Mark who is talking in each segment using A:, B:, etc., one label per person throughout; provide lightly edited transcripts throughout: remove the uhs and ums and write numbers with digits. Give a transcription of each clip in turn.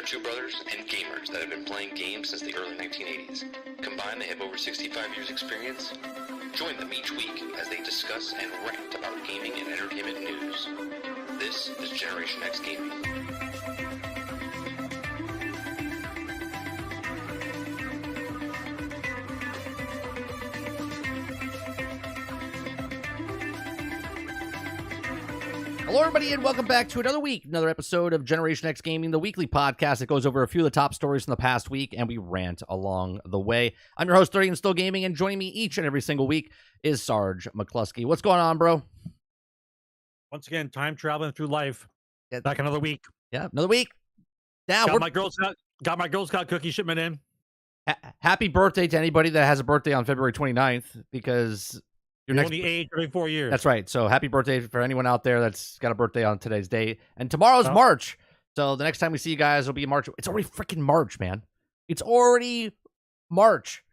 A: They're two brothers and gamers that have been playing games since the early 1980s. Combined, they have over 65 years experience. Join them each week as they discuss and rant about gaming and entertainment news. This is Generation X Gaming.
B: Hello, everybody, and welcome back to another week, another episode of Generation X Gaming, the weekly podcast that goes over a few of the top stories from the past week, and we rant along the way. I'm your host, 30 and Still Gaming, and joining me each and every single week is Sgt McClusky. What's going on, bro?
C: Once again, time traveling through life.
B: Yeah.
C: Back another week.
B: Yeah, another week. Now
C: got my Girl Scout cookie shipment in.
B: Happy birthday to anybody that has a birthday on February 29th, because
C: You're only age every 4 years.
B: That's right. So happy birthday for anyone out there that's got a birthday on today's date. And tomorrow's March. So the next time we see you guys will be March. It's already freaking March, man. It's already March.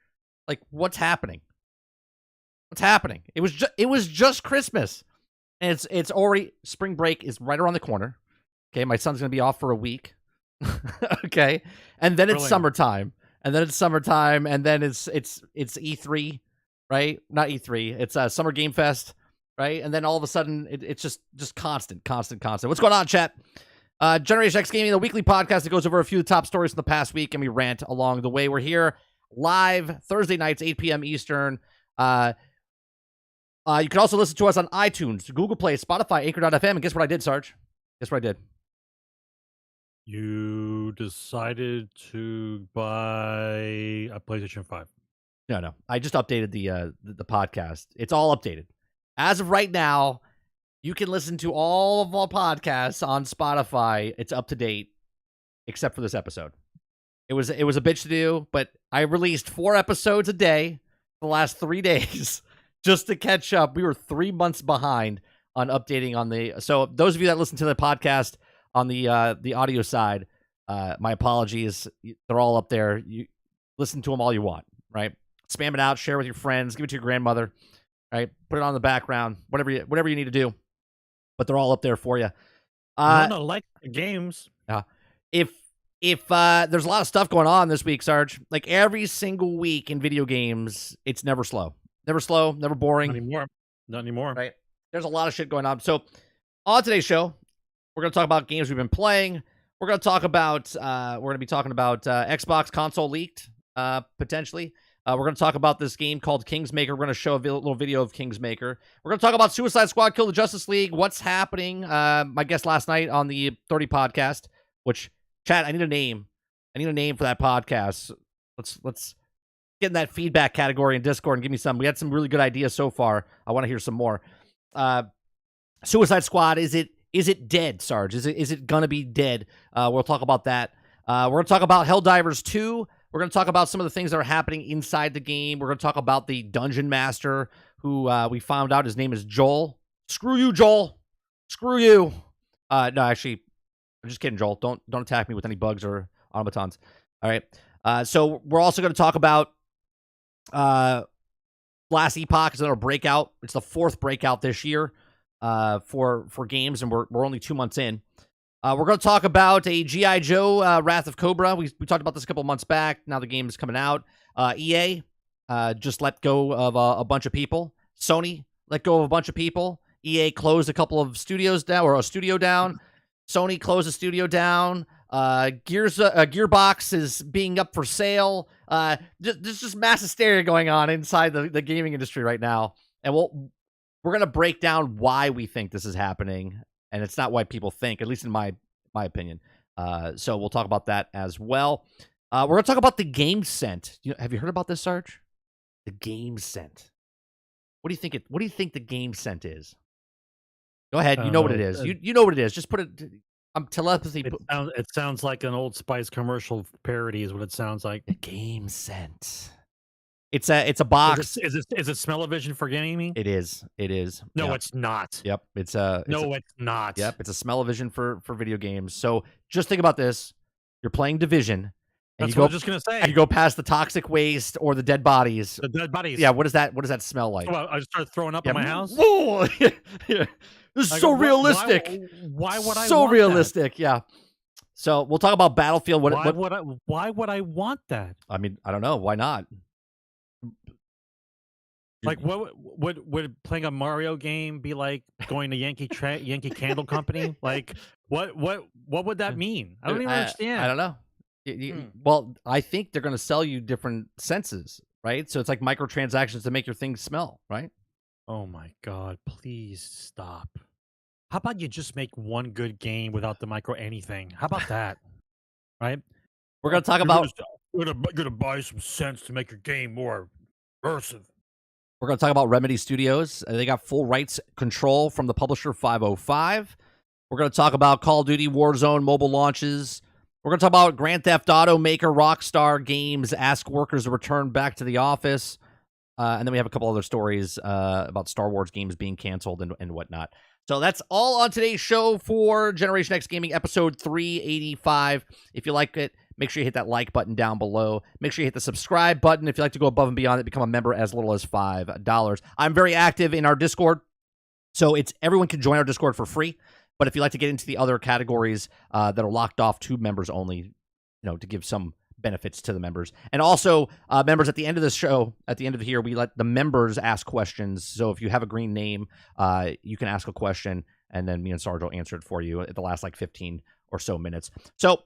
B: Like, what's happening? What's happening? It was just Christmas. And it's already, spring break is right around the corner. Okay, my son's going to be off for a week. Okay. And then it's summertime. And then it's E3. Right? Not E3. It's Summer Game Fest, right? And then all of a sudden, it's just constant. What's going on, chat? Generation X Gaming, the weekly podcast that goes over a few of the top stories from the past week, and we rant along the way. We're here live Thursday nights, 8 p.m. Eastern. You can also listen to us on iTunes, Google Play, Spotify, Anchor.fm. And guess what I did, Sarge? Guess what I did?
C: You decided to buy a PlayStation 5.
B: No. I just updated the podcast. It's all updated. As of right now, you can listen to all of our podcasts on Spotify. It's up to date, except for this episode. It was a bitch to do, but I released 4 episodes a day for the last 3 days just to catch up. We were 3 months behind on updating on the. So those of you that listen to the podcast on the audio side, my apologies. They're all up there. You listen to them all you want, right? Spam it out, share with your friends, give it to your grandmother, right? Put it on the background, whatever you need to do. But they're all up there for you.
C: No, like the games.
B: If there's a lot of stuff going on this week, Sarge, like every single week in video games, it's never slow, never boring.
C: Not anymore.
B: Right? There's a lot of shit going on. So on today's show, we're going to talk about games we've been playing. We're going to talk about Xbox console leaked, potentially. We're going to talk about this game called Kingsmaker. We're going to show a little video of Kingsmaker. We're going to talk about Suicide Squad Kill the Justice League. What's happening? My guest last night on the 30 podcast, which, chat, I need a name. I need a name for that podcast. Let's get in that feedback category in Discord and give me some. We had some really good ideas so far. I want to hear some more. Suicide Squad, is it dead, Sarge? Is it going to be dead? We'll talk about that. We're going to talk about Helldivers 2. We're going to talk about some of the things that are happening inside the game. We're going to talk about the Dungeon Master, who we found out his name is Joel. Screw you, Joel. Screw you. No, actually, I'm just kidding, Joel. Don't attack me with any bugs or automatons. All right. So we're also going to talk about Last Epoch is another breakout. It's the 4th breakout this year for games, and we're only 2 months in. We're going to talk about a G.I. Joe, Wrath of Cobra. We talked about this a couple months back. Now the game is coming out. EA just let go of a bunch of people. Sony let go of a bunch of people. EA closed a couple of studios down, or a studio down. Sony closed a studio down. Gearbox is being up for sale. There's just mass hysteria going on inside the gaming industry right now. And we're going to break down why we think this is happening. And it's not why people think, at least in my opinion. So we'll talk about that as well. We're going to talk about the game scent. Have you heard about this, Sarge? The game scent. What do you think? What do you think the game scent is? Go ahead. You know what it is. You know what it is. Just put it. Telepathy.
C: It sounds like an Old Spice commercial parody. Is what it sounds like.
B: The game scent. It's a box.
C: Is it smell-o-vision for gaming?
B: It is.
C: No,
B: yep.
C: It's not.
B: Yep. It's
C: not.
B: Yep. It's a smell-o-vision for video games. So just think about this. You're playing Division.
C: That's what I was just gonna say.
B: And you go past the toxic waste or the dead bodies.
C: The dead bodies.
B: Yeah. What does that smell like?
C: So I just started throwing up in my house.
B: Whoa! This is so realistic.
C: Why would I?
B: So
C: want
B: realistic.
C: That?
B: Yeah. So we'll talk about Battlefield.
C: Why would I want that?
B: I mean, I don't know. Why not?
C: Like, what would playing a Mario game be like? Going to Yankee Candle Company? Like, what would that mean? I don't even understand.
B: I don't know. Well, I think they're going to sell you different senses, right? So it's like microtransactions to make your things smell, right?
C: Oh my God! Please stop. How about you just make one good game without the micro anything? How about that? Right?
B: We're going to talk about.
C: You're gonna buy some sense to make your game more immersive.
B: We're going to talk about Remedy Studios. They got full rights control from the publisher 505. We're going to talk about Call of Duty Warzone mobile launches. We're going to talk about Grand Theft Auto maker Rockstar Games ask workers to return back to the office. And then we have a couple other stories about Star Wars games being canceled and whatnot. So that's all on today's show for Generation X Gaming episode 385. If you like it, make sure you hit that like button down below. Make sure you hit the subscribe button. If you like to go above and beyond it, become a member as little as $5. I'm very active in our Discord, so everyone can join our Discord for free. But if you like to get into the other categories that are locked off to members only, to give some benefits to the members. And also, members, at the end of this show, at the end of here, we let the members ask questions. So if you have a green name, you can ask a question, and then me and Sarge will answer it for you at the last 15 or so minutes. So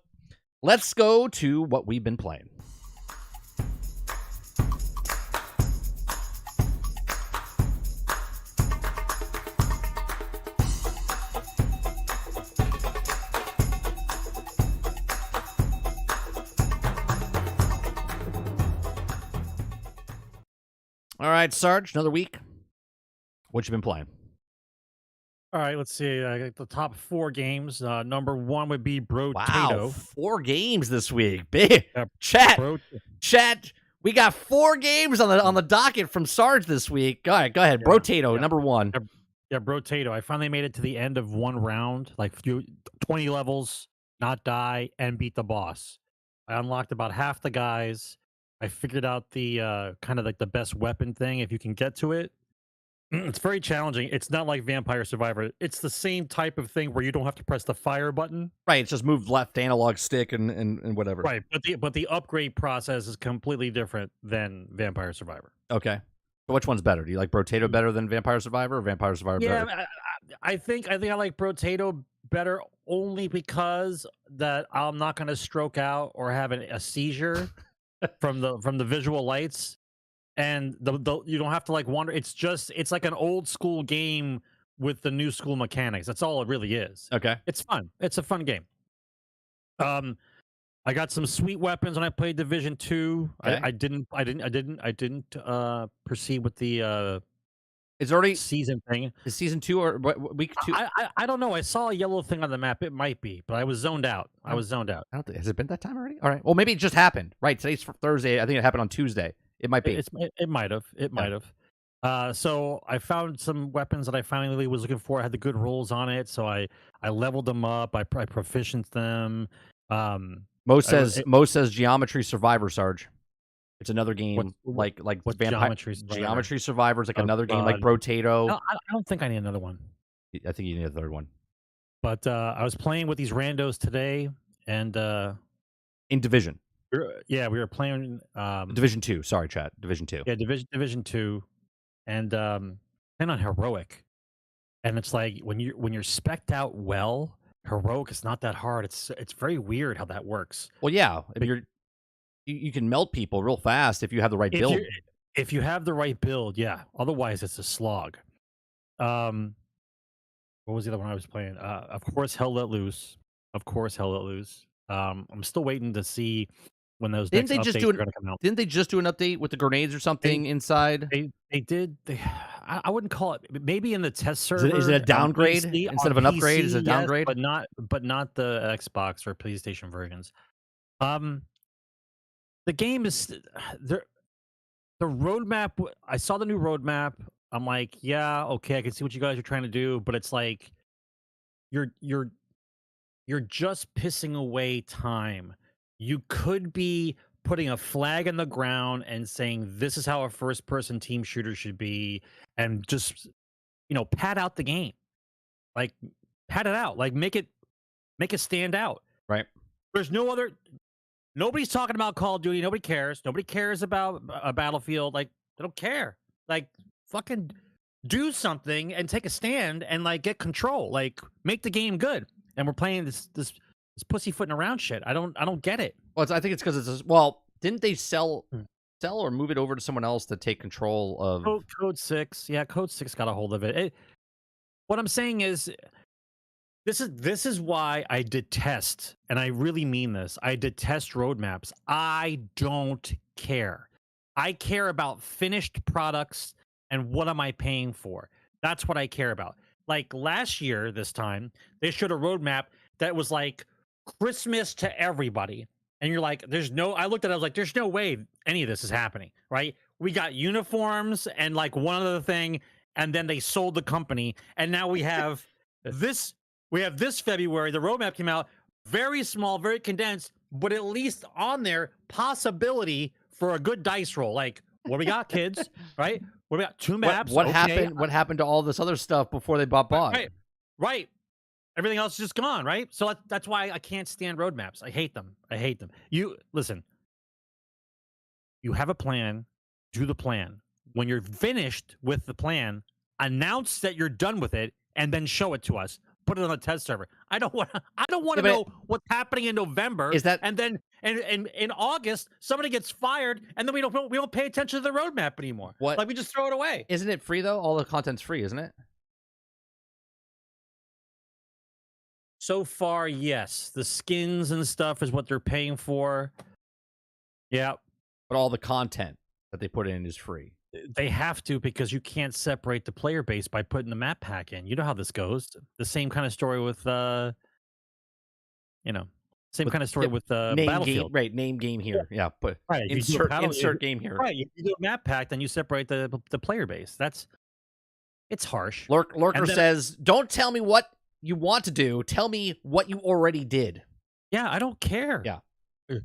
B: let's go to what we've been playing. All right, Sarge, another week. What you been playing?
C: All right, let's see. The top 4 games. Number 1 would be Bro
B: Wow,
C: Tato.
B: 4 games this week. Big chat. We got 4 games on the docket from Sarge this week. All right, go ahead. Yeah, Bro Tato, number 1.
C: Yeah, Bro Tato. I finally made it to the end of one round, like 20 levels, not die, and beat the boss. I unlocked about half the guys. I figured out the kind of like the best weapon thing if you can get to it. It's very challenging. It's not like Vampire Survivor. It's the same type of thing where you don't have to press the fire button.
B: Right. It's just move left analog stick and whatever.
C: Right. But the upgrade process is completely different than Vampire Survivor.
B: Okay. So which one's better? Do you like Bro Tato better than Vampire Survivor, or Vampire Survivor better?
C: Yeah, I think I like Bro Tato better only because that I'm not going to stroke out or have a seizure from the visual lights. And you don't have to like wander. It's like an old school game with the new school mechanics. That's all it really is.
B: Okay.
C: It's fun. It's a fun game. I got some sweet weapons when I played Division 2. Okay. I didn't proceed with the
B: it's already
C: season thing.
B: Is season 2 or what, week 2?
C: I don't know. I saw a yellow thing on the map. It might be, but I was zoned out. I was zoned out.
B: I don't think, has it been that time already? All right. Well, maybe it just happened. Right. Today's Thursday. I think it happened on Tuesday. It might be.
C: It might have. It might have. So I found some weapons that I finally was looking for. I had the good rolls on it, so I leveled them up. I proficient them.
B: Mo says Geometry Survivor, Sarge. It's another game like Geometry Survivor is like another game like Bro Tato.
C: No, I don't think I need another one.
B: I think you need a third one.
C: But I was playing with these randos today, and
B: in Division.
C: Yeah, we were playing
B: Division 2. Sorry, chat. Division 2.
C: Yeah, Division 2, and playing on heroic. And it's like when you're spec'd out well, heroic is not that hard. It's very weird how that works.
B: Well, yeah, you can melt people real fast if you have the right build.
C: If you have the right build, yeah. Otherwise, it's a slog. What was the other one I was playing? Of course, Hell Let Loose. I'm still waiting to see when those next updates are going to come out.
B: Didn't they just do an update with the grenades or something inside?
C: They did. I wouldn't call it. Maybe in the test server.
B: Is it a downgrade instead of an upgrade? Is it a downgrade?
C: Yes, but not the Xbox or PlayStation versions. The game is the roadmap. I saw the new roadmap. I'm like, yeah, okay, I can see what you guys are trying to do, but it's like you're just pissing away time. You could be putting a flag in the ground and saying this is how a first-person team shooter should be, and just pad out the game, like pad it out, like make it stand out.
B: Right.
C: There's no other. Nobody's talking about Call of Duty. Nobody cares. Nobody cares about a Battlefield. Like, they don't care. Like, fucking do something and take a stand and like get control. Like, make the game good. And we're playing this pussyfooting around shit. I don't get it.
B: Well, I think it's because it's well, didn't they sell or move it over to someone else to take control of
C: Code 6? Yeah, Code 6 got a hold of it. What I'm saying is, this is why I detest, and I really mean this, I detest roadmaps. I don't care. I care about finished products and what am I paying for. That's what I care about. Like last year, this time, they showed a roadmap that was like Christmas to everybody. And you're like, I looked at it, I was like, there's no way any of this is happening, right? We got uniforms and like one other thing, and then they sold the company. And now we have this February, the roadmap came out, very small, very condensed, but at least on there, possibility for a good dice roll. Like, what we got, kids, right? What we got? 2 maps.
B: what
C: okay.
B: happened? What happened to all this other stuff before they bought?
C: Right. Everything else is just gone, right? So that's why I can't stand roadmaps. I hate them. You listen. You have a plan. Do the plan. When you're finished with the plan, announce that you're done with it, and then show it to us. Put it on a test server. I don't want to know what's happening in November.
B: Is that
C: and then in August somebody gets fired, and then we don't pay attention to the roadmap anymore.
B: What?
C: Like, we just throw it away.
B: Isn't it free though? All the content's free, isn't it?
C: So far, yes. The skins and stuff is what they're paying for. Yeah.
B: But all the content that they put in is free.
C: They have to, because you can't separate the player base by putting the map pack in. You know how this goes. The same kind of story with Battlefield.
B: Name game, right? Name game here. Yeah. Put
C: right.
B: Insert game here.
C: Right. You do a map pack, then you separate the player base. It's harsh.
B: Lurker says, "Don't tell me what you want to do. Tell me what you already did."
C: Yeah, I don't care.
B: Yeah.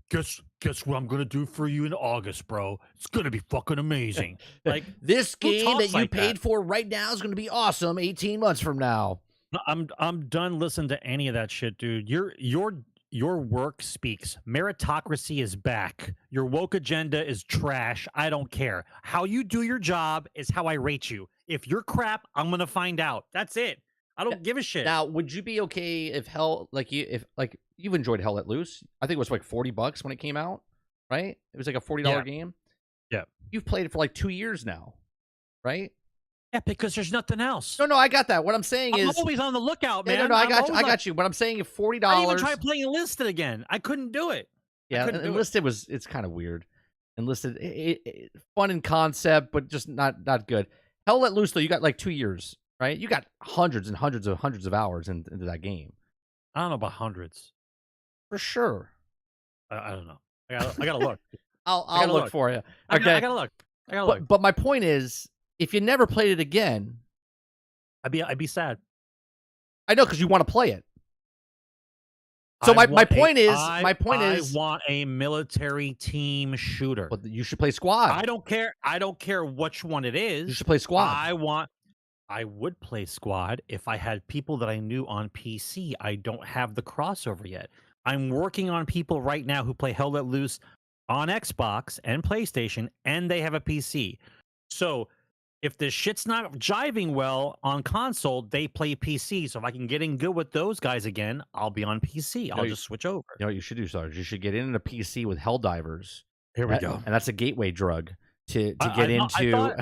C: Guess what I'm gonna do for you in August, bro? It's gonna be fucking amazing. Like,
B: this game that you paid for right now is gonna be awesome 18 months from now.
C: I'm done listening to any of that shit, dude. Your work speaks. Meritocracy is back. Your woke agenda is trash. I don't care. How you do your job is how I rate you. If you're crap, I'm gonna find out. That's it. I don't give a shit.
B: Now, would you be okay if you've enjoyed Hell Let Loose? I think it was like $40 when it came out, right? It was like a $40 game.
C: Yeah.
B: You've played it for like 2 years now, right?
C: Yeah, because there's nothing else.
B: No, I got that. What I'm saying is,
C: I'm always on the lookout, man.
B: No, I got you. But I'm saying if $40.
C: I even tried playing Enlisted again. I couldn't do it.
B: Yeah, Enlisted it's kind of weird. Enlisted, fun in concept, but just not good. Hell Let Loose though, you got like 2 years, right? You got hundreds and hundreds of hours into that game.
C: I don't know about hundreds.
B: For sure.
C: I don't know. I gotta look.
B: I'll look for you. Okay.
C: I gotta look.
B: But my point is, if you never played it again,
C: I'd be sad.
B: I know, because you want to play it. So my point is, I
C: want a military team shooter.
B: But you should play Squad.
C: I don't care which one it is.
B: You should play Squad.
C: I would play Squad if I had people that I knew on PC. I don't have the crossover yet. I'm working on people right now who play Hell Let Loose on Xbox and PlayStation, and they have a PC. So if the shit's not jiving well on console, they play PC. So if I can get in good with those guys again, I'll be on PC. I'll just switch over.
B: You know what you should do, Sarge? You should get into PC with Helldivers.
C: Here we go.
B: And that's a gateway drug to get into.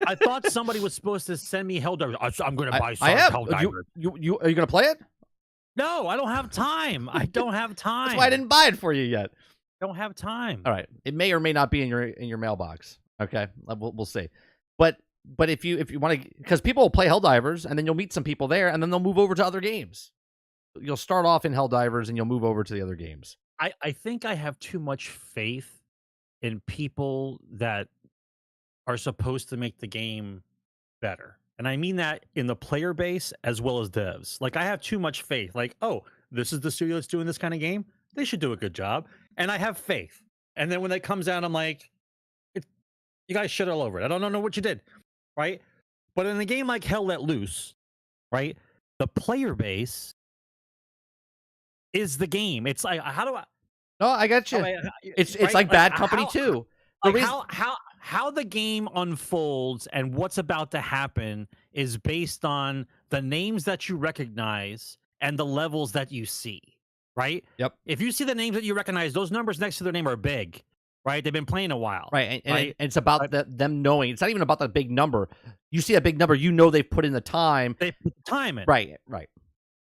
C: I thought somebody was supposed to send me Helldivers. I'm going to buy some Helldivers.
B: You are you going to play it?
C: No, I don't have time. That's
B: why I didn't buy it for you yet.
C: I don't have time.
B: All right. It may or may not be in your mailbox. Okay, we'll see. But if you want to, because people will play Helldivers and then you'll meet some people there and then they'll move over to other games. You'll start off in Helldivers and you'll move over to the other games.
C: I think I have too much faith in people that are supposed to make the game better. And I mean that in the player base as well as devs. Like, I have too much faith. Like, oh, this is the studio that's doing this kind of game. They should do a good job. And I have faith. And then when it comes out, I'm like, you guys shit all over it. I don't know what you did. Right? But in a game like Hell Let Loose, right, the player base is the game. It's like how do I?
B: No, I got you. It's
C: Right?
B: like Bad Company too. The
C: Like
B: reason,
C: how the game unfolds and what's about to happen is based on the names that you recognize and the levels that you see, right?
B: Yep.
C: If you see the names that you recognize, those numbers next to their name are big, right? They've been playing a while,
B: right, and
C: right?
B: it's about them knowing. It's not even about the big number. You see a big number, you know they've put in the time.
C: They put the time in,
B: Right.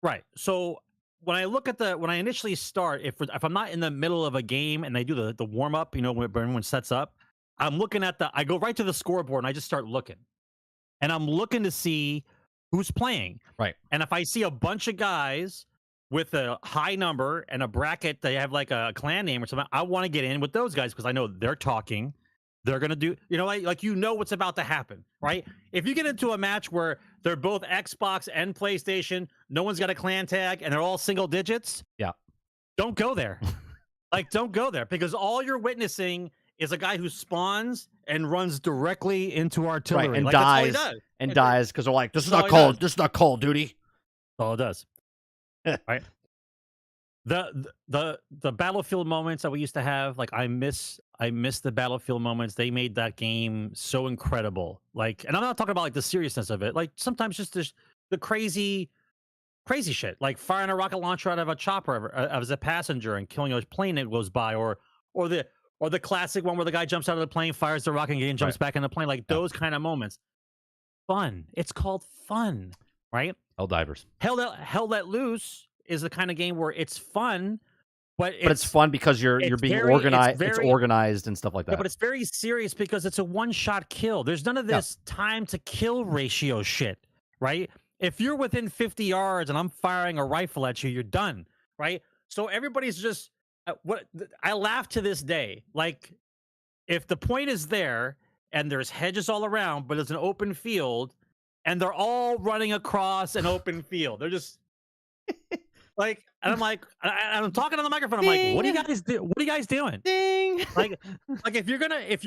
C: right. So when I look at when I initially start, if I'm not in the middle of a game and they do the warm up, when everyone sets up, I'm looking at I go right to the scoreboard and I just start looking, and I'm looking to see who's playing.
B: Right.
C: And if I see a bunch of guys with a high number and a bracket, they have like a clan name or something, I want to get in with those guys because I know they're talking. They're going to do, like what's about to happen, right? If you get into a match where they're both Xbox and PlayStation, no one's got a clan tag, and they're all single digits,
B: Yeah.
C: don't go there. Don't go there, because all you're witnessing is a guy who spawns and runs directly into artillery.
B: Right, and
C: that's all
B: dies.
C: he does.
B: And dies because they're like, this is
C: That's
B: not
C: all he
B: This is not Call of Duty.
C: That's all it does. Right. The Battlefield moments that we used to have, like I miss the Battlefield moments. They made that game so incredible. Like, and I'm not talking about like the seriousness of it. Like sometimes just the crazy shit, like firing a rocket launcher out of a chopper as a passenger and killing a plane that goes by, or the classic one where the guy jumps out of the plane, fires the rocket and jumps back in the plane. Like those kind of moments. Fun. It's called fun, right?
B: Helldivers.
C: Hell Let Loose is the kind of game where it's fun, but
B: it's fun because you're being organized. It's organized and stuff like that.
C: Yeah, but it's very serious because it's a one-shot kill. There's none of this time to kill ratio shit, right? If you're within 50 yards and I'm firing a rifle at you, you're done, right? So everybody's just I laugh to this day. Like, if the point is there and there's hedges all around, but it's an open field, and they're all running across an open field, they're just like, and I'm like, I'm talking on the microphone. I'm like, what do you guys do? What are you guys doing?
B: Ding.
C: Like if you're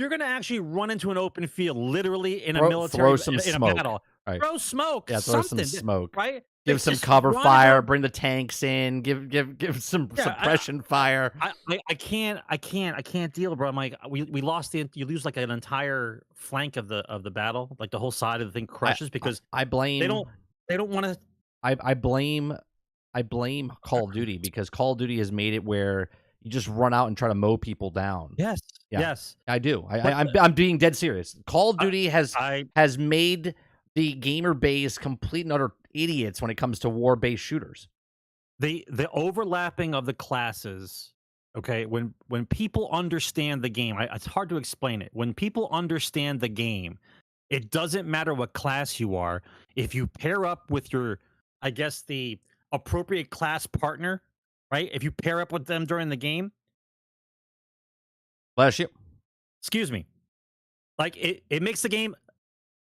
C: gonna actually run into an open field, literally in a military, in a battle, throw smoke,
B: throw
C: something,
B: some smoke,
C: right?
B: Give some cover fire, bring the tanks in, give some suppression fire.
C: I can't deal, bro. I'm like, we lost you lose like an entire flank of the battle, like the whole side of the thing crushes because
B: I blame
C: they don't want to.
B: I blame Call of Duty because Call of Duty has made it where you just run out and try to mow people down.
C: Yes.
B: Yeah,
C: yes,
B: I do. I'm being dead serious. Call of Duty has made the gamer base complete and utter idiots when it comes to war-based shooters.
C: The overlapping of the classes, okay, when people understand the game, it's hard to explain it. When people understand the game, it doesn't matter what class you are. If you pair up with your, I guess, the appropriate class partner, right? If you pair up with them during the game,
B: bless you.
C: Excuse me. Like it makes the game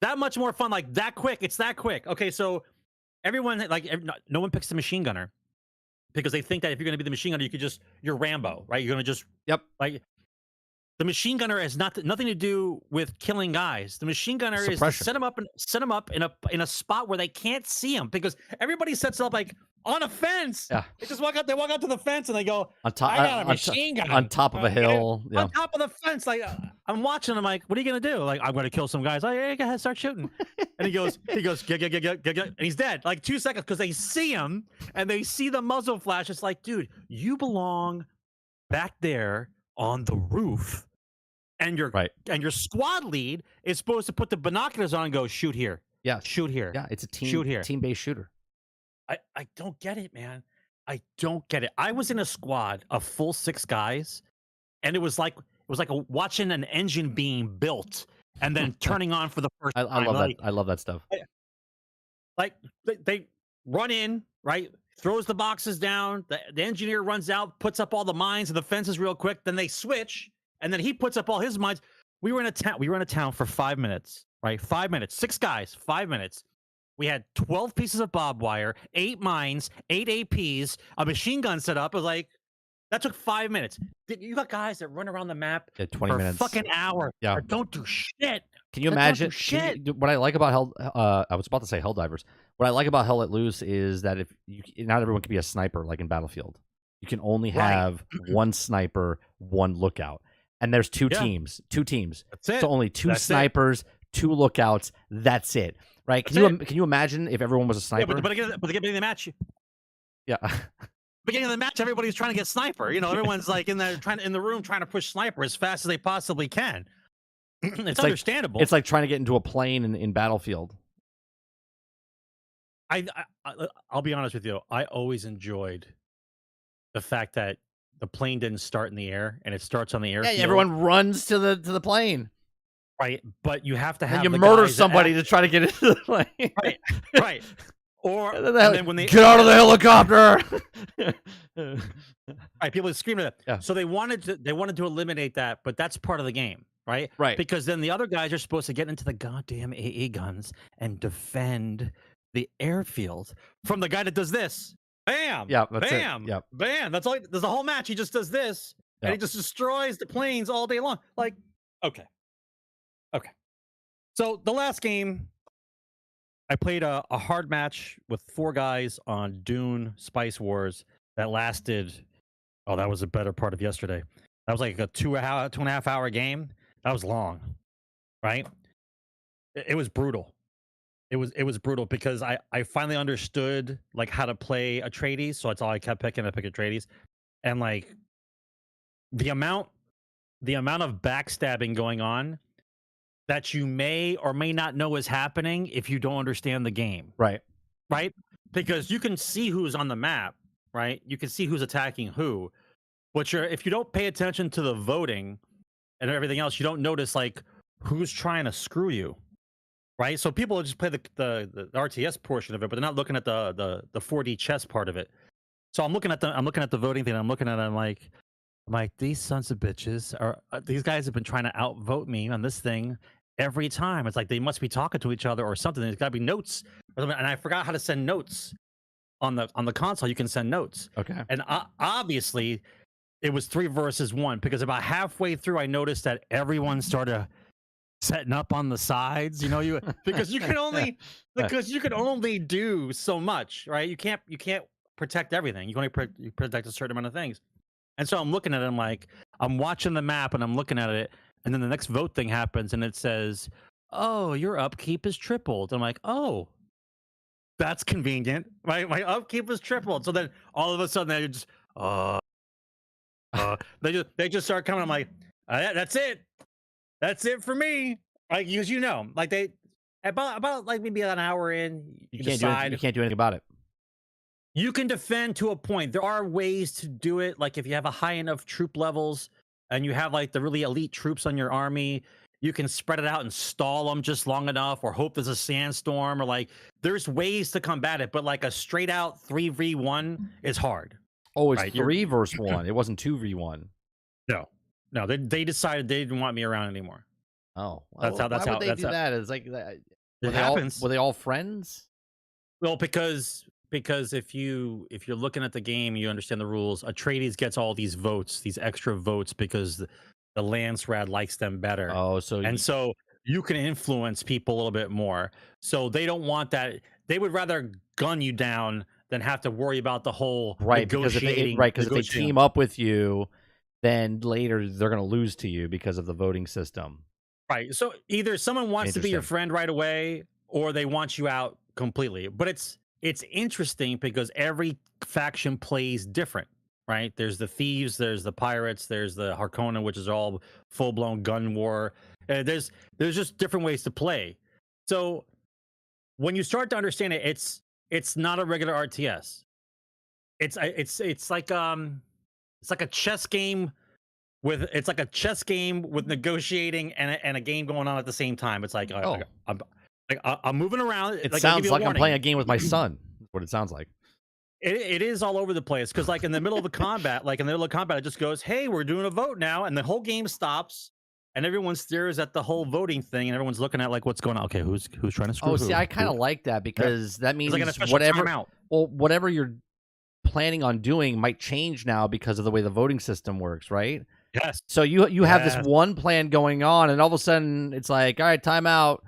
C: that much more fun. Like that quick. It's that quick. Okay, so everyone, like, no one picks the machine gunner because they think that if you're going to be the machine gunner, you're Rambo, right? You're going to just like. The machine gunner has nothing to do with killing guys. The machine gunner is to set them up in a spot where they can't see them, because everybody sets up like on a fence.
B: Yeah,
C: they walk out to the fence and they go,
B: on top,
C: I got a machine gun
B: on top of a hill.
C: On top of the fence. Like I'm watching. I'm like, what are you gonna do? Like, I'm gonna kill some guys. Like, hey, go ahead, start shooting. And he goes, get, and he's dead. Like 2 seconds because they see him and they see the muzzle flash. It's like, dude, you belong back there on the roof. And your squad lead is supposed to put the binoculars on and go, shoot here.
B: Yeah.
C: Shoot here.
B: Yeah, it's a team-based shooter.
C: I don't get it, man. I don't get it. I was in a squad of full 6 guys, and it was like watching an engine being built and then turning on for the first time.
B: I love that. I love that stuff.
C: Like they run in, right? Throws the boxes down. The engineer runs out, puts up all the mines and the fences real quick. Then they switch. And then he puts up all his mines. We were in a town for 5 minutes, right? 5 minutes. 6 guys, 5 minutes. We had 12 pieces of barbed wire, 8 mines, 8 APs, a machine gun set up. It was like, that took 5 minutes. You got guys that run around the map
B: 20
C: for
B: minutes.
C: a fucking hour.
B: Yeah.
C: Or don't do shit
B: Can you
C: That don't do
B: imagine?
C: shit.
B: What I like about Hell, I was about to say Helldivers. What I like about Hell Let Loose is that if you, not everyone can be a sniper like in Battlefield. You can only
C: Right.
B: have one sniper, one lookout, and there's two
C: Yeah.
B: teams. Two teams.
C: That's it.
B: So only two
C: That's it.
B: snipers, two lookouts. That's it, right? Can you imagine if everyone was a
C: Yeah,
B: sniper?
C: but at the beginning of the match,
B: Yeah.
C: beginning of the match, everybody's trying to get sniper. You know, everyone's like in the room trying to push sniper as fast as they possibly can. It's understandable.
B: It's like trying to get into a plane in Battlefield.
C: I'll be honest with you. I always enjoyed the fact that the plane didn't start in the air and it starts on the airfield.
B: Yeah, everyone runs to the plane.
C: Right, but you have to have.
B: And you murder somebody to try to get into the plane.
C: Right. Or
B: and then when they get out of the helicopter.
C: Right, people scream at that.
B: Yeah.
C: So they wanted to eliminate that, but that's part of the game, right?
B: Right.
C: Because then the other guys are supposed to get into the goddamn AA guns and defend the airfield from the guy that does this. Bam.
B: Yeah. That's
C: bam.
B: It. Yep.
C: Bam. That's all. There's a whole match. He just does this, and he just destroys the planes all day long. Like, okay. So the last game, I played a hard match with 4 guys on Dune Spice Wars that lasted. Oh, that was the better part of yesterday. That was like a 2.5 hour game. That was long, right? It was brutal. It was brutal because I finally understood like how to play Atreides. So that's all I kept picking. I picked Atreides, and like the amount of backstabbing going on that you may or may not know is happening if you don't understand the game.
B: Right.
C: Because you can see who's on the map, right? You can see who's attacking who. But if you don't pay attention to the voting and everything else, you don't notice like who's trying to screw you, right? So people just play the RTS portion of it, but they're not looking at the 4D chess part of it. So I'm looking at the voting thing. I'm looking at it. I'm like these sons of bitches these guys have been trying to outvote me on this thing every time. It's like they must be talking to each other or something. There's got to be notes, and I forgot how to send notes on the console. You can send notes.
B: Okay.
C: And obviously, it was 3 versus 1 because about halfway through, I noticed that everyone started setting up on the sides. You know, because you can only do so much, right? You can't protect everything. You can only protect a certain amount of things. And so I'm looking at it, I'm watching the map and I'm looking at it, and then the next vote thing happens and it says, "Oh, your upkeep is tripled." I'm like, "Oh, that's convenient. My upkeep is tripled." So then all of a sudden they just they just start coming. I'm like, "That's it. That's it for me." Like, because like they about like maybe an hour in,
B: you can't do anything about it.
C: You can defend to a point. There are ways to do it. Like if you have a high enough troop levels and you have like the really elite troops on your army, you can spread it out and stall them just long enough, or hope there's a sandstorm, or like there's ways to combat it. But like a straight out 3v1 is hard.
B: Oh, it's 3 versus 1. It wasn't 2v1.
C: No. They decided they didn't want me around anymore.
B: Oh,
C: that's how.
B: Why would they do that? It's like that.
C: It happens.
B: Were they all friends?
C: Well, because if you're looking at the game, you understand the rules. Atreides gets all these votes, these extra votes, because the Lance Rad likes them better.
B: Oh, so
C: you can influence people a little bit more. So they don't want that. They would rather gun you down than have to worry about the whole negotiating.
B: Because if they team up with you, then later they're going to lose to you because of the voting system.
C: Right. So either someone wants to be your friend right away, or they want you out completely. But it's interesting because every faction plays different, right? There's the thieves, there's the pirates, there's the Harkonnen, which is all full-blown gun war. There's just different ways to play. So when you start to understand it, it's not a regular RTS. It's like a chess game with negotiating and a game going on at the same time. It's like I'm moving around.
B: It sounds like I'm playing a game with my son. That's what it sounds like.
C: It is all over the place because, like, in the middle of the combat, it just goes, "Hey, we're doing a vote now," and the whole game stops, and everyone stares at the whole voting thing, and everyone's looking at like, "What's going on? Okay, who's trying to screw?"
B: Oh, see, I kind of like that because that means
C: like
B: whatever you're planning on doing might change now because of the way the voting system works, right?
C: Yes.
B: So you have this
C: Yes.
B: one plan going on, and all of a sudden it's like, all right, time out.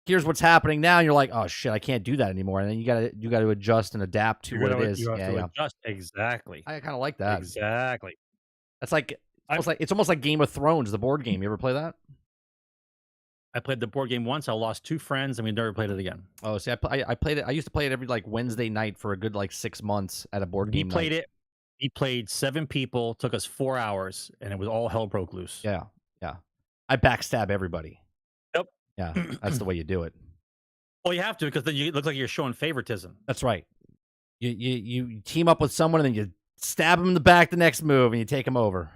B: Here's what's happening now, and you're like, oh shit, I can't do that anymore. And then you gotta adjust and adapt to what it is.
C: You have
B: Yeah,
C: to
B: yeah.
C: adjust. Exactly.
B: I kind of like that.
C: Exactly.
B: That's like
C: I
B: it's almost like Game of Thrones, the board game. You ever play that?
C: I played the board game once. I lost 2 friends, and we never played it again.
B: Oh, see, I played it. I used to play it every like Wednesday night for a good like 6 months at a board
C: We
B: game
C: played
B: night.
C: it. We played 7 people. Took us 4 hours, and it was all hell broke loose.
B: Yeah, yeah. I backstab everybody.
C: Yep.
B: Yeah, that's the way you do it.
C: Well, you have to, because then you look like you're showing favoritism.
B: That's right. You team up with someone and then you stab them in the back the next move and you take them over.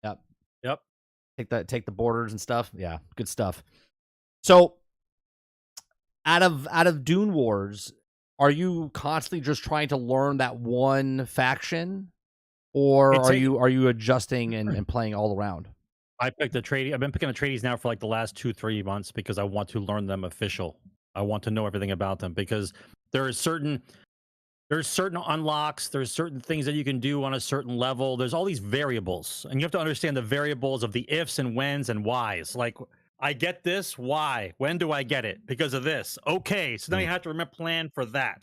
B: Yep.
C: Yep.
B: Take the borders and stuff. Yeah, good stuff. So out of Dune Wars, are you constantly just trying to learn that one faction, or are you adjusting and playing all around?
C: I picked the trade. I've been picking the tradies now for like the last 2-3 months because I want to learn them official. I want to know everything about them because there's certain unlocks, there's certain things that you can do on a certain level. There's all these variables, and you have to understand the variables of the ifs and whens and whys. Like, I get this, why? When do I get it? Because of this. Okay, so now you have to remember plan for that.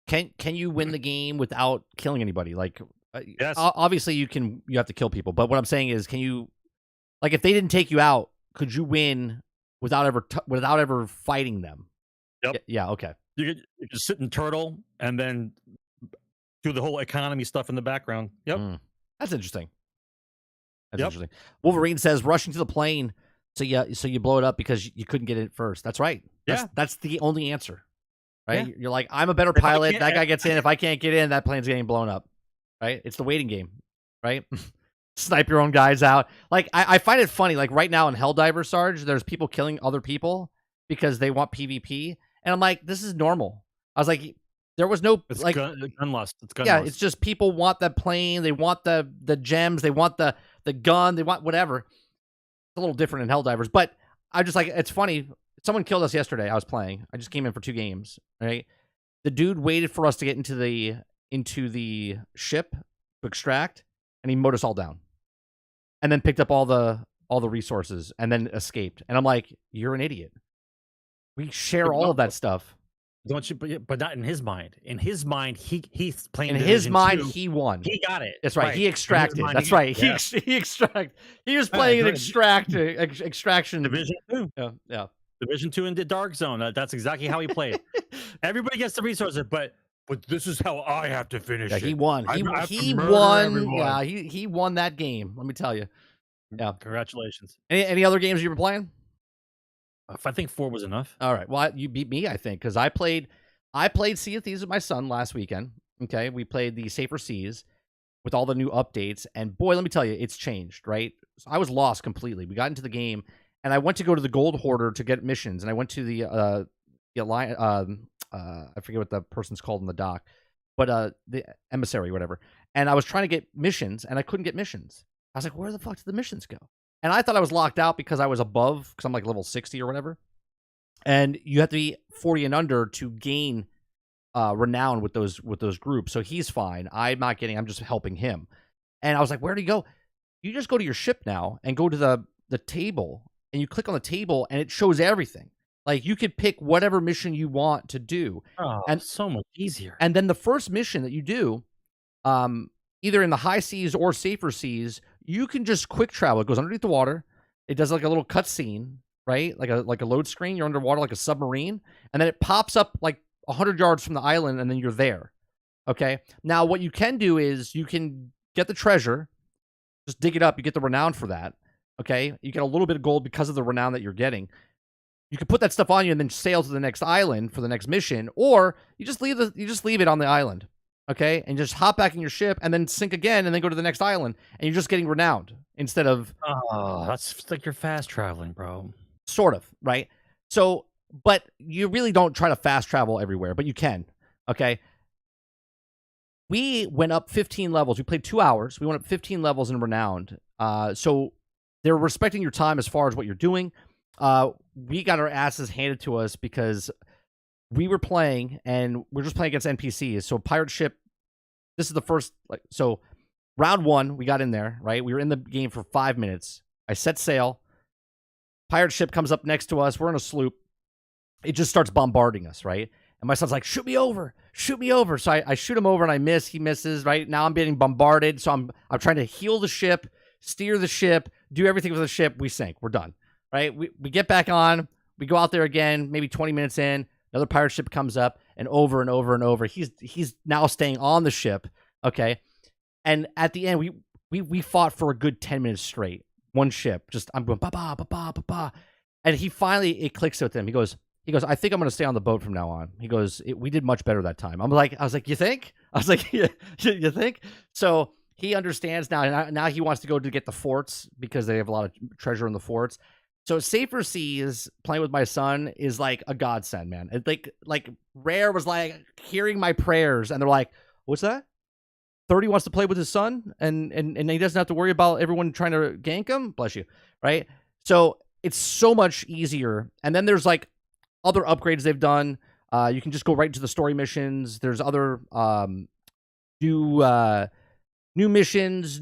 B: Can you win the game without killing anybody? Like,
C: yes.
B: Obviously you have to kill people, but what I'm saying is, can you, like, if they didn't take you out, could you win without ever fighting them?
C: Yep.
B: Yeah. Okay.
C: You could sit and turtle and then do the whole economy stuff in the background. Yep.
B: That's interesting. Interesting. Wolverine says rushing to the plane, so you blow it up because you couldn't get it first. That's right. That's the only answer. Right? Yeah. You're like, I'm a better pilot. That guy gets in. If I can't get in, that plane's getting blown up. Right? It's the waiting game. Right? Snipe your own guys out. Like, I find it funny. Like, right now in Helldiver, Sarge, there's people killing other people because they want PvP. And I'm like, this is normal. I was like, there was no like
C: gun lust. It's gun
B: lust.
C: lust.
B: It's just people want that plane. They want the gems. They want the gun. They want whatever. It's a little different in Helldivers, but I just like, it's funny. Someone killed us yesterday. I was playing. I just came in for 2 games. Right. The dude waited for us to get into the ship to extract, and he mowed us all down, and then picked up all the resources, and then escaped. And I'm like, you're an idiot. We share all of that stuff.
C: Don't you? But not in his mind. In his mind, he's playing.
B: In his mind, he won.
C: He got it.
B: That's right. He extracted. That's right.
C: Yeah.
B: He extract. He was playing an extraction.
C: Division 2.
B: Yeah.
C: Division 2 into Dark Zone. That's exactly how he played. Everybody gets the resources, but this is how I have to finish it.
B: He won. He won. Everyone. Yeah. He won that game. Let me tell you. Yeah.
C: Congratulations.
B: Any other games you were playing?
C: I think 4 was enough.
B: All right. Well, you beat me, I think, because I played Sea of Thieves with my son last weekend. Okay, we played the Safer Seas with all the new updates, and boy, let me tell you, it's changed. Right, so I was lost completely. We got into the game, and I went to go to the Gold Hoarder to get missions, and I went to the Alliance. I forget what the person's called in the dock, but the emissary, whatever. And I was trying to get missions, and I couldn't get missions. I was like, where the fuck did the missions go? And I thought I was locked out because I was above, because I'm like level 60 or whatever. And you have to be 40 and under to gain renown with those groups. So he's fine. I'm not getting, I'm just helping him. And I was like, where do you go? You just go to your ship now and go to the table, and you click on the table and it shows everything. Like, you could pick whatever mission you want to do.
C: Oh, and so much easier.
B: And then the first mission that you do, either in the high seas or safer seas, you can just quick travel. It goes underneath the water. It does like a little cutscene, right? Like a load screen. You're underwater like a submarine, and then it pops up like 100 yards from the island, and then you're there. Okay. Now, what you can do is you can get the treasure, just dig it up. You get the renown for that. Okay. You get a little bit of gold because of the renown that you're getting. You can put that stuff on you and then sail to the next island for the next mission, or you just leave it on the island. Okay, and just hop back in your ship and then sink again and then go to the next island, and you're just getting renowned instead of...
C: Oh, that's like you're fast traveling, bro.
B: Sort of, right? So, but you really don't try to fast travel everywhere, but you can, okay? We went up 15 levels. We played 2 hours. We went up 15 levels in renowned. So they're respecting your time as far as what you're doing. We got our asses handed to us because we were playing, and we're just playing against NPCs. So pirate ship, this is the first, like, so round 1, we got in there, right? We were in the game for 5 minutes. I set sail. Pirate ship comes up next to us. We're in a sloop. It just starts bombarding us, right? And my son's like, shoot me over. Shoot me over. So I shoot him over and I miss. He misses, right? Now I'm getting bombarded. So I'm trying to heal the ship, steer the ship, do everything with the ship. We sink. We're done, right? We get back on. We go out there again, maybe 20 minutes in. Another pirate ship comes up, and over and over and over. He's now staying on the ship, okay? And at the end, we fought for a good 10 minutes straight. One ship. Just, I'm going, ba-ba, ba-ba, ba-ba. And he finally, it clicks with him. He goes, I think I'm going to stay on the boat from now on. He goes, we did much better that time. I was like, you think? I was like, yeah, you think? So he understands now. And now he wants to go to get the forts because they have a lot of treasure in the forts. So Safer Seas, playing with my son, is like a godsend, man. It's like Rare was like hearing my prayers, and they're like, what's that? 30 wants to play with his son, and he doesn't have to worry about everyone trying to gank him? Bless you, right? So it's so much easier. And then there's like other upgrades they've done. You can just go right into the story missions. There's other new missions,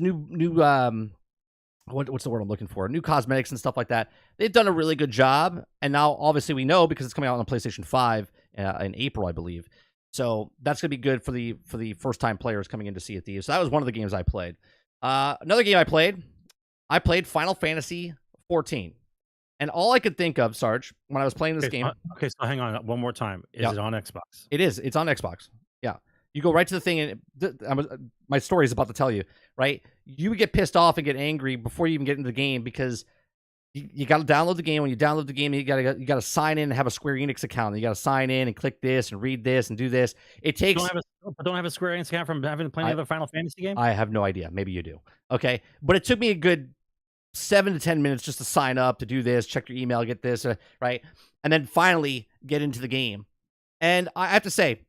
B: what's the word I'm looking for? New cosmetics and stuff like that. They've done a really good job. And now, obviously, we know because it's coming out on PlayStation 5 in April, I believe. So that's going to be good for the first-time players coming in to Sea of Thieves. So that was one of the games I played. Another game I played Final Fantasy 14. And all I could think of, Sarge, when I was playing this game...
C: Okay, so hang on one more time. Is it on Xbox?
B: It is. It's on Xbox. Yeah. You go right to the thing, and my story is about to tell you, right? You get pissed off and get angry before you even get into the game because you got to download the game. When you download the game, you got to sign in and have a Square Enix account. You got to sign in and click this and read this and do this. It takes.
C: Don't have a Square Enix account from having played another Final Fantasy game.
B: I have no idea. Maybe you do. Okay, but it took me a good 7 to 10 minutes just to sign up, to do this, check your email, get this, right, and then finally get into the game. And I have to say,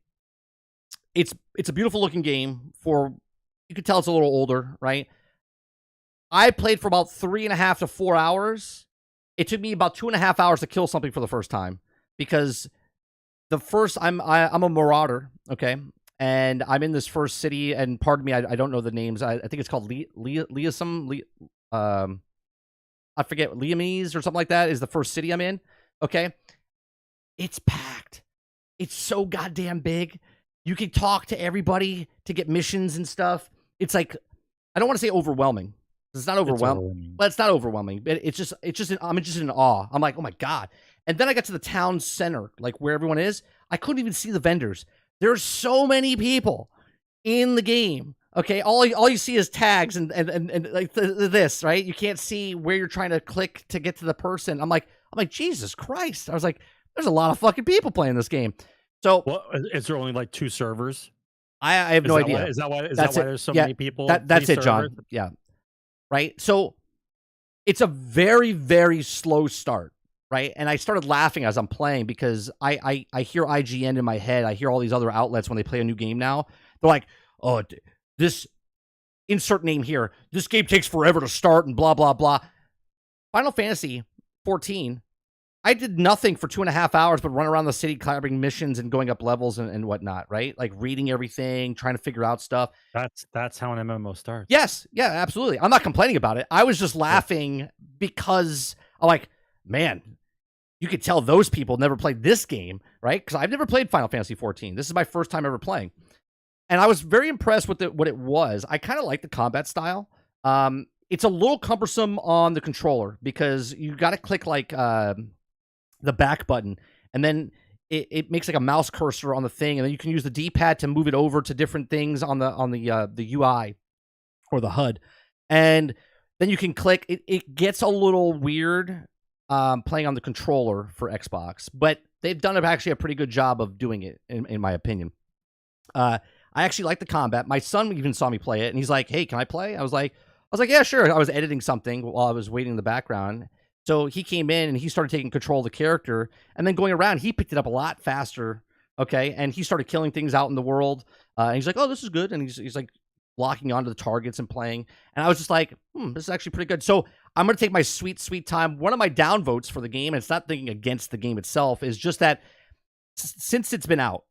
B: it's a beautiful looking game. You could tell it's a little older, right? I played for about 3.5 to 4 hours. It took me about 2.5 hours to kill something for the first time because I'm a marauder, okay, and I'm in this first city. And pardon me, I don't know the names. I think it's called Liasum. I forget, Liamese or something like that is the first city I'm in. Okay, it's packed. It's so goddamn big. You can talk to everybody to get missions and stuff. It's like, I don't want to say overwhelming. It's not overwhelming. But it's not overwhelming. It's just I'm just in awe. I'm like, oh my God. And then I got to the town center, like where everyone is. I couldn't even see the vendors. There's so many people in the game. Okay, all you see is tags and like this, right? You can't see where you're trying to click to get to the person. I'm like, Jesus Christ. I was like, there's a lot of fucking people playing this game. So,
C: well, is there only like 2 servers?
B: I have no idea.
C: Is that why there's so many people?
B: That's it, John. Yeah. Right. So it's a very, very slow start. Right. And I started laughing as I'm playing because I hear IGN in my head. I hear all these other outlets when they play a new game now. They're like, oh, this insert name here. This game takes forever to start and blah, blah, blah. Final Fantasy 14. I did nothing for 2.5 hours but run around the city, collaborating missions and going up levels and whatnot, right? Like reading everything, trying to figure out stuff.
C: That's how an MMO starts.
B: Yes, yeah, absolutely. I'm not complaining about it. I was just laughing because I'm like, man, you could tell those people never played this game, right? Because I've never played Final Fantasy 14. This is my first time ever playing. And I was very impressed with what it was. I kind of like the combat style. It's a little cumbersome on the controller because you got to click like... the back button, and then it makes like a mouse cursor on the thing, and then you can use the D-pad to move it over to different things on the UI or the HUD, and then you can click. It gets a little weird playing on the controller for Xbox, but they've done actually a pretty good job of doing it, in my opinion. I actually like the combat. My son even saw me play it, and he's like, "Hey, can I play?" I was like, "Yeah, sure." I was editing something while I was waiting in the background. So he came in and he started taking control of the character, and then going around, he picked it up a lot faster. Okay. And he started killing things out in the world. And he's like, oh, this is good. And he's like locking onto the targets and playing. And I was just like, this is actually pretty good. So I'm going to take my sweet, sweet time. One of my downvotes for the game, and it's not thinking against the game itself, is just that since it's been out,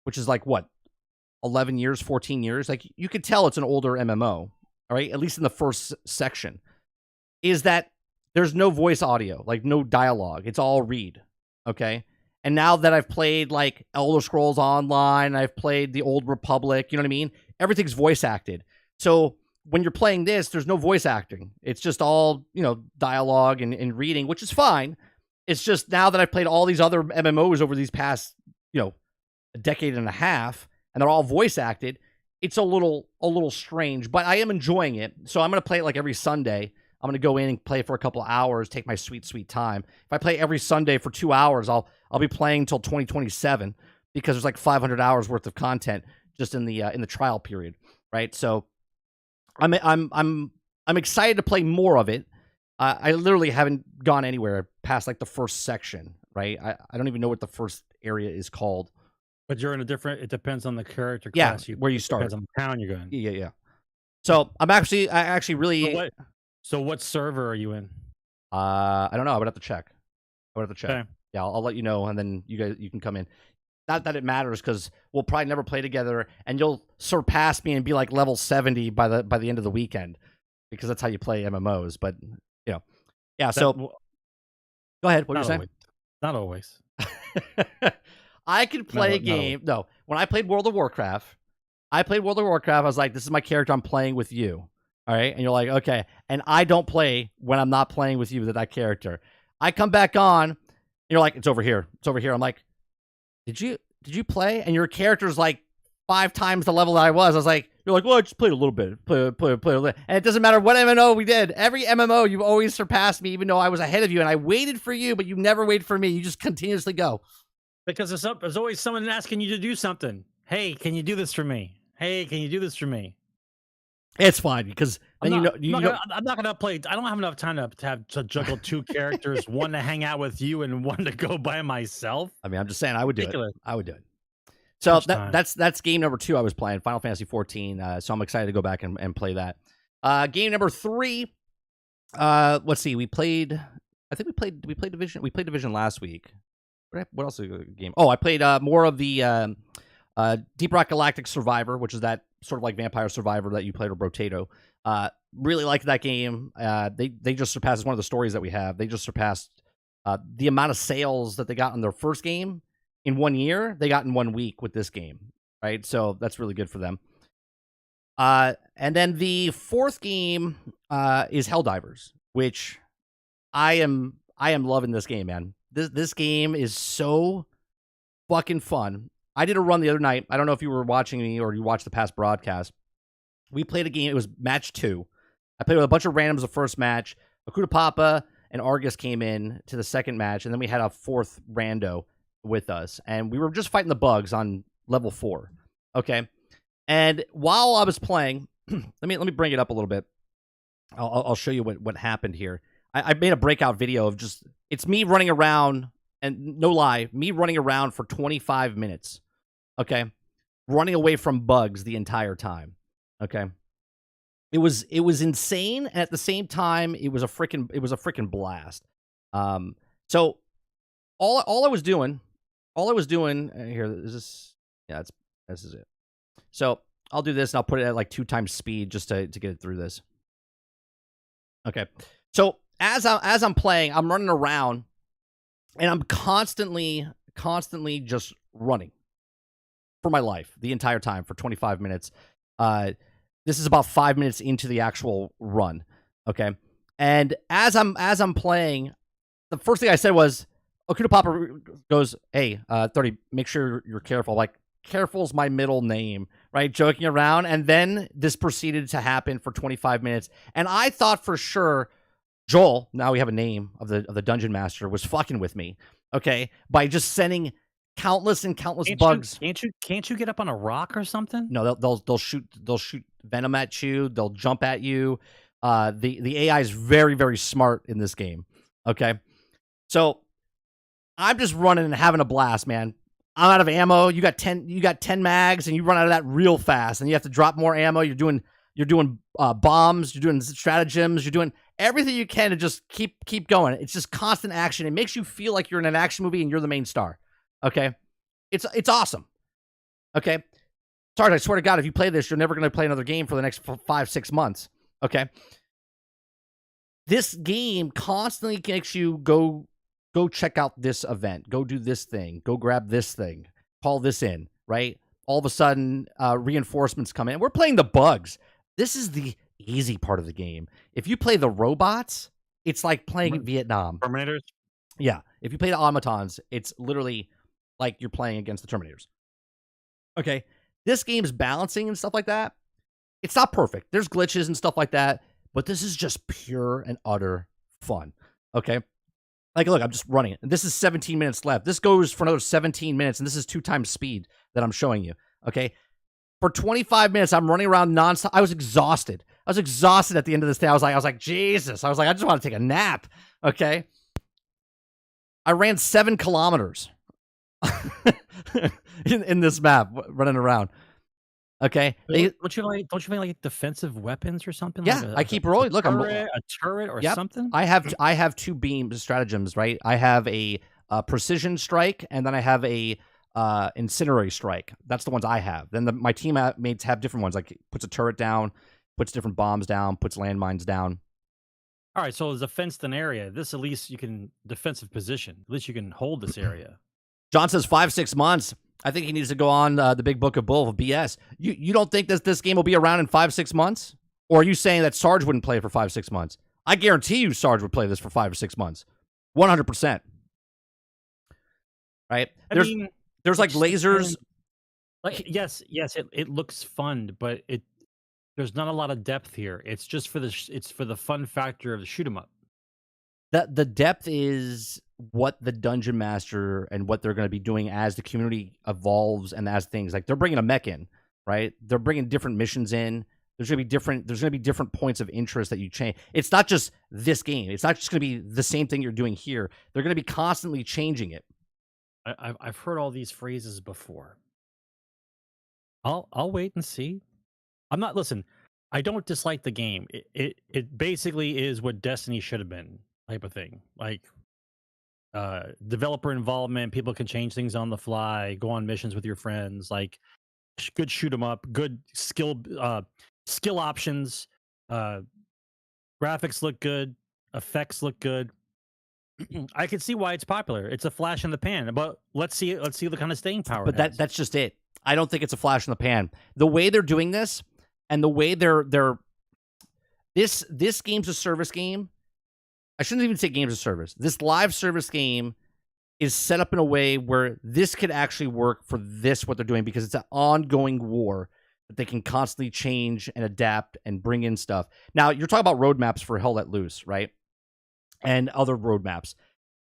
B: which is like what, 11 years, 14 years, like you could tell it's an older MMO. all right, at least in the first section, is that there's no voice audio, like no dialogue. It's all read, okay? And now that I've played like Elder Scrolls Online, I've played the Old Republic, you know what I mean? Everything's voice acted. So when you're playing this, there's no voice acting. It's just all, dialogue and reading, which is fine. It's just now that I've played all these other MMOs over these past, a decade and a half, and they're all voice acted, it's a little strange, but I am enjoying it. So I'm going to play it like every Sunday. I'm going to go in and play for a couple of hours, take my sweet, sweet time. If I play every Sunday for 2 hours, I'll be playing until 2027 because there's like 500 hours worth of content just in the trial period, right? So I'm excited to play more of it. I literally haven't gone anywhere past like the first section, right? I don't even know what the first area is called.
C: But you're in a different. It depends on the character class.
B: Where you start.
C: Depends on the town you're going.
B: Yeah. So I actually really.
C: So what server are you in?
B: I don't know. I would have to check.
C: Okay.
B: Yeah, I'll let you know, and then you can come in. Not that it matters, because we'll probably never play together, and you'll surpass me and be like level 70 by the end of the weekend, because that's how you play MMOs. But yeah. So go ahead. What are you saying?
C: Not always.
B: I could play a game. No, when I played World of Warcraft, I was like, this is my character. I'm playing with you. All right. And you're like, okay. And I don't play when I'm not playing with you with that character. I come back on, and you're like, it's over here. I'm like, did you play? And your character's like 5 times the level that I was. I was like, you're like, well, I just played a little bit. Play a little bit. And it doesn't matter what MMO we did. Every MMO, you've always surpassed me, even though I was ahead of you. And I waited for you, but you never waited for me. You just continuously go.
C: Because there's always someone asking you to do something. Hey, can you do this for me? Hey, can you do this for me?
B: It's fine, because then
C: I'm not gonna play. I don't have enough time to juggle 2 characters, one to hang out with you and one to go by myself.
B: I mean, I'm just saying, I would do it. So that's game number 2 I was playing, Final Fantasy 14. So I'm excited to go back and play that. Game number 3. Let's see. We played Division. We played Division last week. What else is a game? Oh, I played more of the Deep Rock Galactic Survivor, which is that sort of like Vampire Survivor that you played with Rotato. Really liked that game. They just surpassed, it's one of the stories that we have. They just surpassed the amount of sales that they got on their first game in 1 year. They got in 1 week with this game, right? So that's really good for them. And then the 4th game is Helldivers, which I am loving this game, man. This game is so fucking fun. I did a run the other night. I don't know if you were watching me or you watched the past broadcast. We played a game. It was match 2. I played with a bunch of randoms the first match. Akuta Papa and Argus came in to the second match, and then we had a 4th rando with us, and we were just fighting the bugs on level 4. Okay, and while I was playing, let me bring it up a little bit. I'll show you what happened here. I made a breakout video of just, it's me running around, and no lie, me running around for 25 minutes. Okay, running away from bugs the entire time. Okay, it was insane, and at the same time, it was a freaking blast. So all I was doing here is this. Yeah, this is it. So I'll do this, and I'll put it at like 2 times speed just to get it through this. Okay, so as I'm playing, I'm running around, and I'm constantly just running for my life the entire time for 25 minutes. This is about 5 minutes into the actual run. Okay, and as I'm playing, the first thing I said was, Akuta Papa goes, "Hey, 30, make sure you're careful." Like, careful's my middle name, right? Joking around, and then this proceeded to happen for 25 minutes, and I thought for sure Joel, now we have a name of the dungeon master, was fucking with me, okay, by just sending countless bugs.
C: Can't you get up on a rock or something?
B: No, they'll shoot venom at you. They'll jump at you. The AI is very, very smart in this game. Okay, so I'm just running and having a blast, man. I'm out of ammo. You got 10 mags, and you run out of that real fast, and you have to drop more ammo. You're doing bombs. You're doing stratagems. You're doing everything you can to just keep going. It's just constant action. It makes you feel like you're in an action movie and you're the main star. Okay, it's awesome. Okay, Sarge, I swear to God, if you play this, you're never going to play another game for the next 5-6 months. Okay. This game constantly makes you go check out this event, go do this thing, go grab this thing, call this in, right? All of a sudden, reinforcements come in. We're playing the bugs. This is the easy part of the game. If you play the robots, it's like playing Vietnam.
C: Terminators?
B: Yeah. If you play the automatons, it's literally like you're playing against the Terminators. Okay. This game's balancing and stuff like that. It's not perfect. There's glitches and stuff like that, but this is just pure and utter fun. Okay. Like, look, I'm just running it. This is 17 minutes left. This goes for another 17 minutes, and this is 2 times speed that I'm showing you. Okay. For 25 minutes, I'm running around nonstop. I was exhausted. At the end of this day. I was like, Jesus. I just want to take a nap. Okay. I ran 7 kilometers in this map, running around. Okay.
C: Don't you like defensive weapons or something?
B: Yeah,
C: like
B: I keep rolling. Look, I'm
C: a turret or something.
B: I have 2 beam stratagems, right? I have a precision strike, and then I have a incinerary strike. That's the ones I have. Then my teammates have different ones. Like puts a turret down, puts different bombs down, puts landmines down.
C: All right, so there's a fenced-in area. This at least you can defensive position. At least you can hold this area.
B: John says 5-6 months. I think he needs to go on the Big Book of Bull of BS. You don't think this game will be around in 5-6 months? Or are you saying that Sarge wouldn't play it for 5-6 months? I guarantee you Sarge would play this for 5 or 6 months. 100%. Right? There's like lasers.
C: Like yes, it looks fun, but there's not a lot of depth here. It's just for the fun factor of the shoot 'em up.
B: The depth is what the dungeon master and what they're going to be doing as the community evolves and as things like they're bringing a mech in, right? They're bringing different missions in. There's going to be different points of interest that you change. It's not just this game. It's not just going to be the same thing you're doing here. They're going to be constantly changing it.
C: I've heard all these phrases before. I'll wait and see. Listen, I don't dislike the game. It basically is what Destiny should have been, type of thing. Like developer involvement, people can change things on the fly, go on missions with your friends, like good shoot 'em up, good skill options, graphics look good, effects look good. I can see why it's popular. It's a flash in the pan, but let's see the kind of staying power.
B: But that's just it. I don't think it's a flash in the pan. The way they're doing this, and the way they're this game's a service game. I shouldn't even say games of service. This live service game is set up in a way where this could actually work for what they're doing, because it's an ongoing war that they can constantly change and adapt and bring in stuff. Now, you're talking about roadmaps for Hell Let Loose, right? And other roadmaps.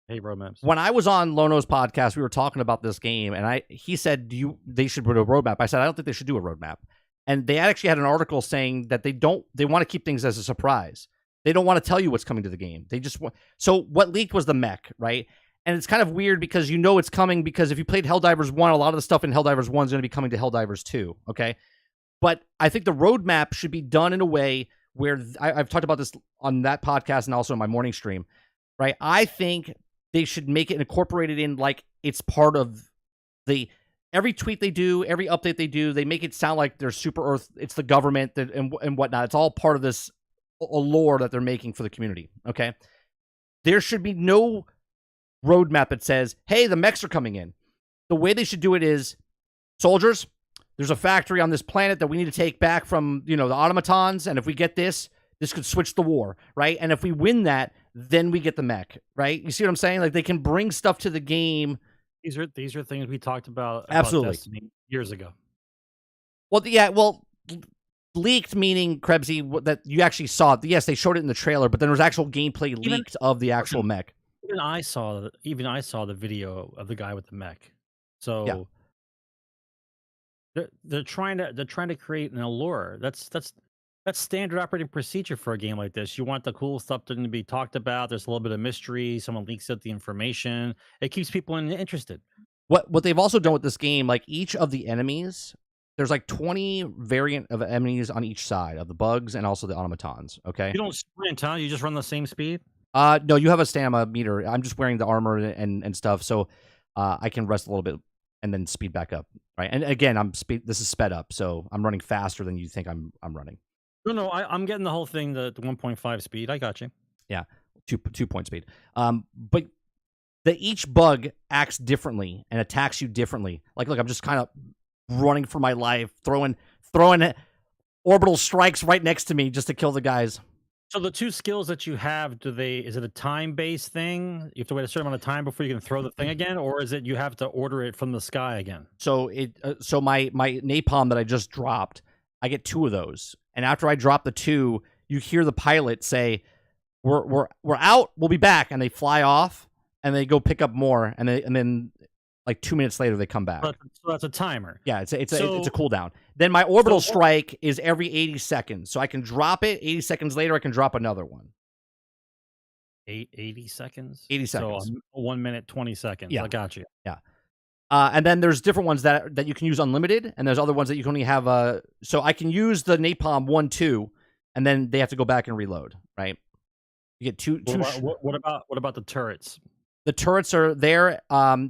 C: Hey, roadmaps.
B: When I was on Lono's podcast, we were talking about this game, and he said they should put a roadmap. I said, I don't think they should do a roadmap. And they actually had an article saying that they want to keep things as a surprise. They don't want to tell you what's coming to the game. They just want. So what leaked was the mech, right? And it's kind of weird because you know it's coming, because if you played Helldivers 1, a lot of the stuff in Helldivers 1 is going to be coming to Helldivers 2, okay? But I think the roadmap should be done in a way where I've talked about this on that podcast and also in my morning stream, right? I think they should make it incorporated in, like it's part of every tweet they do, every update they do, they make it sound like they're Super Earth, it's the government and whatnot. It's all part of this lore that they're making for the community, okay? There should be no roadmap that says, hey, the mechs are coming in. The way they should do it is, soldiers, there's a factory on this planet that we need to take back from, the automatons, and if we get this could switch the war, right? And if we win that, then we get the mech, right? You see what I'm saying? Like, they can bring stuff to the game.
C: These are things we talked about
B: Absolutely
C: Destiny years ago.
B: Well, leaked meaning, Krebsy, that you actually saw it. Yes, they showed it in the trailer, but then there was actual gameplay leaked of the actual mech.
C: Even I saw the video of the guy with the mech. So they're trying to create an allure. That's standard operating procedure for a game like this. You want the cool stuff to be talked about. There's a little bit of mystery. Someone leaks out the information. It keeps people interested.
B: What they've also done with this game, like each of the enemies, there's like 20 variant of enemies on each side of the bugs and also the automatons. Okay.
C: You don't sprint, huh? You just run the same speed.
B: No, you have a stamina meter. I'm just wearing the armor and stuff, so I can rest a little bit and then speed back up, right? And again, this is sped up, so I'm running faster than you think I'm running.
C: No, I'm getting the whole thing. The 1.5 speed. I got you.
B: Yeah, 2 point speed. But each bug acts differently and attacks you differently. Like, look, I'm just kind of running for my life, throwing orbital strikes right next to me just to kill the guys.
C: So the two skills that you have, is it a time-based thing? You have to wait a certain amount of time before you can throw the thing again, or is it you have to order it from the sky again?
B: So so my napalm that I just dropped, I get 2 of those, and after I drop the 2, you hear the pilot say, "We're out. We'll be back," and they fly off and they go pick up more, and then like 2 minutes later they come back.
C: So that's a timer.
B: Yeah, it's a cooldown. Then my orbital strike is every 80 seconds, so I can drop it. 80 seconds later, I can drop another one.
C: 80 seconds.
B: 80 seconds.
C: So 1 minute 20 seconds.
B: Yeah.
C: I got you.
B: Yeah. And then there's different ones that you can use unlimited, and there's other ones that you can only have. So I can use the napalm 1, 2, and then they have to go back and reload. Right? You get two.
C: What about the turrets?
B: The turrets are there.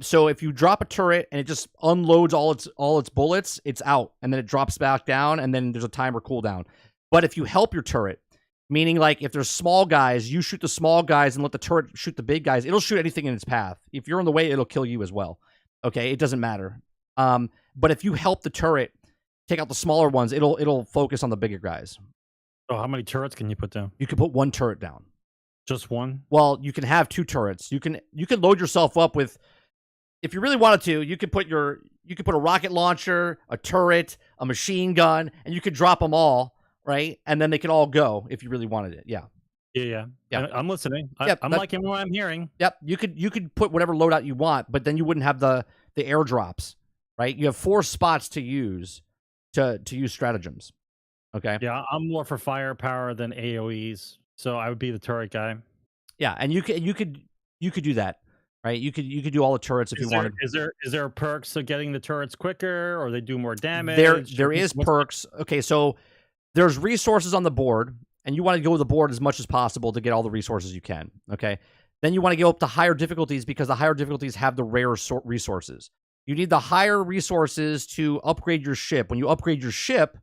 B: So if you drop a turret and it just unloads all its bullets, it's out, and then it drops back down, and then there's a timer cooldown. But if you help your turret, meaning like if there's small guys, you shoot the small guys and let the turret shoot the big guys. It'll shoot anything in its path. If you're in the way, it'll kill you as well. Okay, it doesn't matter. But if you help the turret take out the smaller ones, it'll focus on the bigger guys.
C: So how many turrets can you put down?
B: You can put 1 turret down.
C: Just one?
B: Well, you can have 2 turrets. You can load yourself up with, if you really wanted to, you could put a rocket launcher, a turret, a machine gun, and you could drop them all, right? And then they could all go if you really wanted it. Yeah.
C: Yeah. I'm listening. I'm liking what I'm hearing.
B: Yep. You could put whatever loadout you want, but then you wouldn't have the airdrops, right? You have 4 spots to use to use stratagems. Okay.
C: Yeah, I'm more for firepower than AoEs. So I would be the turret guy.
B: Yeah, and you could do that, right? You could do all the turrets if you wanted.
C: Is there perks to getting the turrets quicker, or they do more damage?
B: There is perks. Okay, so there's resources on the board, and you want to go to the board as much as possible to get all the resources you can. Okay, then you want to go up to higher difficulties because the higher difficulties have the rarer resources. You need the higher resources to upgrade your ship. When you upgrade your ship,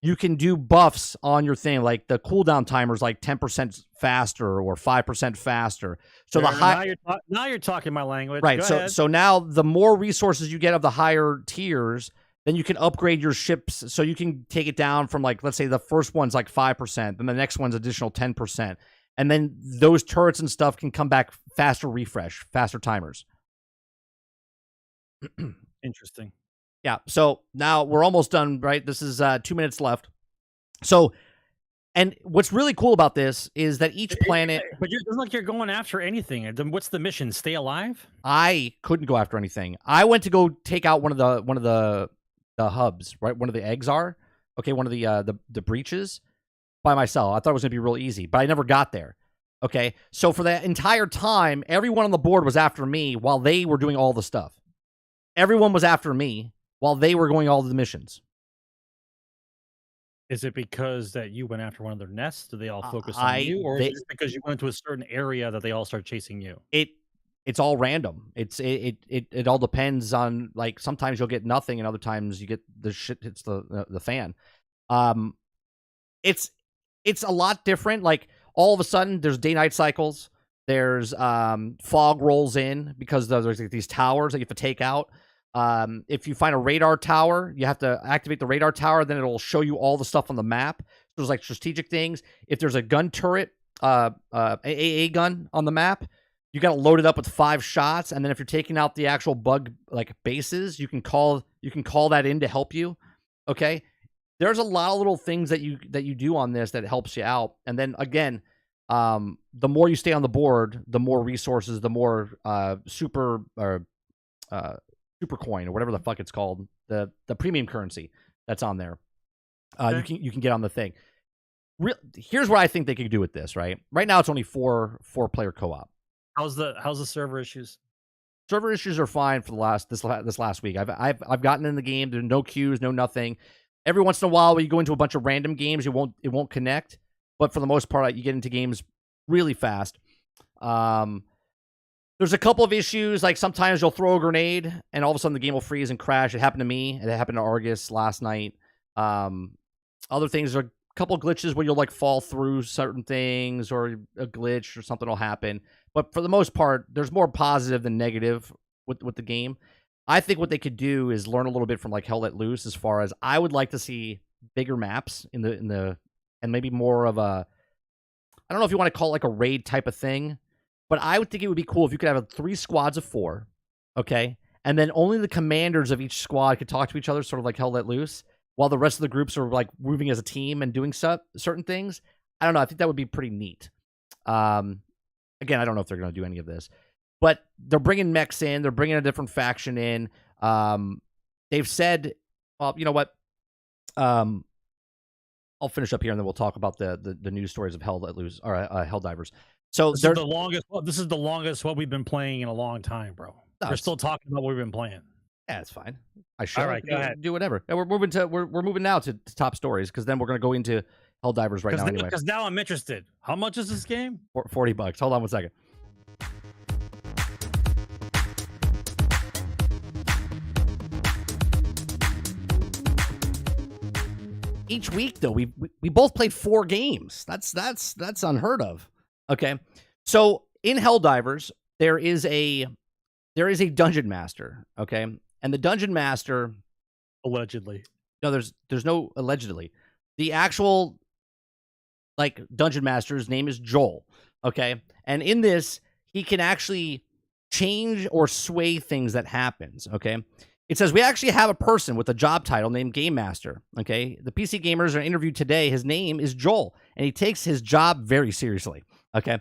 B: you can do buffs on your thing, like the cooldown timers, like 10% faster or 5% faster. So
C: now you're talking my language,
B: right?
C: Go ahead.
B: So now the more resources you get of the higher tiers, then you can upgrade your ships. So you can take it down from, like, let's say the first one's like 5%, then the next one's additional 10%, and then those turrets and stuff can come back faster, faster timers.
C: Interesting.
B: Yeah, so now we're almost done, right? This is 2 minutes left. So, and what's really cool about this is that each planet...
C: But it doesn't look like you're going after anything. What's the mission? Stay alive?
B: I couldn't go after anything. I went to go take out one of the hubs, right? One of the eggs are. Okay, one of the breaches by myself. I thought it was going to be real easy, but I never got there. Okay, so for that entire time, everyone on the board was after me while they were doing all the stuff. Everyone was after me while they were going all the missions.
C: Is it because that you went after one of their nests? Do they all focus on you? Or is it just because you went into a certain area that they all start chasing you?
B: It's all random. It all depends on, like, sometimes you'll get nothing and other times you get the shit hits the fan. It's a lot different. Like, all of a sudden there's day-night cycles. There's fog rolls in because there's like these towers that you have to take out. If you find a radar tower, you have to activate the radar tower, then it'll show you all the stuff on the map. So there's like strategic things. If there's a gun turret, AA gun on the map, you got to load it up with 5 shots, and then if you're taking out the actual bug like bases, you can call that in to help you. Okay? There's a lot of little things that you do on this that helps you out. And then again, the more you stay on the board, the more resources, the more super coin or whatever the fuck it's called, the premium currency that's on there. Okay. You can get on the thing. Here's what I think they could do with this. Right now, it's only 4 player co-op.
C: How's the server issues?
B: Server issues are fine for this last week. I've gotten in the game. There's no queues, no nothing. Every once in a while, when you go into a bunch of random games, it won't connect. But for the most part, you get into games really fast. There's a couple of issues, like sometimes you'll throw a grenade and all of a sudden the game will freeze and crash. It happened to me. It happened to Argus last night. Other things are couple glitches where you'll like fall through certain things, or a glitch or something will happen. But for the most part, there's more positive than negative with the game. I think what they could do is learn a little bit from like Hell Let Loose, as far as I would like to see bigger maps in the and maybe more of a, I don't know if you want to call it like a raid type of thing, but I would think it would be cool if you could have 3 squads of 4, okay? And then only the commanders of each squad could talk to each other, sort of like Hell Let Loose, while the rest of the groups are like moving as a team and doing certain things. I don't know. I think that would be pretty neat. Again, I don't know if they're going to do any of this, but they're bringing mechs in. They're bringing a different faction in. They've said, well, you know what? I'll finish up here, and then we'll talk about the news stories of Hell Let Loose, or Helldivers. So
C: this is the longest. This is the longest what we've been playing in a long time, bro. We're still talking about what we've been playing.
B: Yeah, it's fine. I should.
C: All right, go ahead.
B: Do whatever. We're moving now to top stories, because then we're going to go into Helldivers right now anyway.
C: Because now I'm interested. How much is this game?
B: $40. Hold on one second. Each week, though, we both played 4 games. That's unheard of. Okay, so in Helldivers there is a dungeon master. Okay, and the dungeon master,
C: allegedly.
B: No, there's no allegedly. The actual like dungeon master's name is Joel. Okay, and in this he can actually change or sway things that happens. Okay. It says we actually have a person with a job title named Game Master. Okay, the PC gamers are interviewed today. His name is Joel, and he takes his job very seriously. Okay,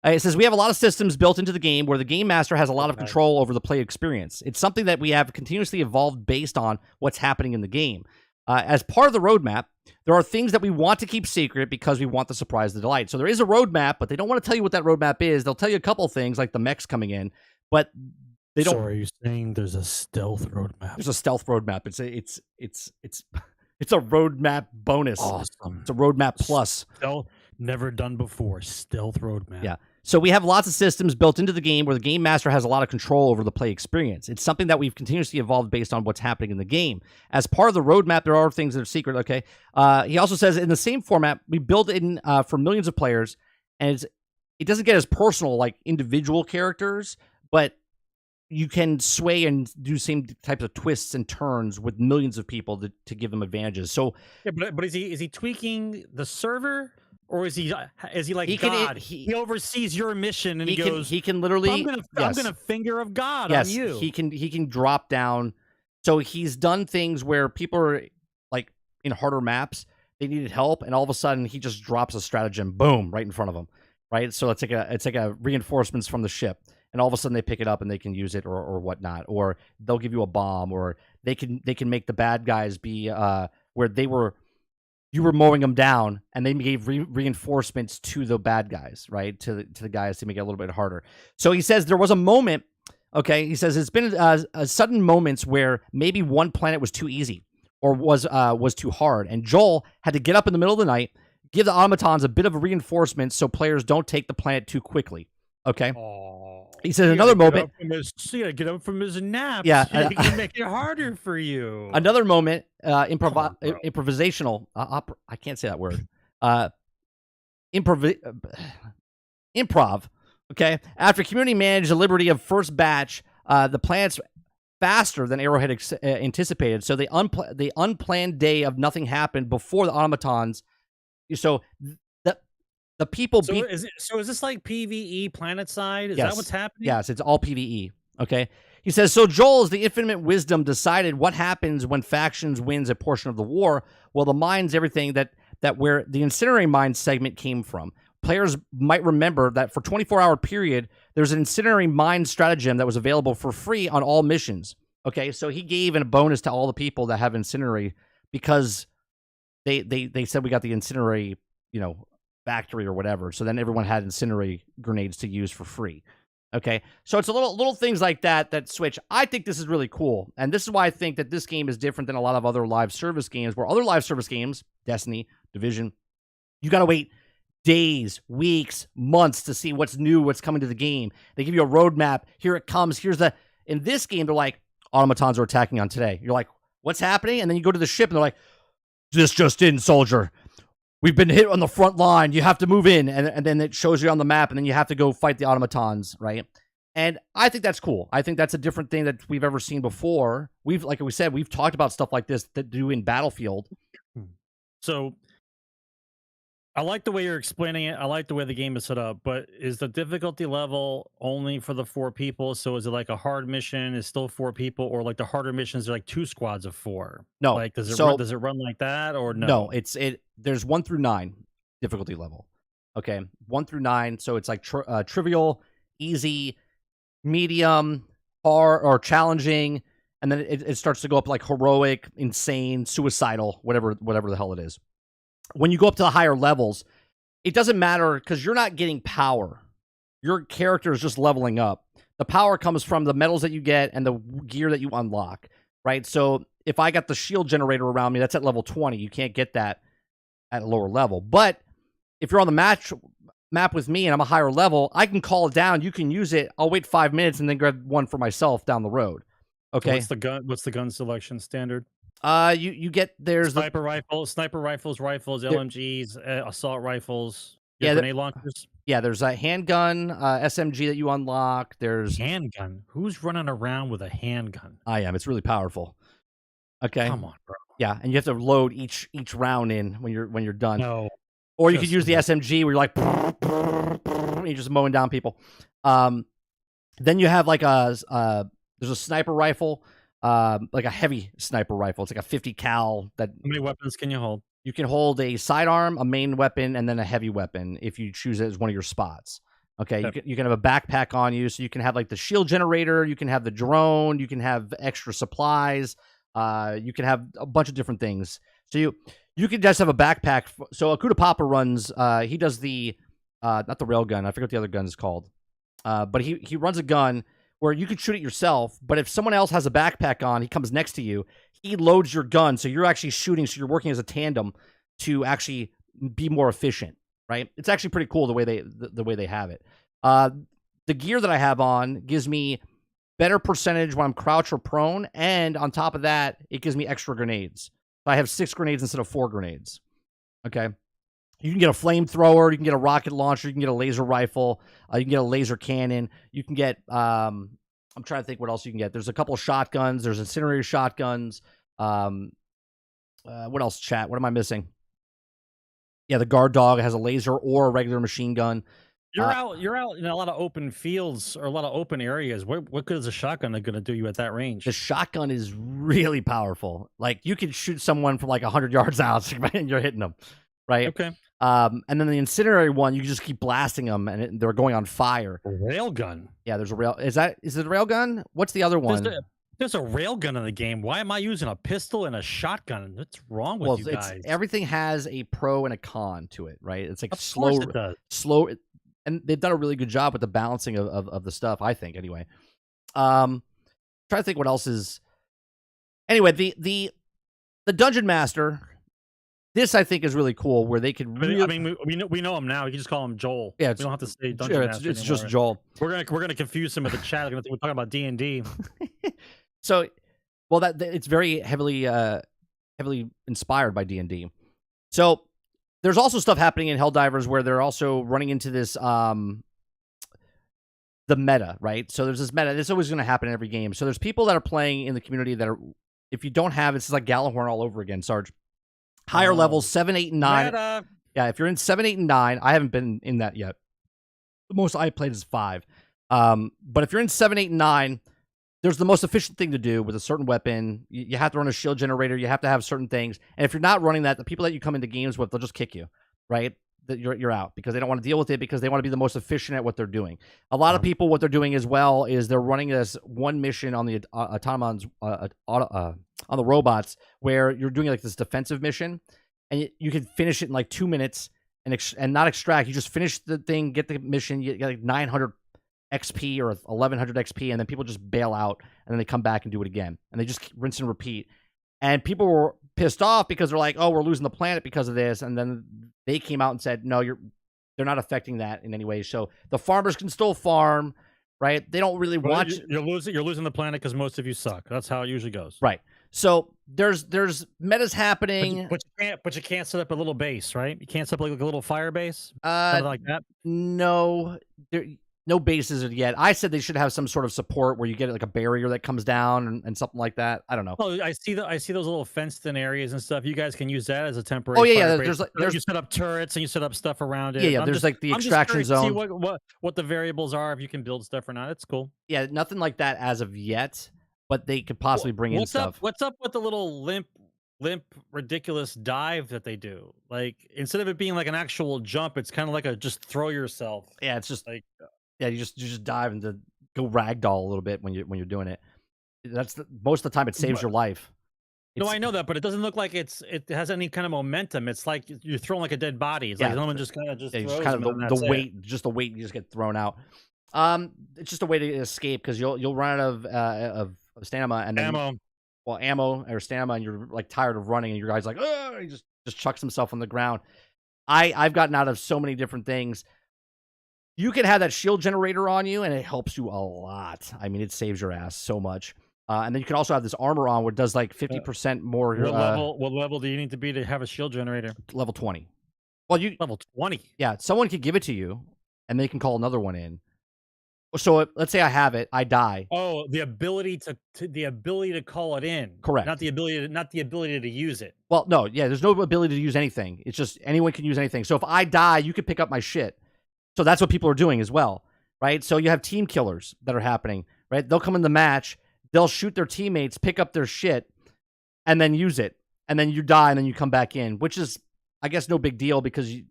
B: it says we have a lot of systems built into the game where the Game Master has a lot of control over the play experience. It's something that we have continuously evolved based on what's happening in the game. As part of the roadmap, there are things that we want to keep secret because we want the surprise, the delight. So there is a roadmap, but they don't want to tell you what that roadmap is. They'll tell you a couple things like the mechs coming in, but they don't.
C: So are you saying there's a stealth roadmap?
B: There's a stealth roadmap. It's a roadmap bonus.
C: Awesome.
B: It's a roadmap plus.
C: Stealth, never done before. Stealth roadmap.
B: Yeah. So we have lots of systems built into the game where the Game Master has a lot of control over the play experience. It's something that we've continuously evolved based on what's happening in the game. As part of the roadmap, there are things that are secret. Okay. He also says in the same format, we build it in for millions of players, and it doesn't get as personal like individual characters, but you can sway and do same types of twists and turns with millions of people to give them advantages. So,
C: yeah, but is he tweaking the server, or is he like God? He oversees your mission, and he goes.
B: He can literally.
C: I'm gonna finger of God on you.
B: He can drop down. So he's done things where people are like in harder maps, they needed help, and all of a sudden he just drops a stratagem, boom, right in front of them. Right. So it's like a reinforcements from the ship. And all of a sudden they pick it up and they can use it or whatnot, or they'll give you a bomb, or they can make the bad guys be where you were mowing them down, and they gave reinforcements to the bad guys, right, to the guys to make it a little bit harder. So he says there was a moment. Okay, he says it's been sudden moments where maybe one planet was too easy or was too hard, and Joel had to get up in the middle of the night, give the automatons a bit of a reinforcement so players don't take the planet too quickly. Okay.
C: Aww.
B: He says another moment.
C: Get up from his nap.
B: Yeah,
C: he can make it harder for you.
B: Another moment. Improvisational. I can't say that word. Improv. Okay. After community managed the liberty of first batch, the planet's faster than Arrowhead anticipated. So the unplanned day of nothing happened before the automatons. So. The people beat.
C: Is this like PvE planet side? Is that what's happening?
B: Yes, it's all PvE. Okay. He says, so Joel, as the infinite wisdom, decided what happens when factions wins a portion of the war. Well, the mines, everything that where the incendiary mine segment came from. Players might remember that for 24-hour period, there's an incendiary mine stratagem that was available for free on all missions. Okay, so he gave a bonus to all the people that have incendiary because they said we got the incendiary, factory or whatever. So then everyone had incendiary grenades to use for free. Okay. So it's a little things like that switch. I think this is really cool. And this is why I think that this game is different than a lot of other live service games, where other live service games, Destiny, Division, you got to wait days, weeks, months to see what's new, what's coming to the game. They give you a roadmap. Here it comes. In this game, they're like, automatons are attacking on today. You're like, what's happening? And then you go to the ship and they're like, this just in, soldier. we've been hit on the front line. You have to move in. And then it shows you on the map, and then you have to go fight the automatons, right? And I think that's cool. I think that's a different thing that we've ever seen before. Like we said, we've talked about stuff like this that do in Battlefield.
C: So I like the way you're explaining it. I like the way the game is set up, but is the difficulty level only for the 4 people? So is it like a hard mission is still 4 people, or like the harder missions are like 2 squads of 4?
B: No.
C: Like does it run like that, or no?
B: No, there's 1 through 9 difficulty level. Okay. 1 through 9. So it's like trivial, easy, medium, hard, or challenging, and then it starts to go up like heroic, insane, suicidal, whatever the hell it is. When you go up to the higher levels, it doesn't matter because you're not getting power. Your character is just leveling up. The power comes from the medals that you get and the gear that you unlock, right? So if I got the shield generator around me, that's at level 20. You can't get that at a lower level. But if you're on the map with me and I'm a higher level, I can call it down. You can use it. I'll wait 5 minutes and then grab one for myself down the road. Okay.
C: So what's the gun selection standard?
B: You get there's
C: sniper rifles, LMGs, assault rifles, grenade launchers.
B: Yeah, there's a handgun, SMG that you unlock. There's
C: handgun. Who's running around with a handgun?
B: I am. It's really powerful. Okay.
C: Come on, bro.
B: Yeah, and you have to load each round in when you're done.
C: No.
B: Or you could use the SMG where you're like and you're just mowing down people. Then you have like there's a sniper rifle. Like a heavy sniper rifle. It's like a 50 cal. How
C: many weapons can you hold?
B: You can hold a sidearm, a main weapon, and then a heavy weapon if you choose it as one of your spots. Okay, you can have a backpack on you, so you can have like the shield generator, you can have the drone, you can have extra supplies, you can have a bunch of different things. So you can just have a backpack. So Akuta Papa runs. He does the not the railgun. I forget what the other gun is called. But he runs a gun where you can shoot it yourself, but if someone else has a backpack on, he comes next to you, he loads your gun, so you're actually shooting, so you're working as a tandem to actually be more efficient, right? It's actually pretty cool the way they have it. The gear that I have on gives me better percentage when I'm crouch or prone, and on top of that, it gives me extra grenades. So I have 6 grenades instead of 4 grenades. Okay. You can get a flamethrower, you can get a rocket launcher, you can get a laser rifle, you can get a laser cannon, you can get, I'm trying to think what else you can get. There's a couple of shotguns, there's incendiary shotguns, what else, chat? What am I missing? Yeah, the guard dog has a laser or a regular machine gun.
C: You're out in a lot of open fields or a lot of open areas. What good is a shotgun going to do you at that range?
B: The shotgun is really powerful. Like, you can shoot someone from like 100 yards out and you're hitting them, right?
C: Okay.
B: And then the incendiary one, you can just keep blasting them, and they're going on fire.
C: A railgun.
B: Yeah, there's a rail. Is it a railgun? What's the other one?
C: There's a railgun in the game. Why am I using a pistol and a shotgun? What's wrong with you guys?
B: Everything has a pro and a con to it, right? It's like
C: of
B: slow,
C: it does.
B: slow, and they've done a really good job with the balancing of the stuff, I think. Anyway, try to think what else is. Anyway, the Dungeon Master. This, I think, is really cool, where they could really...
C: I mean, we know him now. You can just call him Joel.
B: Yeah,
C: we don't have to say Dungeon Master
B: it's just Joel.
C: We're gonna confuse him with the chat. We're talking about D&D.
B: So, well, it's very heavily inspired by D&D. So, there's also stuff happening in Helldivers where they're also running into this the meta, right? So there's this meta. This is always going to happen in every game. So there's people that are playing in the community that are, if you don't have, it's like Gallahorn all over again, Sarge. Higher levels, 7, 8, and 9.
C: Meta.
B: Yeah, if you're in 7, 8, and 9, I haven't been in that yet. The most I played is 5. But if you're in 7, 8, and 9, there's the most efficient thing to do with a certain weapon. You have to run a shield generator. You have to have certain things. And if you're not running that, the people that you come into games with, they'll just kick you, right? You're out because they don't want to deal with it, because they want to be the most efficient at what they're doing. A lot of people, what they're doing as well is they're running this one mission on the automatons, on the robots, where you're doing like this defensive mission, and you can finish it in like 2 minutes and not extract. You just finish the thing, get the mission, you get like 900 XP or 1100 XP, and then people just bail out, and then they come back and do it again, and they just rinse and repeat. And people were pissed off because they're like, "Oh, we're losing the planet because of this." And then they came out and said, "No, they're not affecting that in any way." So the farmers can still farm, right? They don't really watch.
C: You're losing the planet because most of you suck. That's how it usually goes.
B: Right. So there's metas
C: But you,
B: happening.
C: but you can't set up a little base, right? You can't set up like a little fire base,
B: Uh,
C: something like that.
B: no, there no bases yet. I said they should have some sort of support where you get like a barrier that comes down and something like that. I don't know.
C: Oh, I see those little fenced-in areas and stuff. You guys can use that as a
B: Oh
C: temporary
B: yeah,
C: fire
B: yeah.
C: base.
B: There's like
C: You set up turrets and you set up stuff around
B: yeah,
C: it.
B: yeah. There's like the
C: I'm just
B: extraction
C: curious to see
B: zone.
C: what the variables are, if you can build stuff or not. It's cool.
B: Yeah, nothing like that as of yet, but they could possibly bring in stuff.
C: What's up with the little limp ridiculous dive that they do? Like, instead of it being like an actual jump, it's kind of like a just throw yourself.
B: Yeah, it's just
C: Like,
B: yeah, you just dive into go ragdoll a little bit when you're doing it. That's most of the time it saves your life.
C: no,
B: It's
C: I know that, but it doesn't look like it has any kind of momentum. It's like you're throwing like a dead body. It's like
B: yeah,
C: someone just kind of
B: yeah,
C: throws
B: just kind
C: them and
B: of
C: then
B: the
C: that's it.
B: weight, just the weight, you just get thrown out. It's just a way to escape because you'll run out of stamina and then
C: Ammo.
B: ammo or stamina, and you're like tired of running, and your guy's like, oh, he just chucks himself on the ground. I've gotten out of so many different things. You can have that shield generator on you, and it helps you a lot. I mean, it saves your ass so much. And then you can also have this armor on, where it does like 50% more.
C: What level do you need to be to have a shield generator?
B: Level 20. Well,
C: Level 20.
B: yeah, someone could give it to you, and they can call another one in. So let's say I have it, I die.
C: Oh, the ability to call it in.
B: Correct.
C: Not the ability to use it.
B: Well, no, yeah, there's no ability to use anything. It's just anyone can use anything. So if I die, you could pick up my shit. So that's what people are doing as well, right? So you have team killers that are happening, right? They'll come in the match, they'll shoot their teammates, pick up their shit, and then use it. And then you die, and then you come back in, which is, I guess, no big deal because you...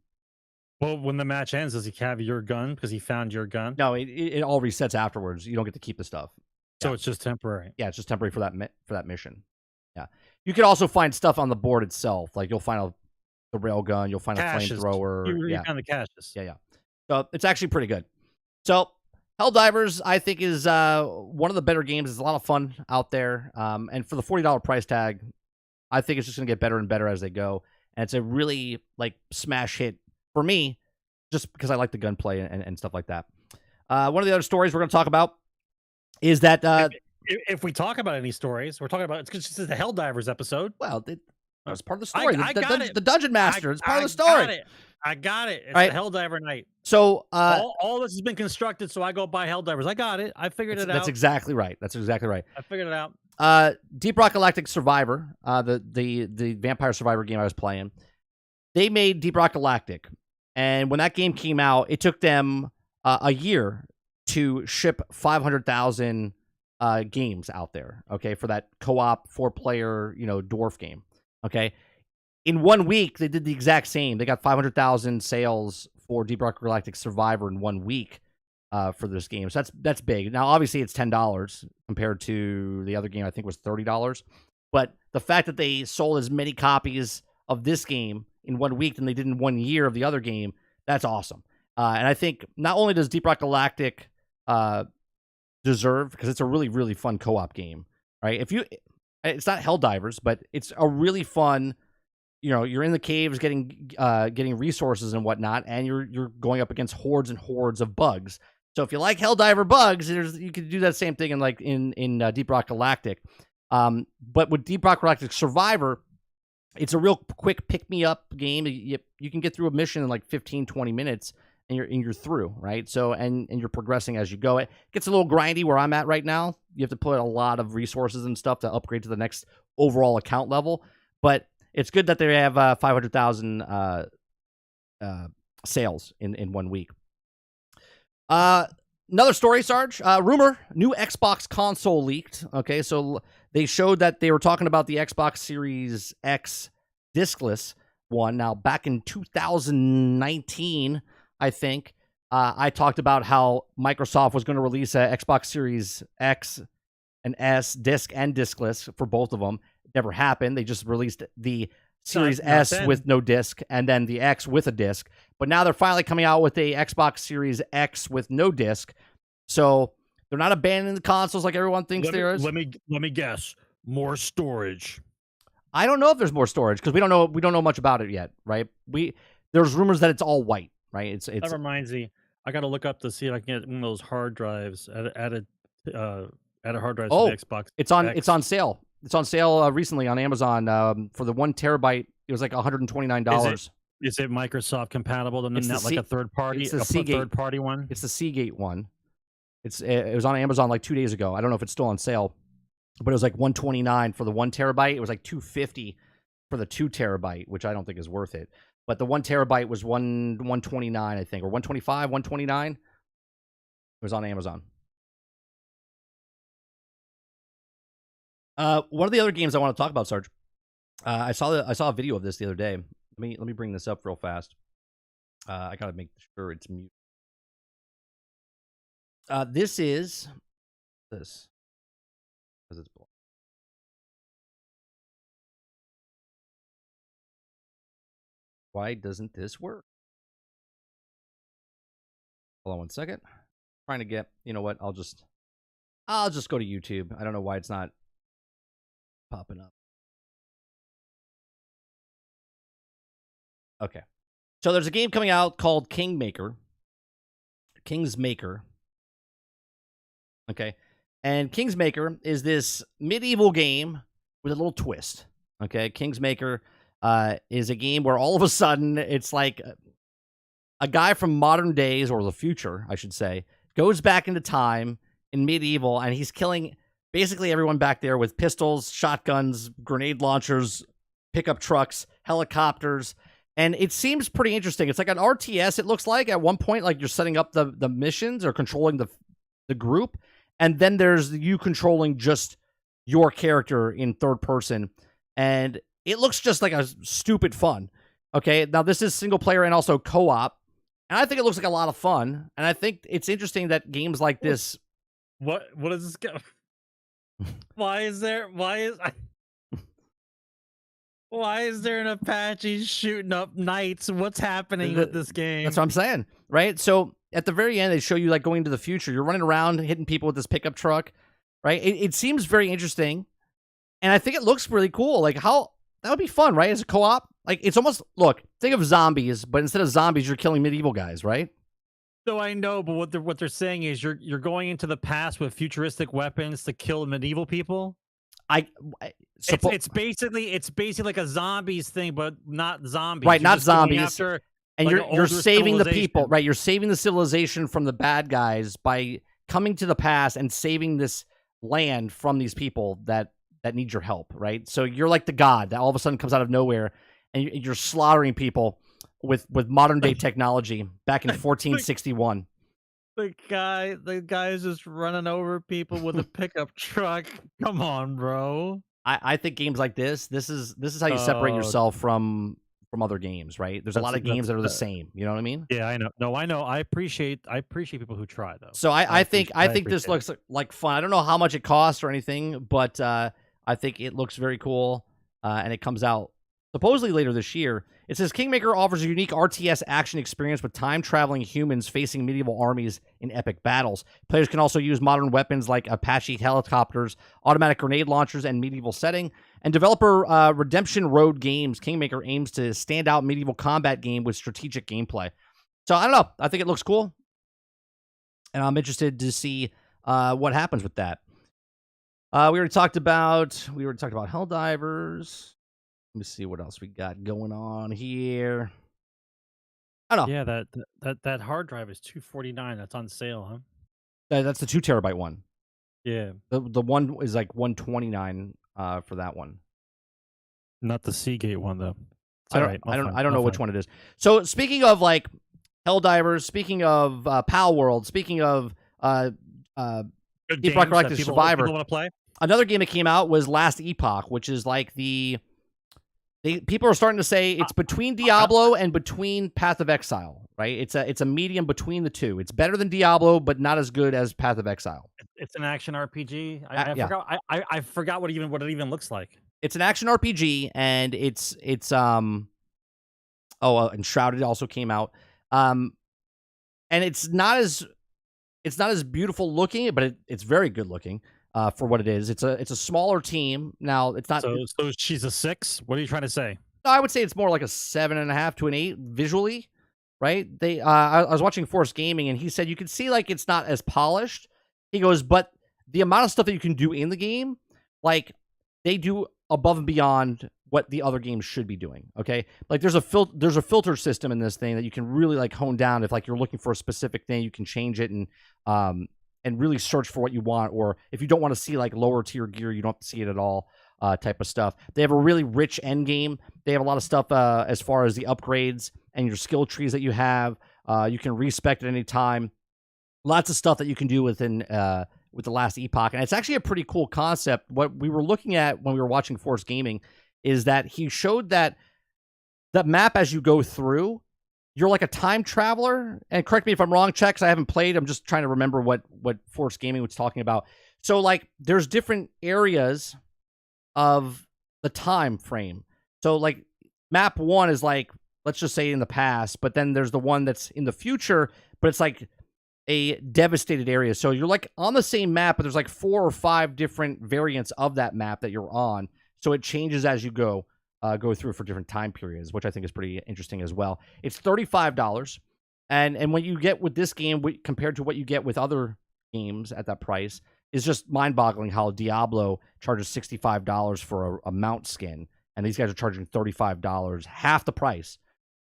C: Well, when the match ends, does he have your gun because he found your gun?
B: No, it all resets afterwards. You don't get to keep the stuff.
C: So
B: Yeah.
C: it's just temporary.
B: Yeah, it's just temporary for that mission. Yeah. You could also find stuff on the board itself. Like you'll find the railgun, you'll find
C: Caches.
B: a flamethrower.
C: You
B: Yeah.
C: found the caches.
B: Yeah. So it's actually pretty good. So Helldivers, I think, is one of the better games. It's a lot of fun out there. And for the $40 price tag, I think it's just going to get better and better as they go. And it's a really like smash hit for me, just because I like the gunplay and stuff like that. One of the other stories we're going to talk about is that
C: if we talk about any stories, we're talking about it's just the Helldivers episode.
B: well, that was part of the story.
C: I got it.
B: The Dungeon Master. It's part of the
C: Got
B: story.
C: it. I got it. It's
B: Right.
C: the Helldiver night.
B: So
C: All this has been constructed, so I go buy Helldivers. I got it. I figured it out.
B: that's exactly right. That's exactly right.
C: I figured it out.
B: Deep Rock Galactic Survivor, the Vampire Survivor game I was playing, they made Deep Rock Galactic, and when that game came out, it took them a year to ship 500,000 games out there. Okay, for that co-op 4-player dwarf game. Okay, in 1 week they did the exact same. They got 500,000 sales for Deep Rock Galactic Survivor in 1 week. For this game. So that's big. Now, obviously, it's $10 compared to the other game, I think was $30. But the fact that they sold as many copies of this game in 1 week than they did in 1 year of the other game, that's awesome. And I think not only does Deep Rock Galactic deserve, because it's a really, really fun co-op game, right? It's not Helldivers, but it's a really fun, you're in the caves getting resources and whatnot, and you're going up against hordes and hordes of bugs. So if you like Helldiver bugs, you could do that same thing in Deep Rock Galactic. But with Deep Rock Galactic Survivor, it's a real quick pick-me-up game. You can get through a mission in like 15, 20 minutes, and you're through, right? So and you're progressing as you go. It gets a little grindy where I'm at right now. You have to put a lot of resources and stuff to upgrade to the next overall account level. But it's good that they have 500,000 sales in 1 week. Another story, Sarge. Rumor, new Xbox console leaked. Okay, so they showed that they were talking about the Xbox Series X discless one. Now, back in 2019, I think, I talked about how Microsoft was going to release a Xbox Series X and S disc and discless for both of them. It never happened. They just released the Series S with no disc and then the X with a disc. But now they're finally coming out with a Xbox Series X with no disc. So they're not abandoning the consoles like everyone thinks there is.
C: Let me guess. More storage.
B: I don't know if there's more storage because we don't know much about it yet, right? There's rumors that it's all white, right?
C: That reminds me. I got to look up to see if I can get one of those hard drives. Add a hard drive to the Xbox.
B: It's on sale It's on sale recently on Amazon for the 1 terabyte. It was like $129.
C: Is it Microsoft compatible? And
B: It's
C: not like a third party,
B: it's the Seagate
C: third party one.
B: It's the Seagate one. It was on Amazon like 2 days ago. I don't know if it's still on sale, but it was like $129 for the 1 terabyte. It was like $250 for the 2 terabyte, which I don't think is worth it. But the 1 terabyte was $129, I think, or $125, $129. It was on Amazon. One of the other games I want to talk about, Sarge. I saw a video of this the other day. Let me bring this up real fast. I gotta make sure it's mute. This is this because it's black. Why doesn't this work? Hold on one second. Trying to get, you know what? I'll just go to YouTube. I don't know why it's not popping up. Okay. So there's a game coming out called Kingsmaker. Okay. And Kingsmaker is this medieval game with a little twist. Okay. Kingsmaker is a game where all of a sudden it's like a guy from modern days, or the future, I should say, goes back into time in medieval, and he's killing basically everyone back there with pistols, shotguns, grenade launchers, pickup trucks, helicopters. And it seems pretty interesting. It's like an RTS, it looks like, at one point, like you're setting up the missions or controlling the group. And then there's you controlling just your character in third person. And it looks just like a stupid fun. Okay, now this is single player and also co-op. And I think it looks like a lot of fun. And I think it's interesting that games like this...
C: What is this go? Why is there an Apache shooting up knights? What's happening with this game?
B: That's what I'm saying, right? So at the very end, they show you like going into the future. You're running around hitting people with this pickup truck, right? It seems very interesting, and I think it looks really cool. Like that would be fun, right? As a co-op, like it's almost think of zombies, but instead of zombies, you're killing medieval guys, right?
C: So I know, but what they're saying is you're going into the past with futuristic weapons to kill medieval people. It's basically like a zombies thing, but not zombies.
B: Right, not zombies.
C: After,
B: and
C: like
B: you're saving the people, right? You're saving the civilization from the bad guys by coming to the past and saving this land from these people that need your help, right? So you're like the god that all of a sudden comes out of nowhere, and you're slaughtering people with modern day technology back in 1461.
C: The guy's just running over people with a pickup truck. Come on, bro.
B: I think games like this is how you separate yourself from other games, right? There's a lot of games that are the same. You know what I mean?
C: Yeah, I know. No, I know. I appreciate people who try though.
B: So I think this looks like fun. I don't know how much it costs or anything, but I think it looks very cool, and it comes out supposedly later this year. It says Kingsmaker offers a unique RTS action experience with time-traveling humans facing medieval armies in epic battles. Players can also use modern weapons like Apache helicopters, automatic grenade launchers, and medieval setting. And developer Redemption Road Games, Kingsmaker aims to stand out medieval combat game with strategic gameplay. So I don't know. I think it looks cool, and I'm interested to see what happens with that. We already talked about Helldivers. Let me see what else we got going on here. I don't know.
C: Yeah, that hard drive is $249. That's on sale, huh?
B: That's the 2 terabyte one.
C: Yeah.
B: The one is like $129 for that one.
C: Not the Seagate one though.
B: I don't know which one it is. So speaking of like Helldivers, speaking of Pal World, speaking of Deep Rock Galactic Survivor,
C: people want to play?
B: Another game that came out was Last Epoch, which is like people are starting to say it's between Diablo and between Path of Exile, right? It's a medium between the two. It's better than Diablo, but not as good as Path of Exile.
C: It's an action RPG. I forgot what it even looks like.
B: It's an action RPG, and it's Enshrouded also came out, and it's not as beautiful looking, but it's very good looking. For what it is, it's a smaller team. Now it's not.
C: So she's a 6. What are you trying to say?
B: No, I would say it's more like a 7.5 to an 8 visually, right? I was watching Force Gaming, and he said you can see like it's not as polished. He goes, but the amount of stuff that you can do in the game, like they do above and beyond what the other games should be doing. Okay, like there's a filter system in this thing that you can really like hone down. If like you're looking for a specific thing, you can change it and really search for what you want. Or if you don't want to see like lower tier gear, you don't have to see it at all. Type of stuff. They have a really rich end game. They have a lot of stuff as far as the upgrades and your skill trees that you have. You can respec at any time. Lots of stuff that you can do within with the last epoch, and it's actually a pretty cool concept. What we were looking at when we were watching Force Gaming is that he showed that the map as you go through, you're like a time traveler. And correct me if I'm wrong, Check, 'cause I haven't played. I'm just trying to remember what Force Gaming was talking about. So like, there's different areas of the time frame. So like map 1 is like, let's just say in the past, but then there's the one that's in the future, but it's like a devastated area. So you're like on the same map, but there's like 4 or 5 different variants of that map that you're on. So it changes as you go through for different time periods, which I think is pretty interesting as well. It's $35. And what you get with this game compared to what you get with other games at that price is just mind-boggling how Diablo charges $65 for a mount skin, and these guys are charging $35, half the price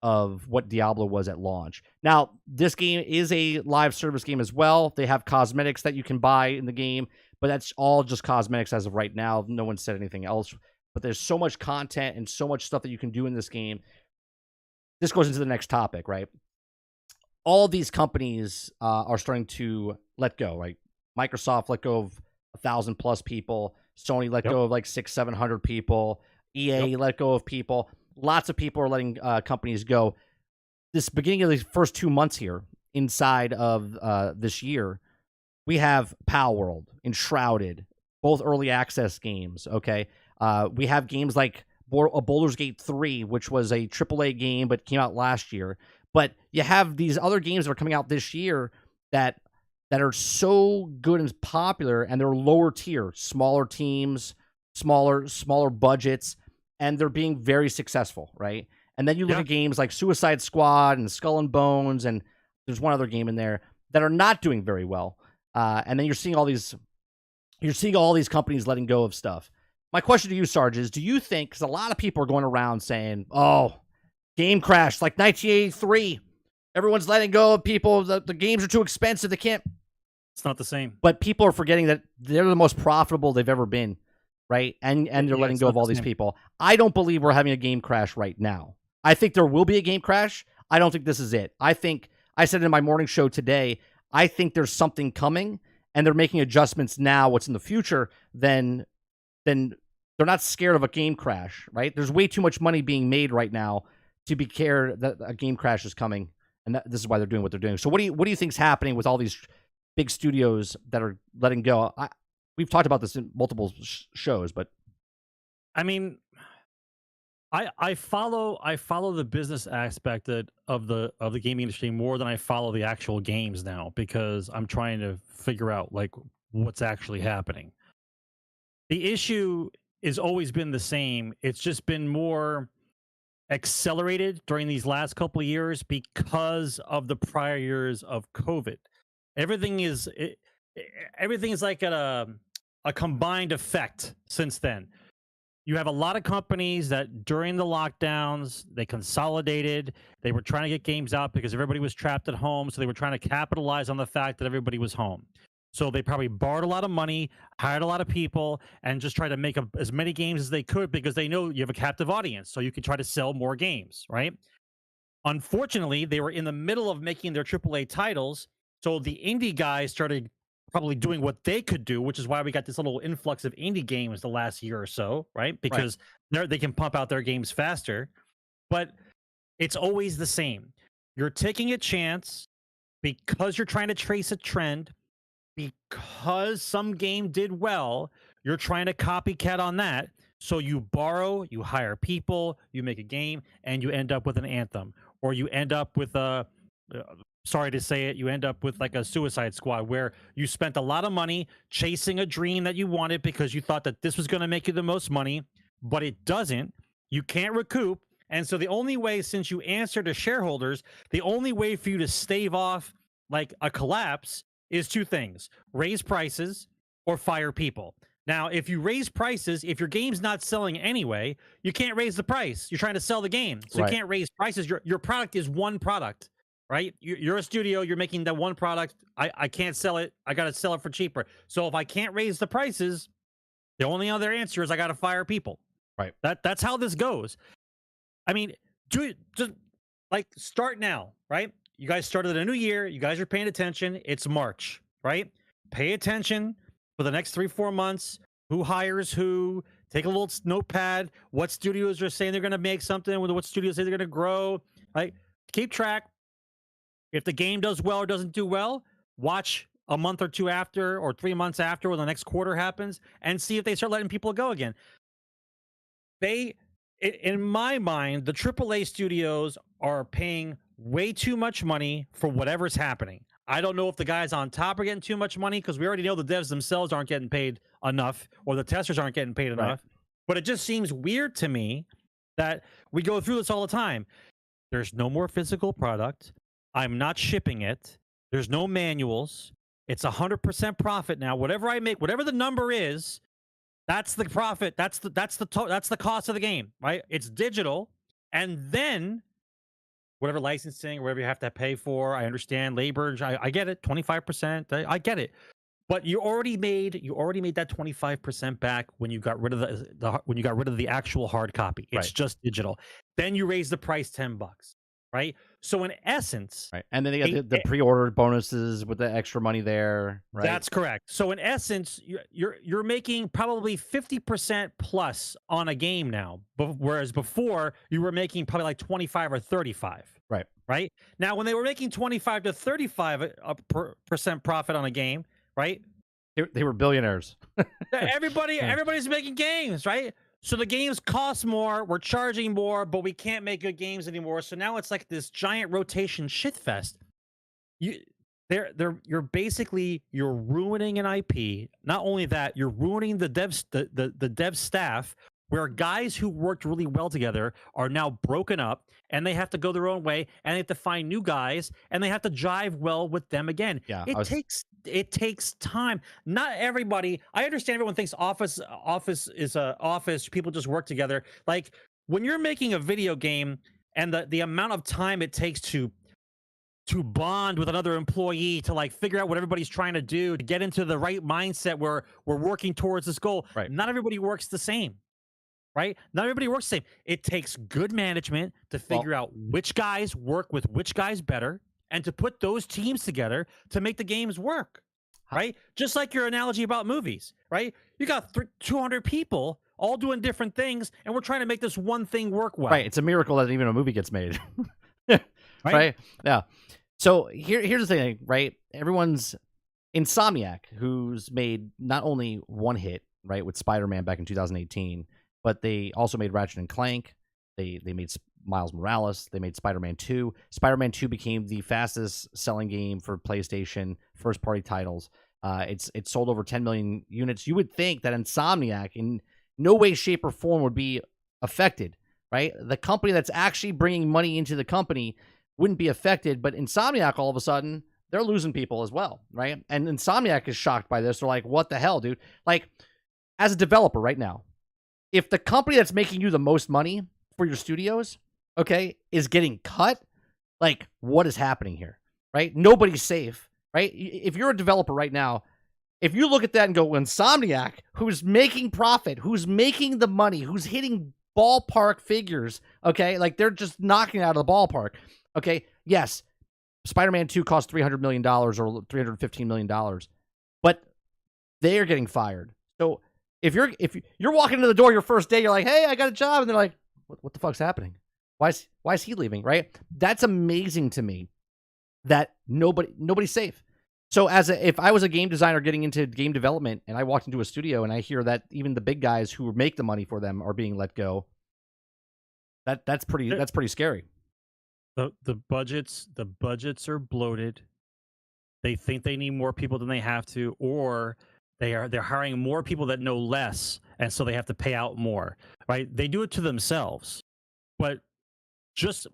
B: of what Diablo was at launch. Now, this game is a live service game as well. They have cosmetics that you can buy in the game, but that's all just cosmetics as of right now. No one said anything else, but there's so much content and so much stuff that you can do in this game. This goes into the next topic, right? All these companies are starting to let go, right? Microsoft let go of 1,000+ people. Sony let go of like 600-700 people. EA let go of people. Lots of people are letting companies go. This beginning of the first 2 months here, inside of this year, we have Pal World, Enshrouded, both early access games. Okay, we have games like Baldur's Gate 3, which was a AAA game but came out last year. But you have these other games that are coming out this year that are so good and popular, and they're lower tier, smaller teams, smaller budgets, and they're being very successful, right? And then you look at games like Suicide Squad and Skull and Bones, and there's one other game in there that are not doing very well. And then you're seeing all these companies letting go of stuff. My question to you, Sarge, is do you think, because a lot of people are going around saying, oh, game crash like 1983, everyone's letting go of people, the games are too expensive, they can't.
C: It's not the same.
B: But people are forgetting that they're the most profitable they've ever been, right? And they're letting go of all these people. I don't believe we're having a game crash right now. I think there will be a game crash. I don't think this is it. I think, I said in my morning show today, I think there's something coming, and they're making adjustments now, what's in the future, then they're not scared of a game crash, right? There's way too much money being made right now to be cared that a game crash is coming, and this is why they're doing what they're doing. So what do you think's happening with all these big studios that are letting go? We've talked about this in multiple shows, but
C: I mean, I follow the business aspect of the gaming industry more than I follow the actual games now, because I'm trying to figure out like what's actually happening. The issue has always been the same. It's just been more accelerated during these last couple of years because of the prior years of COVID. Everything is like a combined effect since then. You have a lot of companies that during the lockdowns, they consolidated. They were trying to get games out because everybody was trapped at home. So they were trying to capitalize on the fact that everybody was home. So they probably borrowed a lot of money, hired a lot of people, and just tried to make as many games as they could because they know you have a captive audience. So you can try to sell more games, right? Unfortunately, they were in the middle of making their AAA titles. So the indie guys started probably doing what they could do, which is why we got this little influx of indie games the last year or so, right? Because they can pump out their games faster. But it's always the same. You're taking a chance because you're trying to trace a trend, because some game did well, you're trying to copycat on that. So you borrow, you hire people, you make a game, and you end up with an Anthem. Or you end up with sorry to say it, you end up with like a Suicide Squad where you spent a lot of money chasing a dream that you wanted because you thought that this was going to make you the most money, but it doesn't. You can't recoup. And so the only way, since you answer to shareholders, the only way for you to stave off like a collapse is two things: raise prices or fire people. Now, if you raise prices, if your game's not selling anyway, you can't raise the price. You're trying to sell the game, so
B: Right.
C: you can't raise prices. Your product is one product, right? You're a studio. You're making that one product. I can't sell it. I got to sell it for cheaper. So if I can't raise the prices, the only other answer is I got to fire people.
B: Right.
C: That's how this goes. I mean, just like start now, right? You guys started a new year. You guys are paying attention. It's March, right? Pay attention for the next 3-4 months. Who hires who? Take a little notepad. What studios are saying they're going to make something? What studios say they're going to grow? Right? Keep track. If the game does well or doesn't do well, watch a month or two after, or 3 months after, when the next quarter happens, and see if they start letting people go again. In my mind, the AAA studios are paying way too much money for whatever's happening. I don't know if the guys on top are getting too much money, because we already know the devs themselves aren't getting paid enough, or the testers aren't getting paid enough. But it just seems weird to me that we go through this all the time. There's no more physical product. I'm not shipping it. There's no manuals. It's 100% profit now. Whatever I make, whatever the number is, that's the profit. That's the cost of the game, right? It's digital, and then whatever licensing, whatever you have to pay for. I understand labor. I get it. 25%. I get it. But you already made that 25% back when you got rid of the actual hard copy. It's just digital. Then you raise the price $10, right? So in essence,
B: right, and then they got the pre-order bonuses with the extra money there, right?
C: That's correct. So in essence, you're making probably 50% plus on a game now, whereas before you were making probably like 25 or 35. Right. Now, when they were making 25 to 35% profit on a game, right?
B: They were billionaires.
C: Everybody's making games, right? So the games cost more, we're charging more, but we can't make good games anymore. So now it's like this giant rotation shitfest. You're basically ruining an IP. Not only that, you're ruining the dev staff, where guys who worked really well together are now broken up, and they have to go their own way, and they have to find new guys, and they have to jive well with them again.
B: Yeah,
C: it takes time. Not everybody. I understand everyone thinks office is a office. People just work together. Like when you're making a video game, and the amount of time it takes to bond with another employee, to like figure out what everybody's trying to do, to get into the right mindset where we're working towards this goal.
B: Right.
C: Not everybody works the same. Right? Not everybody works the same. It takes good management to figure out which guys work with which guys better, and to put those teams together to make the games work. Right? Just like your analogy about movies, right? You got 200 people all doing different things, and we're trying to make this one thing work well.
B: Right. It's a miracle that even a movie gets made. Right? Yeah. So here's the thing, right? Everyone's Insomniac, who's made not only one hit, right, with Spider-Man back in 2018, but they also made Ratchet and Clank. They made Miles Morales. They made Spider-Man 2. Spider-Man 2 became the fastest selling game for PlayStation first-party titles. It's sold over 10 million units. You would think that Insomniac in no way, shape, or form would be affected, right? The company that's actually bringing money into the company wouldn't be affected, but Insomniac, all of a sudden, they're losing people as well, right? And Insomniac is shocked by this. They're like, what the hell, dude? Like, as a developer right now, if the company that's making you the most money for your studios, okay, is getting cut, like, what is happening here, right? Nobody's safe, right? If you're a developer right now, if you look at that and go, Insomniac, who's making profit, who's making the money, who's hitting ballpark figures, okay, like they're just knocking it out of the ballpark, okay, yes, Spider-Man 2 cost $300 million or $315 million, but they are getting fired. So if you're walking into the door your first day, you're like, hey, I got a job, and they're like, what the fuck's happening? Why is he leaving? Right? That's amazing to me that nobody's safe. So if I was a game designer getting into game development, and I walked into a studio and I hear that even the big guys who make the money for them are being let go, that's pretty scary.
C: The budgets are bloated. They think they need more people than they have to, or they're hiring more people that know less, and so they have to pay out more. Right? They do it to themselves. But just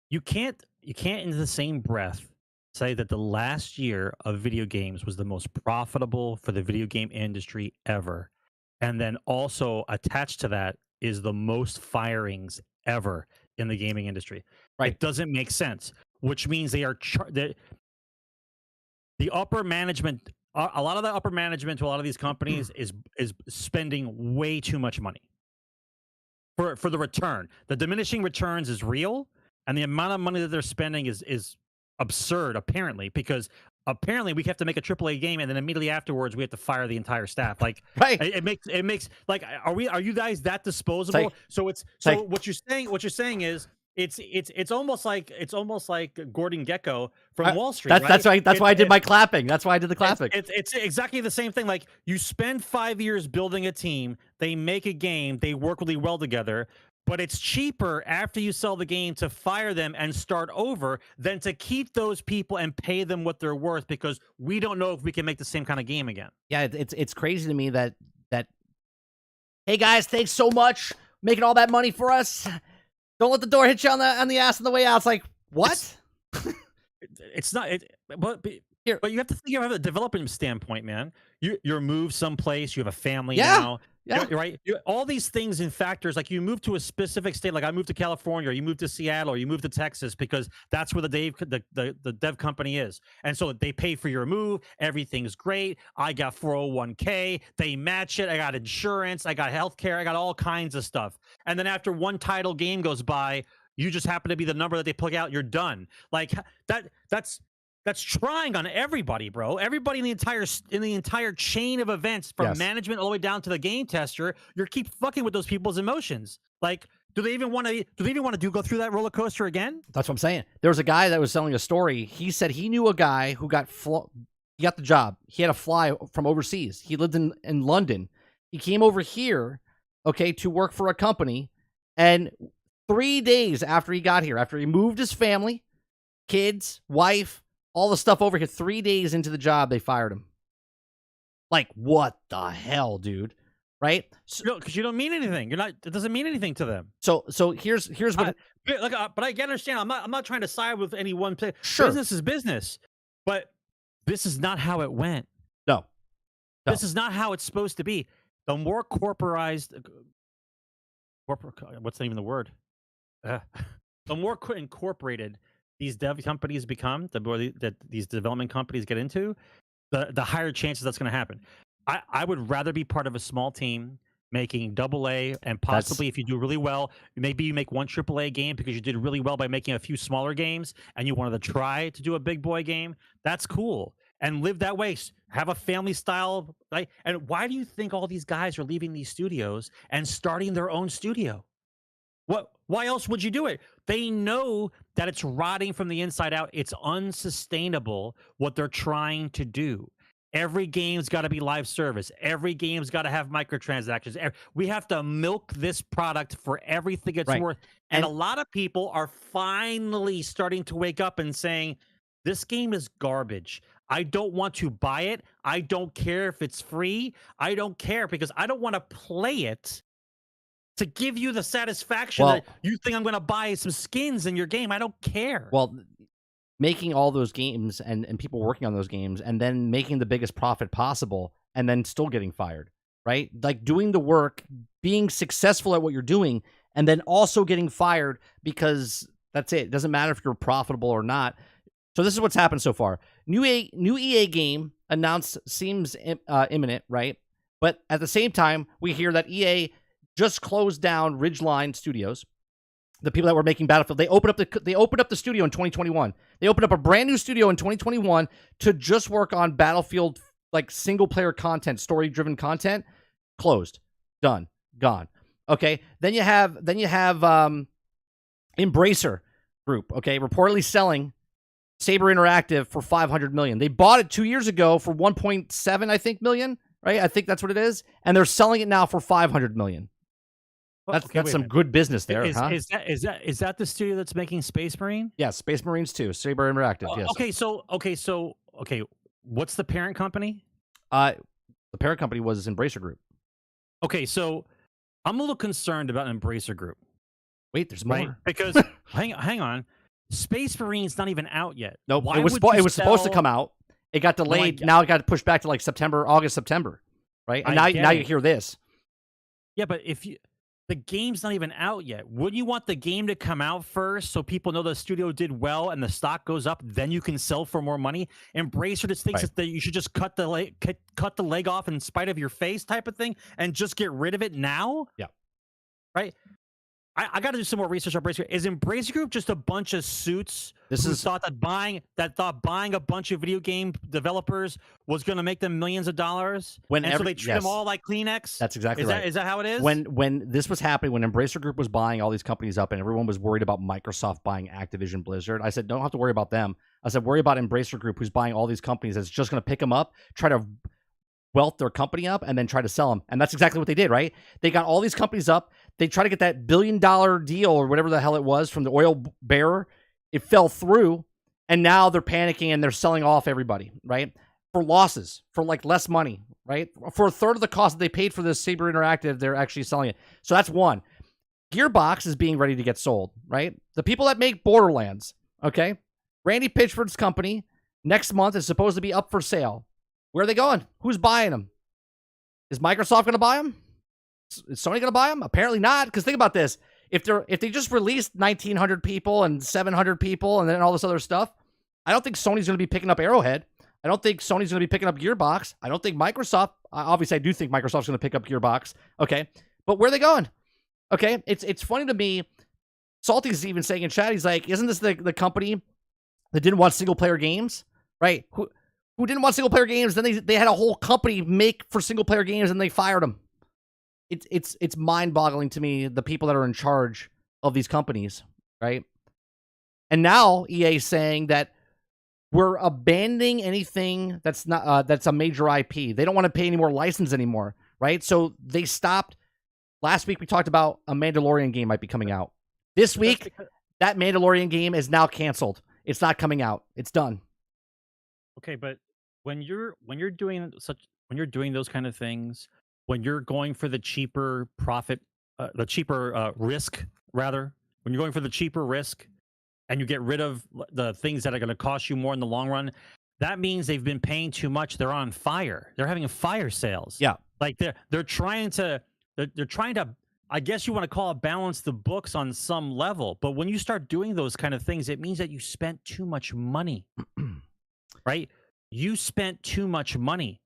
C: you can't in the same breath say that the last year of video games was the most profitable for the video game industry ever. And then also attached to that is the most firings ever in the gaming industry.
B: Right.
C: It doesn't make sense, which means they are the upper management, a lot of the upper management to a lot of these companies is spending way too much money for the return. The diminishing returns is real, and the amount of money that they're spending is absurd, apparently, because apparently we have to make a AAA game, and then immediately afterwards we have to fire the entire staff. Like,
B: Right.
C: it makes like, are you guys that disposable? What you're saying is it's almost like Gordon Gekko from Wall Street.
B: That's why I did my clapping. That's why I did the clapping.
C: It's exactly the same thing. Like, you spend 5 years building a team, they make a game, they work really well together, but it's cheaper after you sell the game to fire them and start over than to keep those people and pay them what they're worth, because we don't know if we can make the same kind of game again.
B: Yeah, it's crazy to me that hey guys, thanks so much making all that money for us. Don't let the door hit you on the ass on the way out. It's like, what?
C: It's not. But you have to think of a development standpoint, man. You're moved someplace. You have a family now.
B: Yeah.
C: Right. All these things and factors, like you move to a specific state, like I moved to California, or you moved to Seattle, or you moved to Texas, because that's where the dev company is. And so they pay for your move. Everything's great. I got 401k. They match it. I got insurance. I got healthcare. I got all kinds of stuff. And then after one title game goes by, you just happen to be the number that they plug out. You're done. Like that's trying on everybody, bro. Everybody in the entire chain of events, from management all the way down to the game tester. You keep fucking with those people's emotions. Like, do they even want to go through that roller coaster again?
B: That's what I'm saying. There was a guy that was selling a story. He said he knew a guy who got the job. He had to fly from overseas. He lived in London. He came over here, okay, to work for a company. And 3 days after he got here, after he moved his family, kids, wife, all the stuff over here, 3 days into the job, they fired him. Like, what the hell, dude? Right?
C: No, because you don't mean anything. You're not. It doesn't mean anything to them.
B: So here's what.
C: But I can understand. I'm not trying to side with any one place.
B: Sure.
C: Business is business, but this is not how it went.
B: No.
C: This is not how it's supposed to be. The more corporized, what's even the word? The more incorporated these dev companies become, the more that these development companies get into, the higher chances that's going to happen. I would rather be part of a small team making AA, and possibly if you do really well, maybe you make one AAA game because you did really well by making a few smaller games and you wanted to try to do a big boy game. That's cool. And live that way. Have a family style. Right? And why do you think all these guys are leaving these studios and starting their own studio? Why else would you do it? They know that it's rotting from the inside out. It's unsustainable what they're trying to do. Every game's got to be live service. Every game's got to have microtransactions. We have to milk this product for everything it's worth. And a lot of people are finally starting to wake up and saying, this game is garbage. I don't want to buy it. I don't care if it's free. I don't care, because I don't want to play it to give you the satisfaction that you think I'm going to buy some skins in your game. I don't care.
B: Well, making all those games and people working on those games and then making the biggest profit possible and then still getting fired, right? Like, doing the work, being successful at what you're doing, and then also getting fired because that's it. It doesn't matter if you're profitable or not. So this is what's happened so far. New EA game announced seems imminent, right? But at the same time, we hear that EA just closed down Ridgeline Studios, the people that were making Battlefield. They opened up the studio in 2021. They opened up a brand new studio in 2021 to just work on Battlefield, like single player content, story driven content. Closed, done, gone. Okay. Then you have Embracer Group. Okay, reportedly selling Saber Interactive for $500 million. They bought it 2 years ago for 1.7, I think, million. Right, I think that's what it is, and they're selling it now for $500 million. That's some good business there, huh?
C: Is that the studio that's making Space Marine?
B: Yeah, Space Marines 2, Saber Interactive. Yes.
C: Okay. What's the parent company?
B: The parent company was Embracer Group.
C: Okay, so I'm a little concerned about Embracer Group.
B: Wait, there's more.
C: Right? Because hang on. Space Marine's not even out yet.
B: Nope.
C: Why
B: It was
C: would you
B: supposed to
C: sell-
B: come out. It got delayed. Now it got pushed back to like August, September, right? And now you hear this.
C: Yeah, but the game's not even out yet. Wouldn't you want the game to come out first so people know the studio did well and the stock goes up? Then you can sell for more money. Embracer just thinks that you should just cut the leg off in spite of your face type of thing and just get rid of it now.
B: Yeah,
C: right. I got to do some more research on Embracer. Is Embracer Group just a bunch of suits thought buying a bunch of video game developers was going to make them millions of dollars? So they treat them all like Kleenex?
B: That's exactly right.
C: Is that how it is?
B: When this was happening, when Embracer Group was buying all these companies up and everyone was worried about Microsoft buying Activision Blizzard, I said, don't have to worry about them. I said, worry about Embracer Group, who's buying all these companies that's just going to pick them up, try to wealth their company up, and then try to sell them. And that's exactly what they did, right? They got all these companies up. They tried to get that $1 billion deal or whatever the hell it was from the oil bearer. It fell through, and now they're panicking and they're selling off everybody, right? For losses, for like less money, right? For a third of the cost that they paid for this Saber Interactive, they're actually selling it. So that's one. Gearbox is being ready to get sold, right? The people that make Borderlands, okay? Randy Pitchford's company next month is supposed to be up for sale. Where are they going? Who's buying them? Is Microsoft going to buy them? Is Sony going to buy them? Apparently not, because think about this. If they just released 1,900 people and 700 people and then all this other stuff, I don't think Sony's going to be picking up Arrowhead. I don't think Sony's going to be picking up Gearbox. I don't think Microsoft, obviously I do think Microsoft's going to pick up Gearbox. Okay. But where are they going? Okay. It's funny to me. Salty's even saying in chat, he's like, isn't this the company that didn't want single player games? Right? Who didn't want single player games? Then they had a whole company make for single player games and they fired them. It's mind boggling to me, the people that are in charge of these companies, right? And now EA is saying that we're abandoning anything that's not that's a major IP. They don't want to pay any more license anymore, right? So they stopped. Last week we talked about a Mandalorian game might be coming out. This week, that Mandalorian game is now canceled. It's not coming out. It's done.
C: Okay, but when you're doing those kind of things, when you're going for the cheaper risk, rather, when you're going for the cheaper risk and you get rid of the things that are going to cost you more in the long run, that means they've been paying too much. They're on fire. They're having fire sales.
B: Yeah.
C: Like they're trying to, I guess you want to call it balance the books on some level. But when you start doing those kind of things, it means that you spent too much money, right? You spent too much money.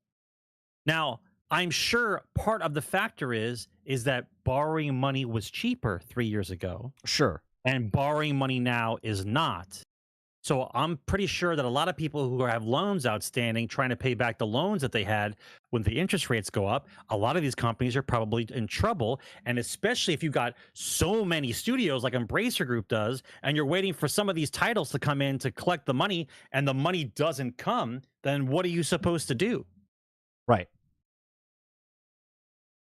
C: Now, I'm sure part of the factor is that borrowing money was cheaper 3 years ago.
B: Sure.
C: And borrowing money now is not. So I'm pretty sure that a lot of people who have loans outstanding trying to pay back the loans that they had when the interest rates go up, a lot of these companies are probably in trouble. And especially if you've got so many studios like Embracer Group does, and you're waiting for some of these titles to come in to collect the money, and the money doesn't come, then what are you supposed to do?
B: Right.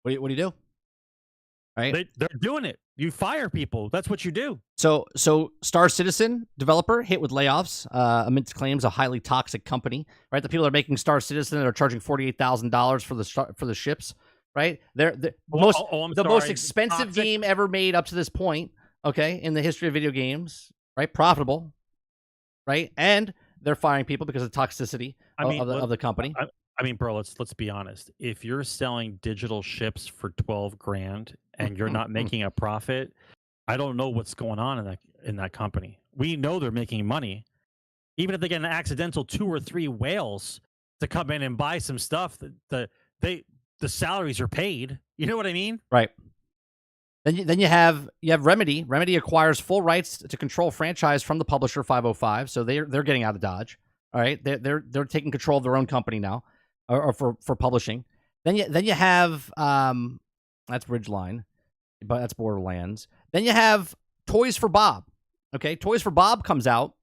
B: What do you do? Right?
C: They're doing it. You fire people. That's what you do.
B: So Star Citizen developer hit with layoffs amidst claims a highly toxic company. Right, the people that are making Star Citizen are charging $48,000 for the ships. Right, they're the most expensive game ever made up to this point. Okay, in the history of video games. Right, profitable. Right, and they're firing people because of toxicity of the company.
C: I mean, bro, let's be honest. If you're selling digital ships for $12,000 and you're not making a profit, I don't know what's going on in that company. We know they're making money. Even if they get an accidental 2 or 3 whales to come in and buy some stuff, the salaries are paid. You know what I mean?
B: Right. Then you have Remedy. Remedy acquires full rights to control franchise from the publisher 505, so they're getting out of Dodge. All right, they're taking control of their own company now. Or for publishing. Then you have that's Ridgeline, but that's Borderlands. Then you have Toys for Bob. Okay, Toys for Bob comes out.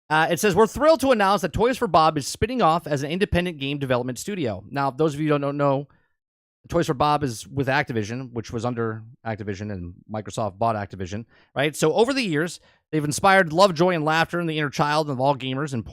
B: It says, we're thrilled to announce that Toys for Bob is spinning off as an independent game development studio. Now, those of you who don't know, Toys for Bob is with Activision, which was under Activision, and Microsoft bought Activision, right? So over the years, they've inspired love, joy, and laughter in the inner child of all gamers and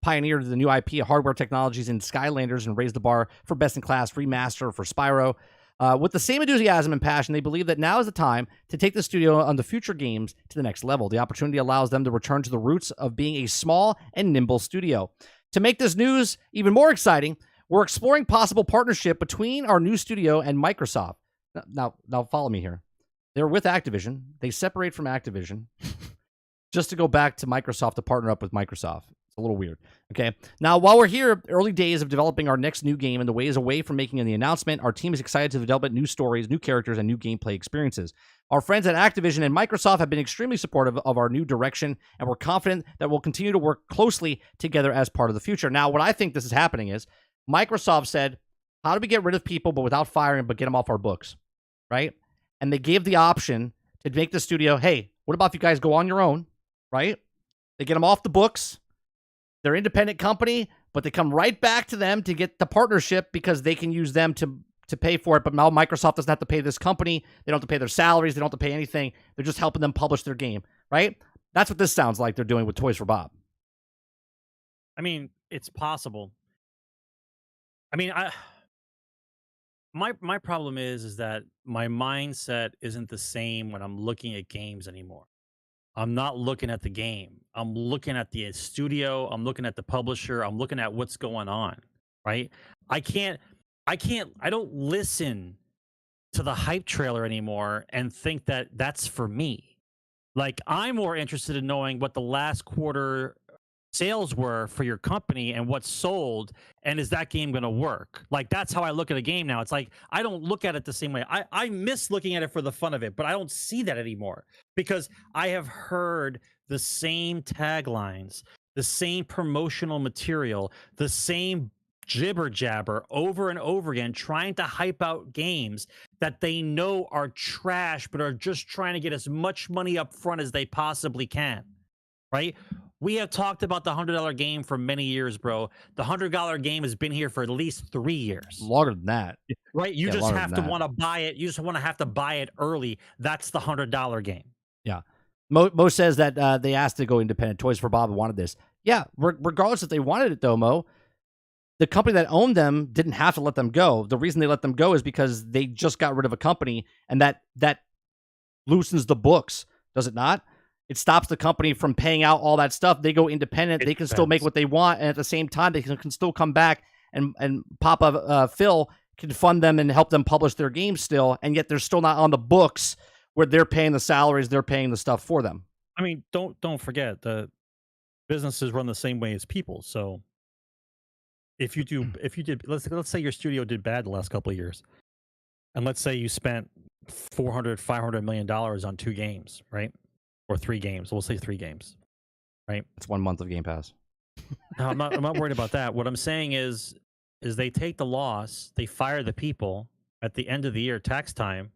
B: pioneered the new IP of hardware technologies in Skylanders and raised the bar for best-in-class remaster for Spyro. With the same enthusiasm and passion, they believe that now is the time to take the studio on the future games to the next level. The opportunity allows them to return to the roots of being a small and nimble studio. To make this news even more exciting, we're exploring possible partnership between our new studio and Microsoft. Now follow me here. They're with Activision. They separate from Activision just to go back to Microsoft to partner up with Microsoft. It's a little weird. Okay. Now, while we're here, early days of developing our next new game and the ways away from making the announcement, our team is excited to develop new stories, new characters, and new gameplay experiences. Our friends at Activision and Microsoft have been extremely supportive of our new direction, and we're confident that we'll continue to work closely together as part of the future. Now, what I think this is happening is Microsoft said, how do we get rid of people but without firing, but get them off our books, right? And they gave the option to make the studio, hey, what about if you guys go on your own, right? They get them off the books. They're an independent company, but they come right back to them to get the partnership because they can use them to pay for it. But now Microsoft doesn't have to pay this company. They don't have to pay their salaries. They don't have to pay anything. They're just helping them publish their game, right? That's what this sounds like they're doing with Toys for Bob.
C: I mean, it's possible. I mean, my problem is that my mindset isn't the same when I'm looking at games anymore. I'm not looking at the game. I'm looking at the studio. I'm looking at the publisher. I'm looking at what's going on, right? I don't listen to the hype trailer anymore and think that that's for me. Like, I'm more interested in knowing what the last quarter sales were for your company and what's sold, and is that game going to work? Like, that's how I look at a game now. It's like, I don't look at it the same way. I miss looking at it for the fun of it, but I don't see that anymore because I have heard the same taglines, the same promotional material, the same jibber jabber over and over again, trying to hype out games that they know are trash, but are just trying to get as much money up front as they possibly can, right? We have talked about the $100 game for many years, bro. The $100 game has been here for at least 3 years.
B: Longer than that.
C: Right? You
B: Yeah,
C: just
B: longer
C: have
B: than
C: to
B: that.
C: want to buy it. You just want to have to buy it early. That's the $100 game.
B: Yeah. Mo says that they asked to go independent. Toys for Bob wanted this. Yeah, regardless if they wanted it, though, Mo, the company that owned them didn't have to let them go. The reason they let them go is because they just got rid of a company, and that loosens the books, does it not? It stops the company from paying out all that stuff. They go independent. They can still make what they want, and at the same time, they can still come back and Papa Phil can fund them and help them publish their games still, and yet they're still not on the books where they're paying the salaries, they're paying the stuff for them.
C: I mean, don't forget the businesses run the same way as people. So if you did, let's say your studio did bad the last couple of years, and let's say you spent $400-500 million on 2 games, right? Or 3 games. We'll say 3 games, right?
B: It's 1 month of Game Pass.
C: No, I'm not worried about that. What I'm saying is they take the loss, they fire the people at the end of the year, tax time.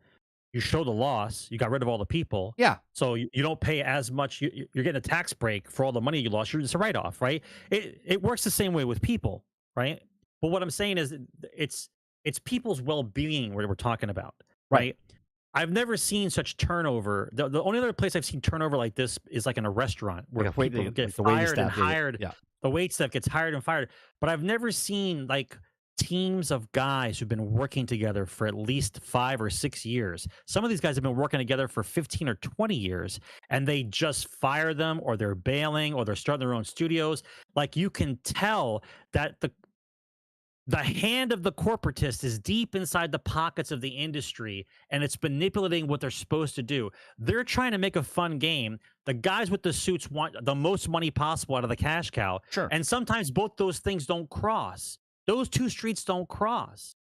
C: You show the loss, you got rid of all the people.
B: Yeah. So
C: you don't pay as much. You're getting a tax break for all the money you lost. It's a write-off, right? It works the same way with people, right? But what I'm saying is it's people's well-being we're talking about, right? I've never seen such turnover. The only other place I've seen turnover like this is like in a restaurant where people get fired and hired.
B: Yeah.
C: The wait staff gets hired and fired. But I've never seen like teams of guys who've been working together for at least 5 or 6 years. Some of these guys have been working together for 15 or 20 years, and they just fire them, or they're bailing, or they're starting their own studios. Like, you can tell that the hand of the corporatist is deep inside the pockets of the industry, and it's manipulating what they're supposed to do. They're trying to make a fun game. The guys with the suits want the most money possible out of the cash cow.
B: Sure.
C: And sometimes both those things don't cross. Those two streets don't cross,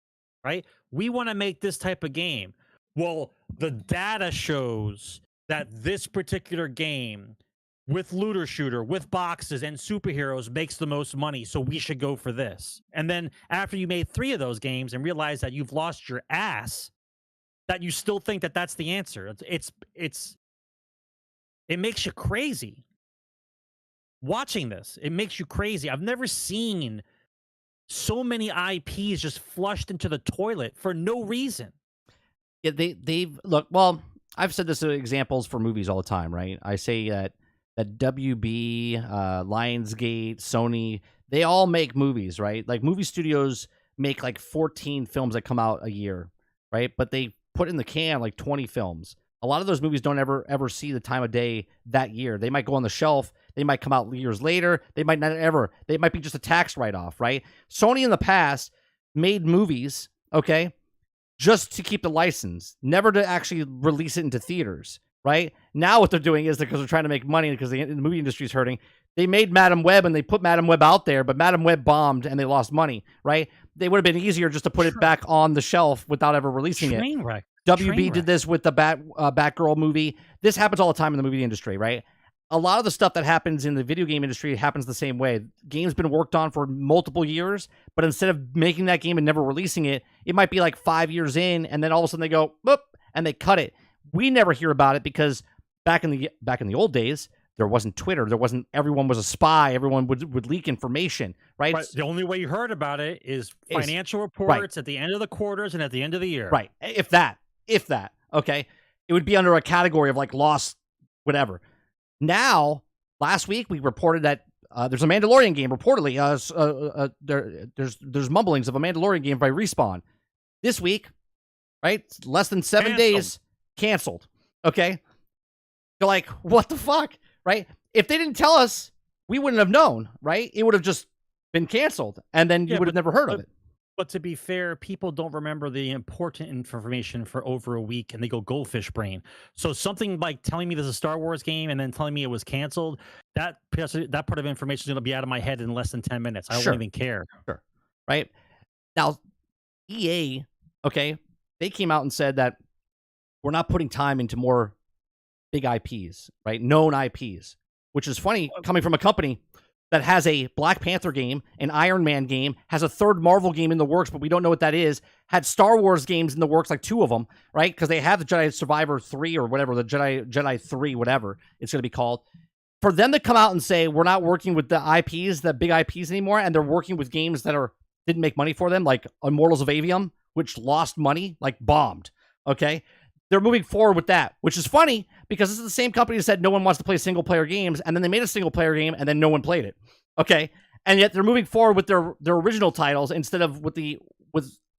C: right? We want to make this type of game. Well, the data shows that this particular game with looter shooter, with boxes and superheroes makes the most money, so we should go for this. And then after you made 3 of those games and realize that you've lost your ass, that you still think that that's the answer. It makes you crazy. Watching this, it makes you crazy. I've never seen so many IPs just flushed into the toilet for no reason.
B: Yeah, they've look. Well, I've said this in examples for movies all the time, right? I say that WB, Lionsgate, Sony, they all make movies, right? Like, movie studios make like 14 films that come out a year, right? But they put in the can like 20 films. A lot of those movies don't ever see the time of day that year. They might go on the shelf. They might come out years later. They might not ever. They might be just a tax write-off, right? Sony in the past made movies, okay, just to keep the license, never to actually release it into theaters, right? Now what they're doing is because they're trying to make money because the movie industry is hurting. They made Madam Web and they put Madam Web out there, but Madam Web bombed and they lost money, right? They would have been easier just to put it back on the shelf without ever releasing it.
C: Wreck.
B: WB did this with the Batgirl movie. This happens all the time in the movie industry, right? A lot of the stuff that happens in the video game industry happens the same way. Game's been worked on for multiple years, but instead of making that game and never releasing it, it might be like 5 years in, and then all of a sudden they go, boop, and they cut it. We never hear about it because back in the old days, there wasn't Twitter. There wasn't, everyone was a spy. Everyone would leak information, right?
C: But the only way you heard about it is financial reports at the end of the quarters and at the end of the year.
B: Right. If that, okay? It would be under a category of like lost whatever. Now, last week we reported that there's a Mandalorian game reportedly. There's mumblings of a Mandalorian game by Respawn. This week, right? Less than 7 days, canceled. Okay? You're like, what the fuck? Right? If they didn't tell us, we wouldn't have known, right? It would have just been canceled, and then you would have never heard of it.
C: But to be fair, people don't remember the important information for over a week, and they go goldfish brain. So something like telling me there's a Star Wars game and then telling me it was canceled, that part of information is going to be out of my head in less than 10 minutes. I won't even care.
B: Sure. Right? Now, EA, okay, they came out and said that we're not putting time into more big IPs, right? Known IPs, which is funny coming from a company that has a Black Panther game, an Iron Man game, has a third Marvel game in the works, but we don't know what that is, had Star Wars games in the works, like 2 of them, right? Because they have the Jedi Survivor 3 or whatever, the Jedi 3, whatever it's going to be called. For them to come out and say, we're not working with the IPs, the big IPs anymore, and they're working with games that didn't make money for them, like Immortals of Avium, which lost money, like bombed, okay? They're moving forward with that, which is funny because this is the same company that said no one wants to play single-player games, and then they made a single-player game, and then no one played it. Okay, and yet they're moving forward with their original titles instead of with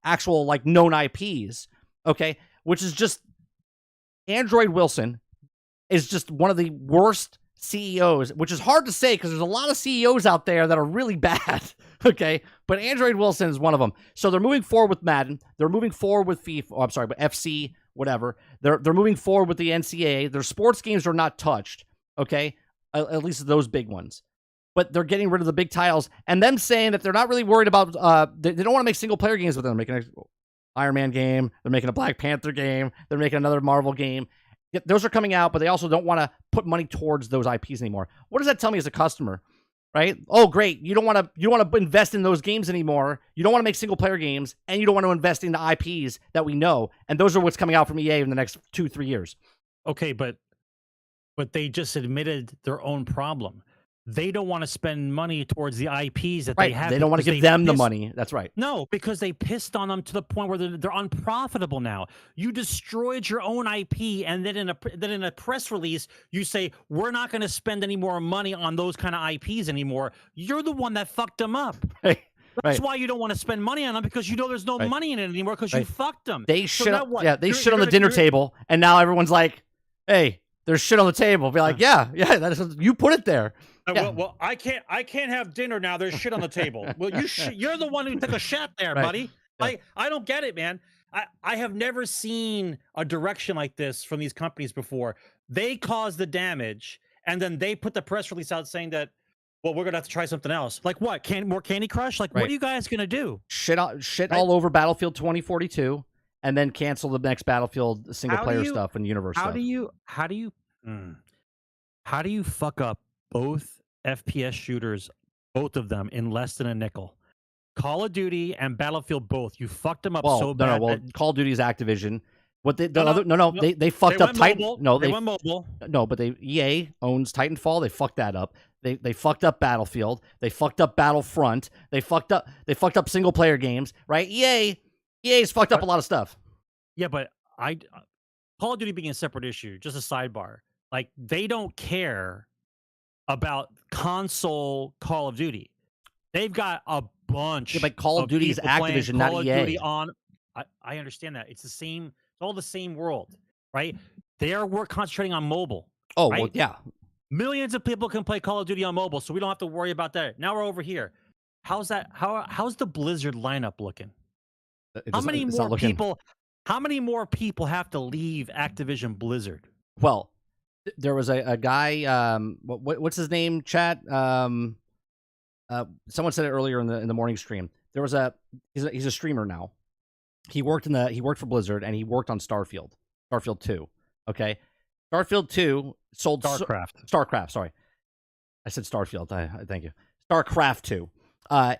B: actual like known IPs. Okay, which is just Android Wilson is just one of the worst CEOs, which is hard to say because there's a lot of CEOs out there that are really bad. Okay, but Android Wilson is one of them. So they're moving forward with Madden. They're moving forward with FIFA. Oh, I'm sorry, but FC. Whatever. They're moving forward with the NCAA. Their sports games are not touched, okay? At least those big ones. But they're getting rid of the big titles. And them saying that they're not really worried about, they don't want to make single-player games with them. They're making an Iron Man game. They're making a Black Panther game. They're making another Marvel game. Those are coming out, but they also don't want to put money towards those IPs anymore. What does that tell me as a customer? Right? Oh, great. You don't want to invest in those games anymore. You don't want to make single player games, and you don't want to invest in the IPs that we know. And those are what's coming out from EA in the next 2-3 years.
C: Okay, but they just admitted their own problem. They don't want to spend money towards the IPs that they have.
B: They don't want to give them the money. That's right.
C: No, because they pissed on them to the point where they're unprofitable now. You destroyed your own IP, and then in a press release, you say, we're not going to spend any more money on those kind of IPs anymore. You're the one that fucked them up.
B: Right.
C: That's why you don't want to spend money on them, because you know there's no money in it anymore because you fucked them.
B: They shit on the dinner table, and now everyone's like, hey, there's shit on the table. Be like, yeah, you put it there.
C: Yeah. Well, I can't have dinner now. There's shit on the table. Well, you're the one who took a shot there, buddy. Yeah. I don't get it, man. I have never seen a direction like this from these companies before. They caused the damage, and then they put the press release out saying that, well, we're gonna have to try something else. Like what? More Candy Crush? Like what are you guys gonna do?
B: Shit all over Battlefield 2042, and then cancel the next Battlefield single player stuff and universe stuff.
C: How do you fuck up both FPS shooters, both of them, in less than a nickel? Call of Duty and Battlefield both. You fucked them up so bad.
B: Well, Call of Duty is Activision. What they they fucked up Titan. No, they went mobile. No, but EA owns Titanfall. They fucked that up. They fucked up Battlefield. They fucked up Battlefront. They fucked up single player games. Right? EA's fucked up a lot of stuff.
C: Yeah, but Call of Duty being a separate issue. Just a sidebar. Like they don't care about console Call of Duty. They've got a bunch.
B: Yeah, but Call of Duty is Activision, not EA.
C: I understand that. It's the same. It's all the same world, right? We're concentrating on mobile,
B: Oh, well,
C: right?
B: yeah.
C: Millions of people can play Call of Duty on mobile, so we don't have to worry about that. Now we're over here. How's that? How's the Blizzard lineup looking? How many
B: It's not
C: more
B: looking
C: people? How many more people have to leave Activision Blizzard?
B: well. There was a guy. What's his name? Chat. Someone said it earlier in the morning stream. There was he's a streamer now. He worked for Blizzard and he worked on Starfield 2. Okay, Starfield 2 sold Starcraft. Sorry, I said Starfield. I thank you. Starcraft 2.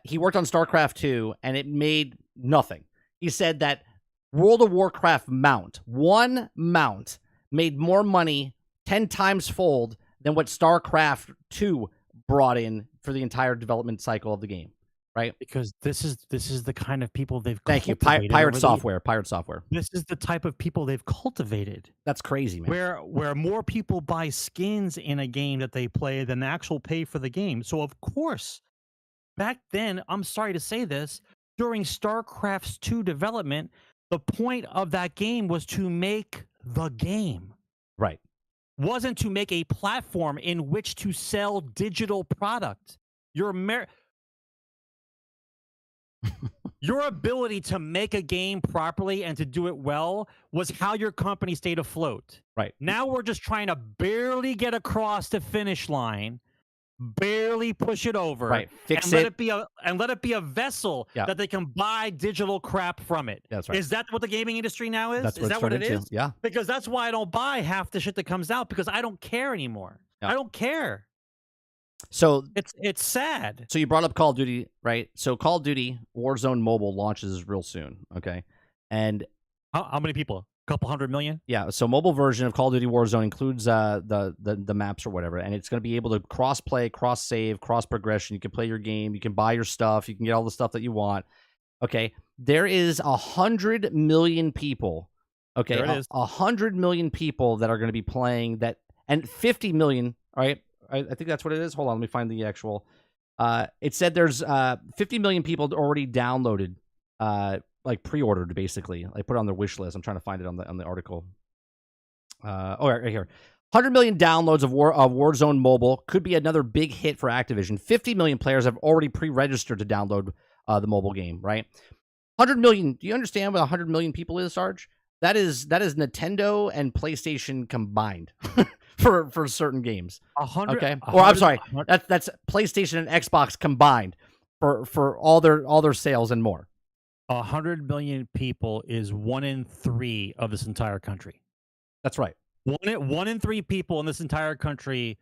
B: He worked on Starcraft 2 and it made nothing. He said that World of Warcraft one mount made more money 10 times fold than what Starcraft 2 brought in for the entire development cycle of the game, right?
C: Because this is the kind of people they've
B: Thank you.
C: cultivated
B: Pirate
C: over
B: Software. Pirate Software.
C: This is the type of people they've cultivated.
B: That's crazy, man.
C: Where more people buy skins in a game that they play than actual pay for the game. So of course, back then, I'm sorry to say this, during StarCraft's 2 development, the point of that game was to make the game.
B: Right.
C: Wasn't to make a platform in which to sell digital product. Your ability to make a game properly and to do it well was how your company stayed afloat.
B: Right.
C: Now we're just trying to barely get across the finish line, barely push it over,
B: right? Fix
C: and let it be a vessel that they can buy digital crap from it.
B: That's right.
C: Is that what the gaming industry now is?
B: That's
C: is that what it is?
B: Yeah.
C: Because that's why I don't buy half the shit that comes out because I don't care anymore.
B: Yeah.
C: I don't care.
B: So
C: it's sad.
B: So you brought up Call of Duty, right? So Call of Duty Warzone Mobile launches real soon, okay? And
C: how many people? A couple 100 million?
B: Yeah. So mobile version of Call of Duty Warzone includes the maps or whatever, and it's going to be able to cross play, cross save, cross progression. You can play your game, you can buy your stuff, you can get all the stuff that you want. Okay. There is 100 million people. Okay,
C: there it is.
B: 100 million people that are going to be playing that, and 50 million. All right. I think that's what it is. Hold on, let me find the actual. It said there's 50 million people already downloaded, like pre-ordered, basically. Like put it on their wish list. I'm trying to find it on the article. Right here. 100 million downloads of Warzone Mobile could be another big hit for Activision. 50 million players have already pre-registered to download the mobile game. Right. 100 million. Do you understand what 100 million people is, Sarge? That is Nintendo and PlayStation combined. For certain games,
C: 100.
B: Okay, or I'm sorry, that's PlayStation and Xbox combined for all their sales and more.
C: 100 million people is 1 in 3 of this entire country.
B: That's right.
C: 1 in 3 people in this entire country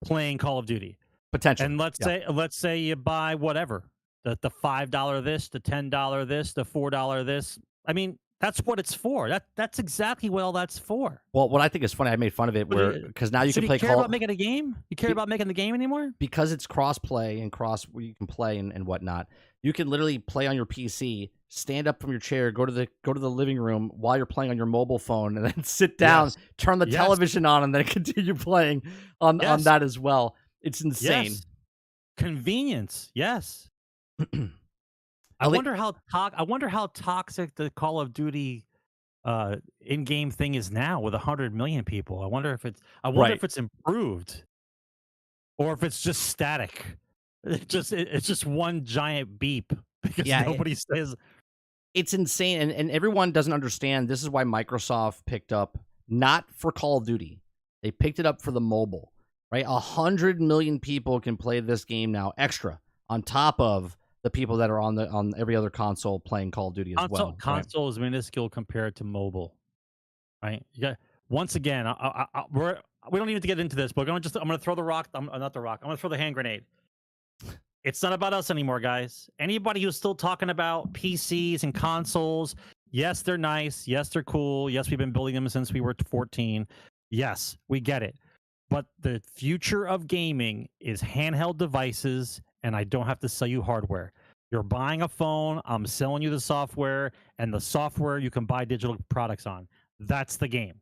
C: playing Call of Duty.
B: Potential.
C: And let's say you buy whatever the $5 this, the $10 this, the $4 this. I mean. That's what it's for. That's exactly what all that's for.
B: Well, what I think is funny, I made fun of it because now you can play.
C: Do you care about making a game? You care about making the game anymore?
B: Because it's cross play and where you can play and whatnot. You can literally play on your PC, stand up from your chair, go to the living room while you're playing on your mobile phone, and then sit down, turn the television on, and then continue playing on that as well. It's insane.
C: Yes. Convenience. Yes. I wonder how toxic the Call of Duty in-game thing is now with 100 million people. I wonder if it's improved, or if it's just static. It's just one giant beep because nobody says.
B: It's insane, and everyone doesn't understand. This is why Microsoft picked up not for Call of Duty, they picked it up for the mobile. Right, 100 million people can play this game now, extra on top of the people that are on every other console playing Call of Duty as well.
C: Console is minuscule compared to mobile, right? Once again, we don't need to get into this, but I'm gonna throw the rock. Not the rock. I'm gonna throw the hand grenade. It's not about us anymore, guys. Anybody who's still talking about PCs and consoles, yes, they're nice. Yes, they're cool. Yes, we've been building them since we were 14. Yes, we get it. But the future of gaming is handheld devices, and I don't have to sell you hardware. You're buying a phone, I'm selling you the software, and the software you can buy digital products on. That's the game.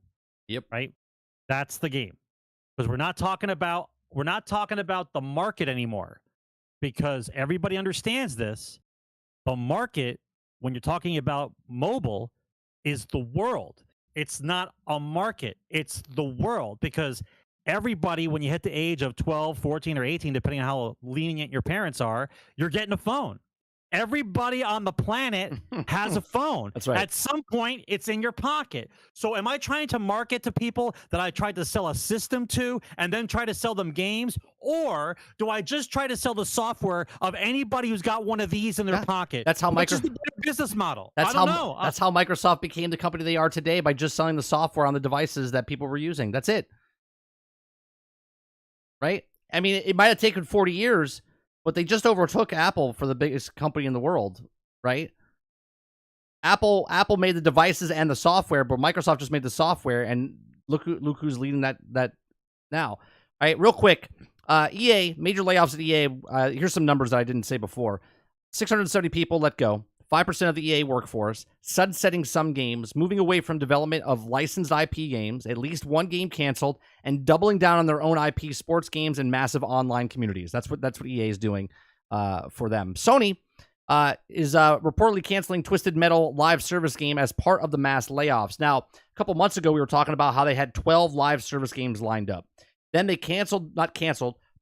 B: Yep.
C: Right? That's the game. Because we're not talking about the market anymore. Because everybody understands this. The market when you're talking about mobile is the world. It's not a market. It's the world, because everybody, when you hit the age of 12, 14, or 18, depending on how lenient your parents are, you're getting a phone. Everybody on the planet has a phone.
B: That's right.
C: At some point, it's in your pocket. So am I trying to market to people that I tried to sell a system to and then try to sell them games? Or do I just try to sell the software of anybody who's got one of these in their pocket?
B: That's how
C: Which is the better business model. I don't know.
B: That's how Microsoft became the company they are today, by just selling the software on the devices that people were using. That's it. Right? I mean, it might have taken 40 years, but they just overtook Apple for the biggest company in the world, right? Apple made the devices and the software, but Microsoft just made the software, and look who's leading that now. All right, real quick, EA, major layoffs at EA. Here's some numbers that I didn't say before. 670 people let go. 5% of the EA workforce, sunsetting some games, moving away from development of licensed IP games, at least one game canceled, and doubling down on their own IP sports games and massive online communities. That's what EA is doing for them. Sony is reportedly canceling Twisted Metal live service game as part of the mass layoffs. Now, a couple months ago, we were talking about how they had 12 live service games lined up. Then they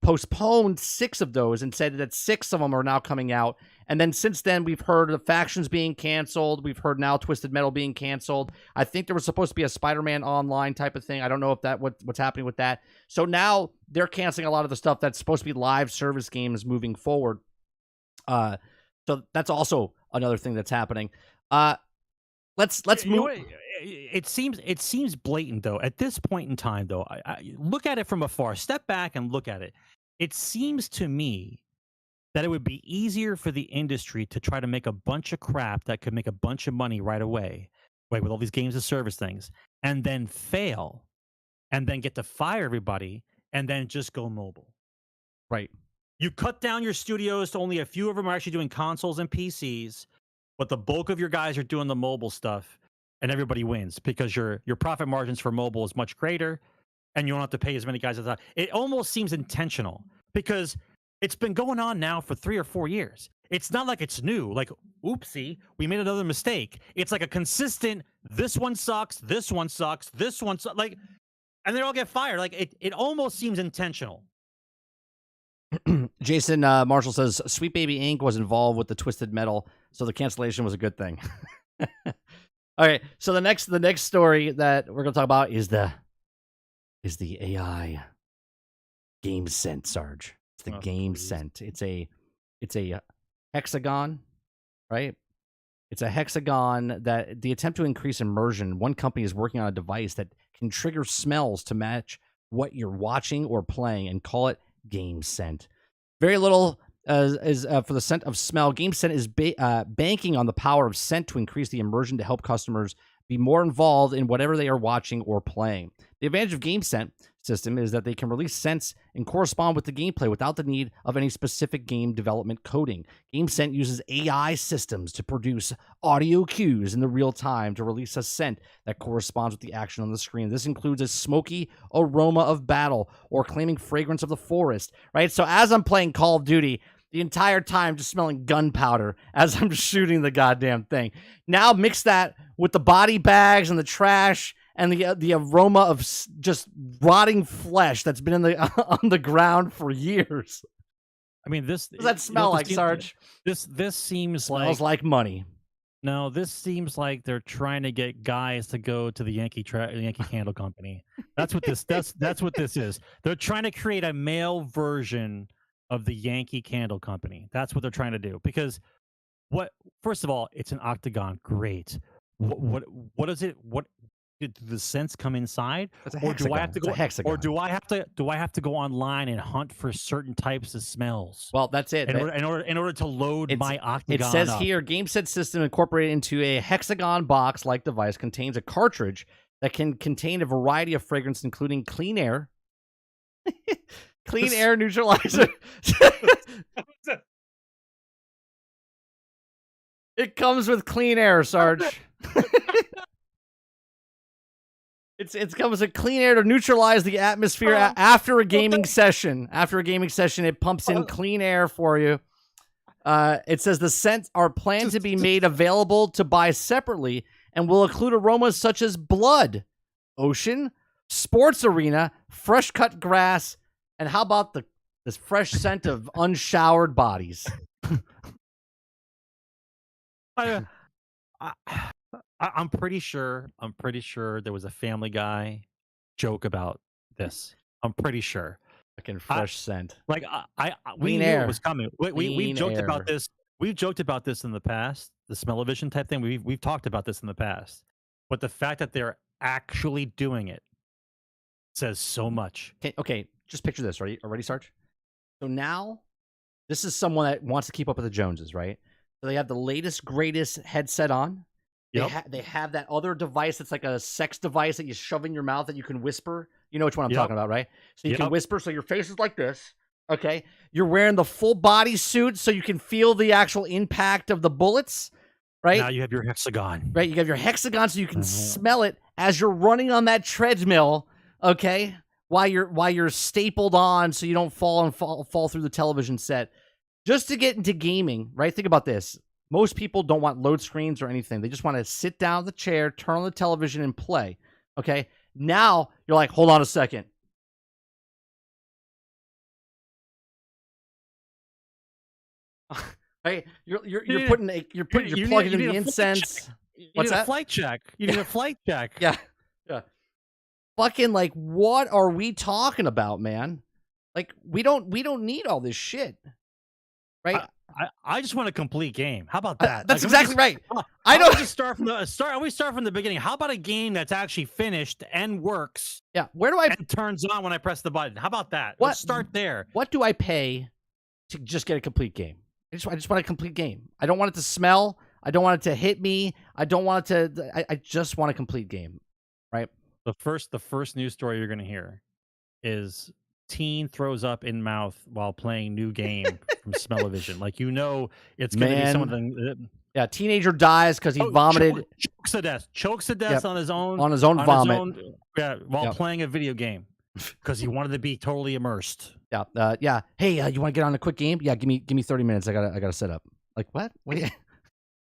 B: postponed 6 of those and said that 6 of them are now coming out. And then since then, we've heard of Factions being canceled. We've heard now Twisted Metal being canceled. I think there was supposed to be a Spider-Man Online type of thing. I don't know if what's happening with that. So now they're canceling a lot of the stuff that's supposed to be live service games moving forward. So that's also another thing that's happening. Let's move.
C: It seems blatant, though. At this point in time, though, I look at it from afar. Step back and look at it. It seems to me that it would be easier for the industry to try to make a bunch of crap that could make a bunch of money right away, with all these games as service things, and then fail, and then get to fire everybody, and then just go mobile.
B: Right.
C: You cut down your studios to only a few of them are actually doing consoles and PCs, but the bulk of your guys are doing the mobile stuff, and everybody wins because your profit margins for mobile is much greater, and you don't have to pay as many guys as that. It almost seems intentional, because it's been going on now for 3 or 4 years. It's not like it's new. Like, oopsie, we made another mistake. It's like a consistent, this one sucks, this one sucks, this one sucks. Like, and they all get fired. Like, it almost seems intentional.
B: Jason Marshall says, Sweet Baby Inc. was involved with the Twisted Metal, so the cancellation was a good thing. All right, so the next story that we're going to talk about is the AI game scent, Sarge. It's the game scent. It's a hexagon, right? It's a hexagon that the attempt to increase immersion. One company is working on a device that can trigger smells to match what you're watching or playing and call it game scent. Very little is for the scent of smell. Game scent is banking on the power of scent to increase the immersion to help customers be more involved in whatever they are watching or playing. The advantage of game scent system is that they can release scents and correspond with the gameplay without the need of any specific game development coding. Game scent uses AI systems to produce audio cues in the real time to release a scent that corresponds with the action on the screen. This includes a smoky aroma of battle or claiming fragrance of the forest, right? So as I'm playing Call of Duty, the entire time just smelling gunpowder as I'm shooting the goddamn thing. Now mix that with the body bags and the trash and the aroma of just rotting flesh that's been on the ground for years.
C: I mean,
B: what does that smell like, Sarge?
C: This seems
B: smells like money.
C: No, this seems like they're trying to get guys to go to the Yankee Candle Company. That's what that's what this is. They're trying to create a male version of the Yankee Candle Company. That's what they're trying to do. Because first of all, it's an octagon. Great. What is it? What did the scents come inside?
B: Or do I have to go?
C: Or do I have to go online and hunt for certain types of smells?
B: Well, that's it.
C: In order to load my octagon.
B: It says here, game scent system incorporated into a hexagon box-like device contains a cartridge that can contain a variety of fragrances, including clean air. Clean air neutralizer. It comes with clean air, Sarge. It comes with clean air to neutralize the atmosphere after a gaming session. After a gaming session, it pumps in clean air for you. It says the scents are planned to be made available to buy separately and will include aromas such as blood, ocean, sports arena, fresh cut grass, and how about this fresh scent of unshowered bodies?
C: I'm pretty sure there was a Family Guy joke about this. I'm pretty sure.
B: Fucking fresh scent.
C: Like we knew it was coming. We've joked about this. We've joked about this in the past. The smell-o-vision type thing. We've talked about this in the past. But the fact that they're actually doing it says so much.
B: Okay, just picture this. Ready, Sarge? So now, this is someone that wants to keep up with the Joneses, right? So they have the latest, greatest headset on.
C: Yep.
B: They have that other device that's like a sex device that you shove in your mouth that you can whisper. You know which one I'm talking about, right? So you can whisper, so your face is like this, okay? You're wearing the full body suit so you can feel the actual impact of the bullets, right?
C: Now you have your hexagon.
B: Right, you have your hexagon so you can smell it as you're running on that treadmill, okay? While you're stapled on so you don't fall through the television set. Just to get into gaming, right? Think about this. Most people don't want load screens or anything. They just want to sit down in the chair, turn on the television, and play. Okay? Now, you're like, hold on a second. Right? You're plugging in the incense.
C: What's that? Flight check. You need a flight check.
B: Yeah. Fucking, like, what are we talking about, man? Like, we don't need all this shit. Right?
C: I just want a complete game. How about that?
B: That's exactly right.
C: I know. Just start from the beginning. How about a game that's actually finished and works?
B: Yeah.
C: And turns on when I press the button? How about that? Let's start there.
B: What do I pay to just get a complete game? I just want a complete game. I don't want it to smell. I don't want it to hit me. I don't want it to. I just want a complete game. Right.
C: The first news story you're going to hear is teen throws up in mouth while playing new game from smell-o-vision. Like, it's going to be something.
B: Yeah, teenager dies because he vomited.
C: Chokes to death on his own
B: vomit.
C: While playing a video game because he wanted to be totally immersed.
B: Yeah. Hey, you want to get on a quick game? Yeah, give me 30 minutes. I gotta set up. Like, what? What do you?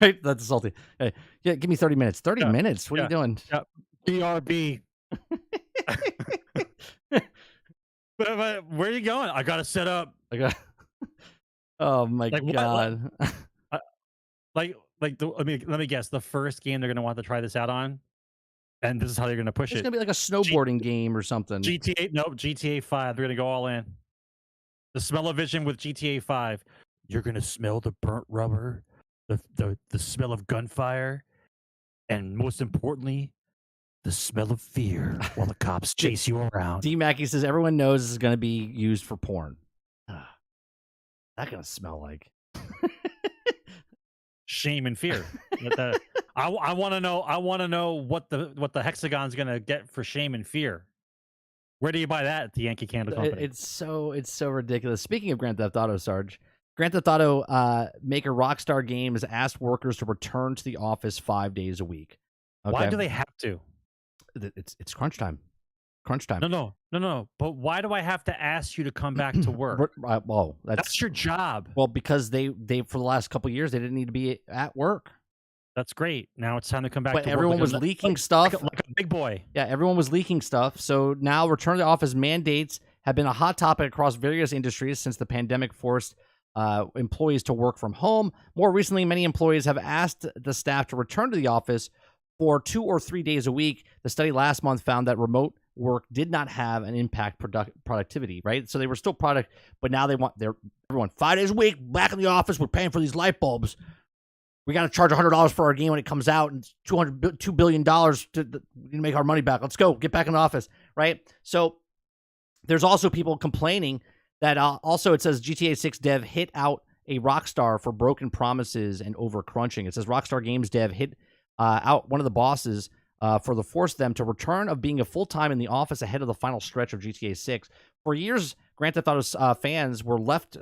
B: Right, that's salty. Hey, yeah, give me 30 minutes. 30 minutes. What are you doing?
C: Yeah. BRB. But where are you going? I gotta set up.
B: Oh my god!
C: Let me guess. The first game they're gonna want to try this out on, and this is how they're gonna push it.
B: It's gonna be like a snowboarding game or something.
C: GTA 5. They're gonna go all in. The smell-o-vision with GTA 5. You're gonna smell the burnt rubber, the smell of gunfire, and most importantly, the smell of fear while the cops chase you around.
B: D Mackey says everyone knows this is going to be used for porn. That's going to smell like
C: shame and fear. I want to know. I want to know what the hexagon's going to get for shame and fear. Where do you buy that at the Yankee Candle Company?
B: It's so ridiculous. Speaking of Grand Theft Auto, Sarge, Grand Theft Auto maker Rockstar Games asked workers to return to the office 5 days a week. Okay?
C: Why do they have to?
B: It's crunch time. Crunch time.
C: No. But why do I have to ask you to come back to work?
B: Well,
C: that's your job.
B: Well, because they for the last couple of years they didn't need to be at work.
C: That's great. Now it's time to come back.
B: But
C: to
B: everyone
C: work
B: was leaking stuff
C: like a big boy.
B: Yeah, everyone was leaking stuff. So now return to office mandates have been a hot topic across various industries since the pandemic forced employees to work from home. More recently, many employees have asked the staff to return to the office for 2 or 3 days a week. The study last month found that remote work did not have an impact productivity, right? So they were still product, but now they want everyone 5 days a week back in the office. We're paying for these light bulbs. We got to charge $100 for our game when it comes out, and $2 billion to make our money back. Let's go get back in the office, right? So there's also people complaining that also it says GTA 6 dev hit out a Rockstar for broken promises and over crunching. It says Rockstar Games dev hit out one of the bosses for the force them to return of being a full-time in the office ahead of the final stretch of GTA 6. For years, Grand Theft Auto fans were left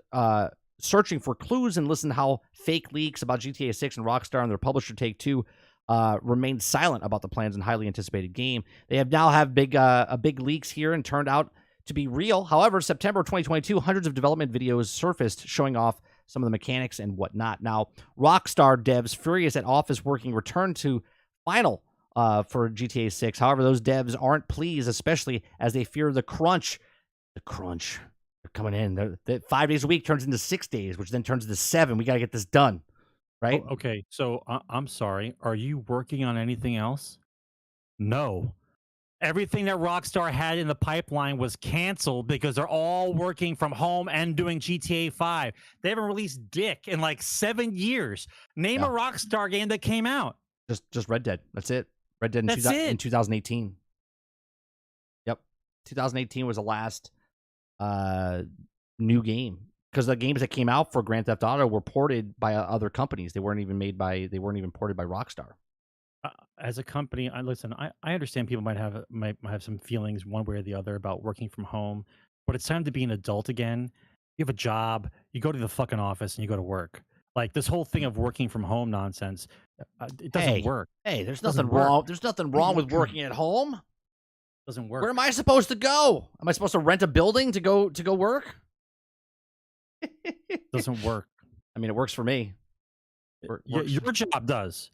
B: searching for clues and listen to how fake leaks about GTA 6 and Rockstar and their publisher Take-Two remained silent about the plans and highly anticipated game. They have now have big leaks here and turned out to be real. However, September 2022, hundreds of development videos surfaced showing off some of the mechanics and whatnot. Now, Rockstar devs furious at Office Working return to final for GTA 6. However, those devs aren't pleased, especially as they fear the crunch. The crunch. They're coming in. They're 5 days a week turns into 6 days, which then turns into 7. We got to get this done, right?
C: Oh, okay, so I'm sorry. Are you working on anything else? No. Everything that Rockstar had in the pipeline was canceled because they're all working from home and doing GTA 5. They haven't released dick in like 7 years. Name a Rockstar game that came out.
B: Just Red Dead. That's it. Red Dead in 2018. Yep. 2018 was the last new game, because the games that came out for Grand Theft Auto were ported by other companies. They weren't even ported by Rockstar.
C: As a company, I understand people might have some feelings one way or the other about working from home, but it's time to be an adult again. You have a job, you go to the fucking office and you go to work. Like this whole thing of working from home nonsense, it doesn't work.
B: Hey, there's nothing wrong. There's nothing wrong with working at home.
C: Doesn't work.
B: Where am I supposed to go? Am I supposed to rent a building to go work?
C: Doesn't work.
B: I mean, it works for me.
C: Your job does.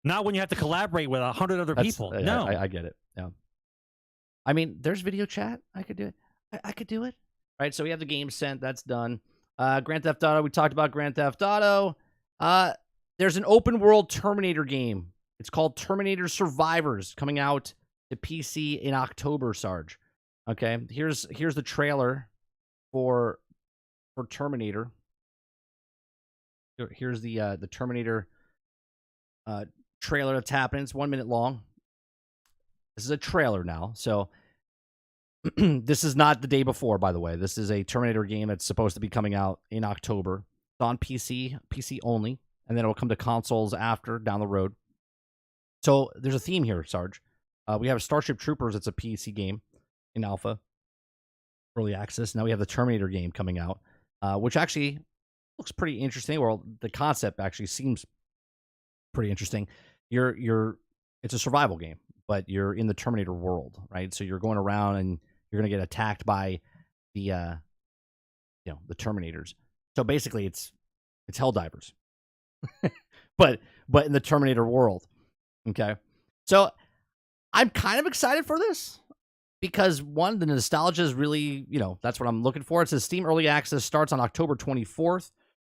C: Not when you have to collaborate with 100 other people. No,
B: I get it. Yeah. I mean, there's video chat. I could do it. I could do it. Right. So we have the game sent. That's done. Grand Theft Auto. We talked about Grand Theft Auto. There's an open world Terminator game. It's called Terminator Survivors, coming out to PC in October. Sarge. Okay. Here's the trailer for Terminator. Here's the Terminator trailer that's happening. It's 1 minute long. This is a trailer now, so this is not the day before, by the way. This is a Terminator game that's supposed to be coming out in October. It's on PC only, and then it'll come to consoles after, down the road. So there's a theme here, Sarge. We have Starship Troopers. It's a PC game in alpha, early access. Now we have the Terminator game coming out, which actually looks pretty interesting. Well, the concept actually seems pretty interesting. It's a survival game, but you're in the Terminator world, right? So you're going around and you're going to get attacked by the Terminators. So basically it's Helldivers, but in the Terminator world. Okay. So I'm kind of excited for this because one, the nostalgia is really, that's what I'm looking for. It says Steam Early Access starts on October 24th.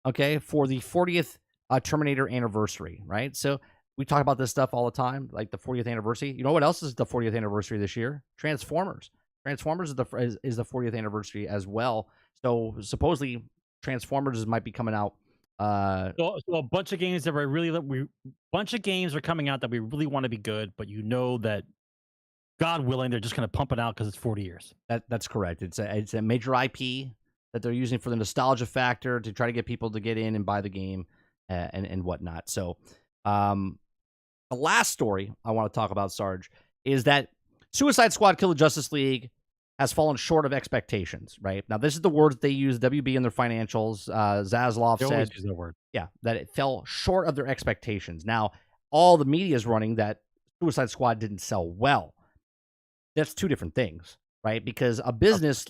B: Okay. For the 40th Terminator anniversary, right? So we talk about this stuff all the time, like the 40th anniversary. You know what else is the 40th anniversary this year? Transformers. Transformers is the 40th anniversary as well. So supposedly Transformers might be coming out.
C: So a bunch of games that are coming out that we really want to be good, but that God willing, they're just going to pump it out because it's 40 years.
B: That's correct. It's a major IP that they're using for the nostalgia factor to try to get people to get in and buy the game and whatnot. So the last story I want to talk about, Sarge, is that Suicide Squad Kill the Justice League has fallen short of expectations, right? Now, this is the words they use, WB in their financials. Zaslav
C: They
B: said,
C: always use that word.
B: Yeah, that it fell short of their expectations. Now, all the media is running that Suicide Squad didn't sell well. That's two different things, right? Because a business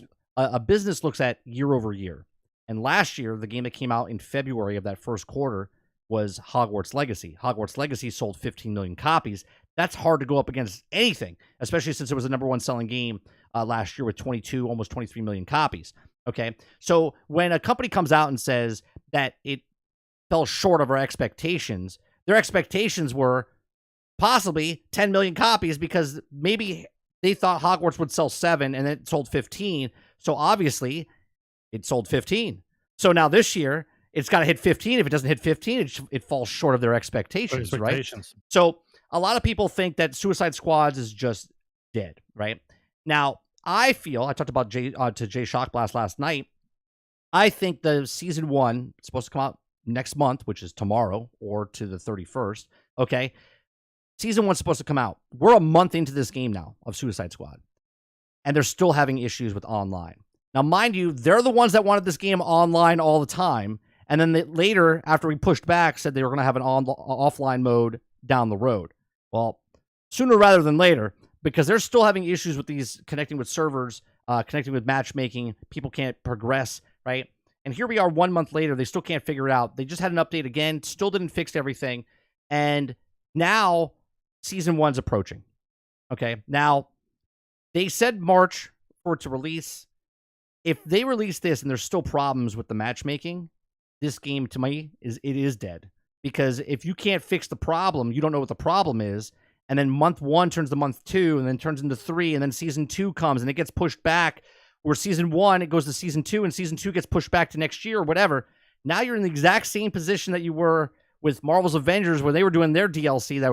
B: looks at year over year. And last year, the game that came out in February of that first quarter was Hogwarts Legacy. Hogwarts Legacy sold 15 million copies. That's hard to go up against anything, especially since it was the number one selling game last year with 22, almost 23 million copies. Okay, so when a company comes out and says that it fell short of our expectations, their expectations were possibly 10 million copies because maybe they thought Hogwarts would sell 7 and it sold 15. So obviously it sold 15. So now this year, it's got to hit 15. If it doesn't hit 15, it falls short of their expectations, right? So a lot of people think that Suicide Squad is just dead, right? Now, I talked about to Jay Shockblast last night. I think the season 1 is supposed to come out next month, which is tomorrow, or to the 31st. Okay. Season 1's supposed to come out. We're a month into this game now of Suicide Squad, and they're still having issues with online. Now, mind you, they're the ones that wanted this game online all the time. And then later, after we pushed back, said they were going to have an offline mode down the road. Well, sooner rather than later, because they're still having issues with these connecting with servers, connecting with matchmaking. People can't progress, right? And here we are 1 month later. They still can't figure it out. They just had an update again, still didn't fix everything. And now season 1's approaching. Okay. Now, they said March for it to release. If they release this and there's still problems with the matchmaking, this game to me is dead. Because if you can't fix the problem, you don't know what the problem is. And then month 1 turns to month 2, and then turns into 3, and then season 2 comes and it gets pushed back. Where season 1, it goes to season 2, and season 2 gets pushed back to next year or whatever. Now you're in the exact same position that you were with Marvel's Avengers, where they were doing their DLC, that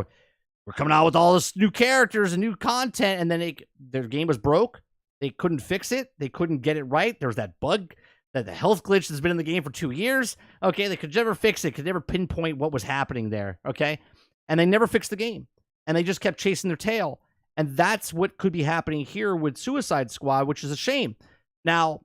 B: we're coming out with all this new characters and new content, and then their game was broke. They couldn't fix it. They couldn't get it right. There was that bug, that the health glitch that's been in the game for 2 years. Okay, they could never fix it, could never pinpoint what was happening there. Okay, and they never fixed the game, and they just kept chasing their tail. And that's what could be happening here with Suicide Squad, which is a shame. Now,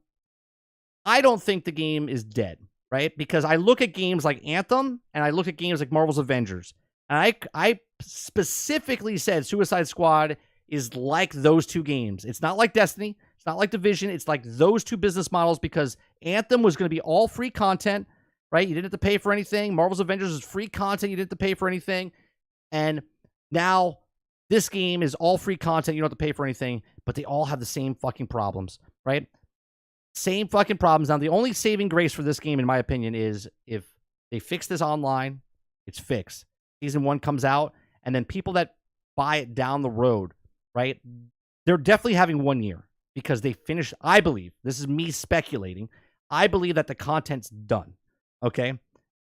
B: I don't think the game is dead, right? Because I look at games like Anthem, and I look at games like Marvel's Avengers, and I specifically said Suicide Squad is like those 2 games. It's not like Destiny. It's not like Division. It's like those 2 business models, because Anthem was going to be all free content, right? You didn't have to pay for anything. Marvel's Avengers is free content. You didn't have to pay for anything. And now this game is all free content. You don't have to pay for anything, but they all have the same fucking problems, right? Same fucking problems. Now, the only saving grace for this game, in my opinion, is if they fix this online, it's fixed. Season 1 comes out, and then people that buy it down the road, right? They're definitely having 1 year because they finished. I believe, this is me speculating, I believe that the content's done, okay?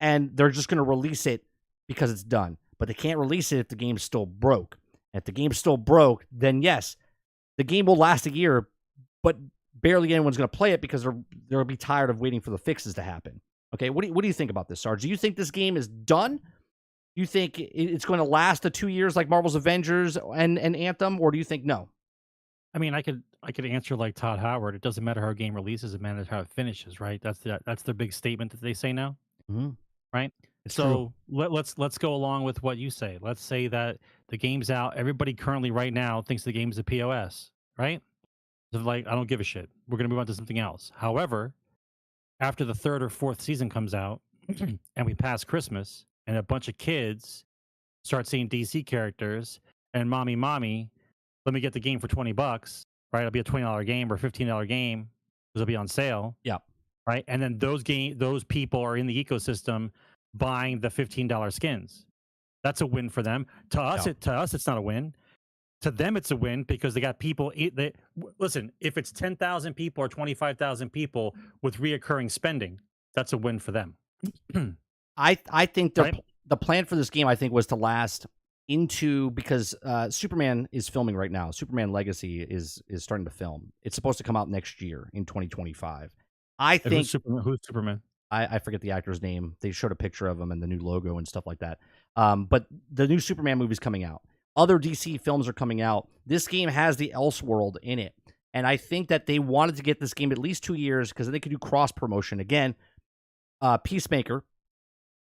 B: And they're just going to release it because it's done. But they can't release it if the game's still broke. If the game's still broke, then yes, the game will last a year, but barely anyone's going to play it because they'll be tired of waiting for the fixes to happen. Okay, what do you think about this, Sarge? Do you think this game is done? Do you think it's going to last the 2 years like Marvel's Avengers and Anthem, or do you think no?
C: I mean, I could answer like Todd Howard. It doesn't matter how a game releases; it matters how it finishes, right? That's the big statement that they say now, right?
B: It's
C: so let's go along with what you say. Let's say that the game's out. Everybody currently right now thinks the game's a POS, right? So like, I don't give a shit. We're gonna move on to something else. However, after the 3rd or 4th season comes out, and we pass Christmas, and a bunch of kids start seeing DC characters, and mommy, let me get the game for $20, right? It'll be a $20 game or a $15 game because it'll be on sale.
B: Yeah.
C: Right. And then those people are in the ecosystem buying the $15 skins. That's a win for them. To us, it's not a win. To them, it's a win because they got people. Listen, if it's 10,000 people or 25,000 people with reoccurring spending, that's a win for them.
B: I think the plan for this game, I think, was to last into, because Superman is filming right now. Superman Legacy is starting to film. It's supposed to come out next year in 2025. I think
C: who's Superman?
B: I forget the actor's name. They showed a picture of him and the new logo and stuff like that. But the new Superman movie's coming out. Other DC films are coming out. This game has the Elseworld in it. And I think that they wanted to get this game at least 2 years because they could do cross promotion. Again, Peacemaker,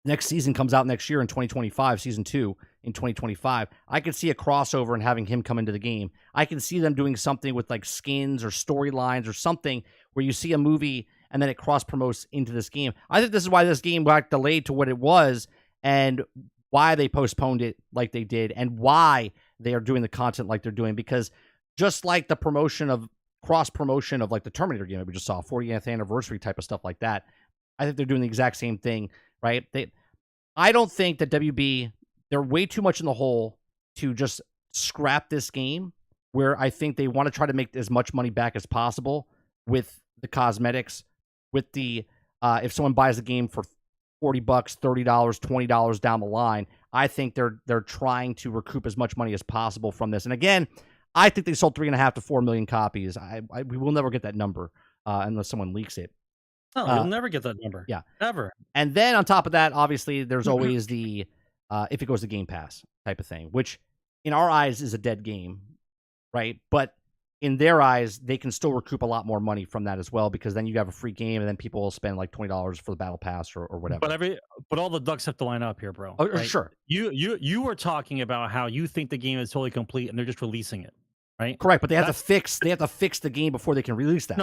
B: next season comes out next year in 2025, season 2 in 2025. I could see a crossover and having him come into the game. I can see them doing something with like skins or storylines or something where you see a movie and then it cross promotes into this game. I think this is why this game got delayed to what it was and why they postponed it like they did and why they are doing the content like they're doing. Because just like the promotion of cross promotion of like the Terminator game that we just saw, 40th anniversary type of stuff like that, I think they're doing the exact same thing, right? I don't think that WB, they're way too much in the hole to just scrap this game, where I think they want to try to make as much money back as possible with the cosmetics, with the if someone buys the game for $40, $30, $20 down the line, I think they're trying to recoup as much money as possible from this. And again, I think they sold 3.5 to 4 million copies. We will never get that number unless someone leaks it.
C: No, you'll never get that number.
B: Yeah.
C: Ever.
B: And then on top of that, obviously, there's always the if it goes to Game Pass type of thing, which in our eyes is a dead game, right? But in their eyes, they can still recoup a lot more money from that as well, because then you have a free game and then people will spend like $20 for the Battle Pass or whatever.
C: But all the ducks have to line up here, bro.
B: Oh,
C: right?
B: Sure.
C: You were talking about how you think the game is totally complete and they're just releasing it. right?
B: Correct, but they have to fix the game before they can release that.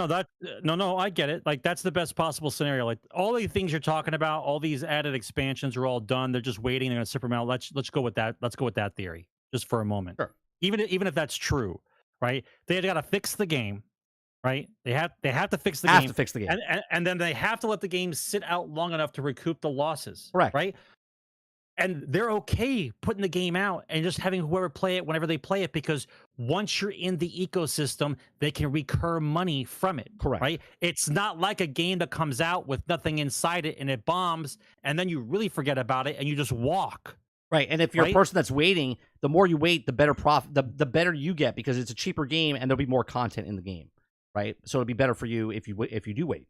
C: No, I get it. Like that's the best possible scenario. Like all the things you're talking about, all these added expansions are all done. They're just waiting. They're gonna ship them out. Let's go with that. Let's go with that theory just for a moment.
B: Sure.
C: Even if that's true, right? They got to fix the game, right? They have to fix the game.
B: To fix the game.
C: And then they have to let the game sit out long enough to recoup the losses.
B: Correct.
C: Right? And they're okay putting the game out and just having whoever play it whenever they play it, because once you're in the ecosystem, they can recur money from it.
B: Correct.
C: Right? It's not like a game that comes out with nothing inside it and it bombs and then you really forget about it and you just walk.
B: Right, and if you're a person that's waiting, the more you wait, the better profit, the better you get, because it's a cheaper game and there'll be more content in the game, right? So it'll be better for you if you do wait.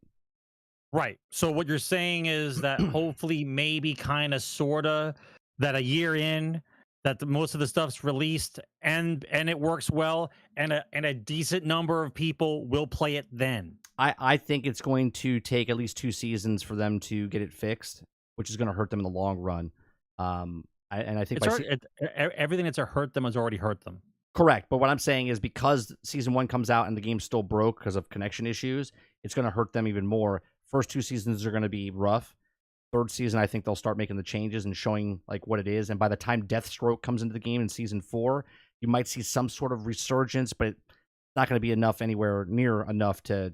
C: Right. So what you're saying is that hopefully, maybe, kind of, sorta, that a year in, that most of the stuff's released and it works well, and a decent number of people will play it then.
B: I think it's going to take at least 2 seasons for them to get it fixed, which is going to hurt them in the long run. I think
C: everything that's hurt them has already hurt them.
B: Correct, but what I'm saying is because season 1 comes out and the game's still broke because of connection issues, it's going to hurt them even more. First 2 seasons are going to be rough. Third season, I think they'll start making the changes and showing like what it is. And by the time Deathstroke comes into the game in season 4, you might see some sort of resurgence, but it's not going to be enough, anywhere near enough to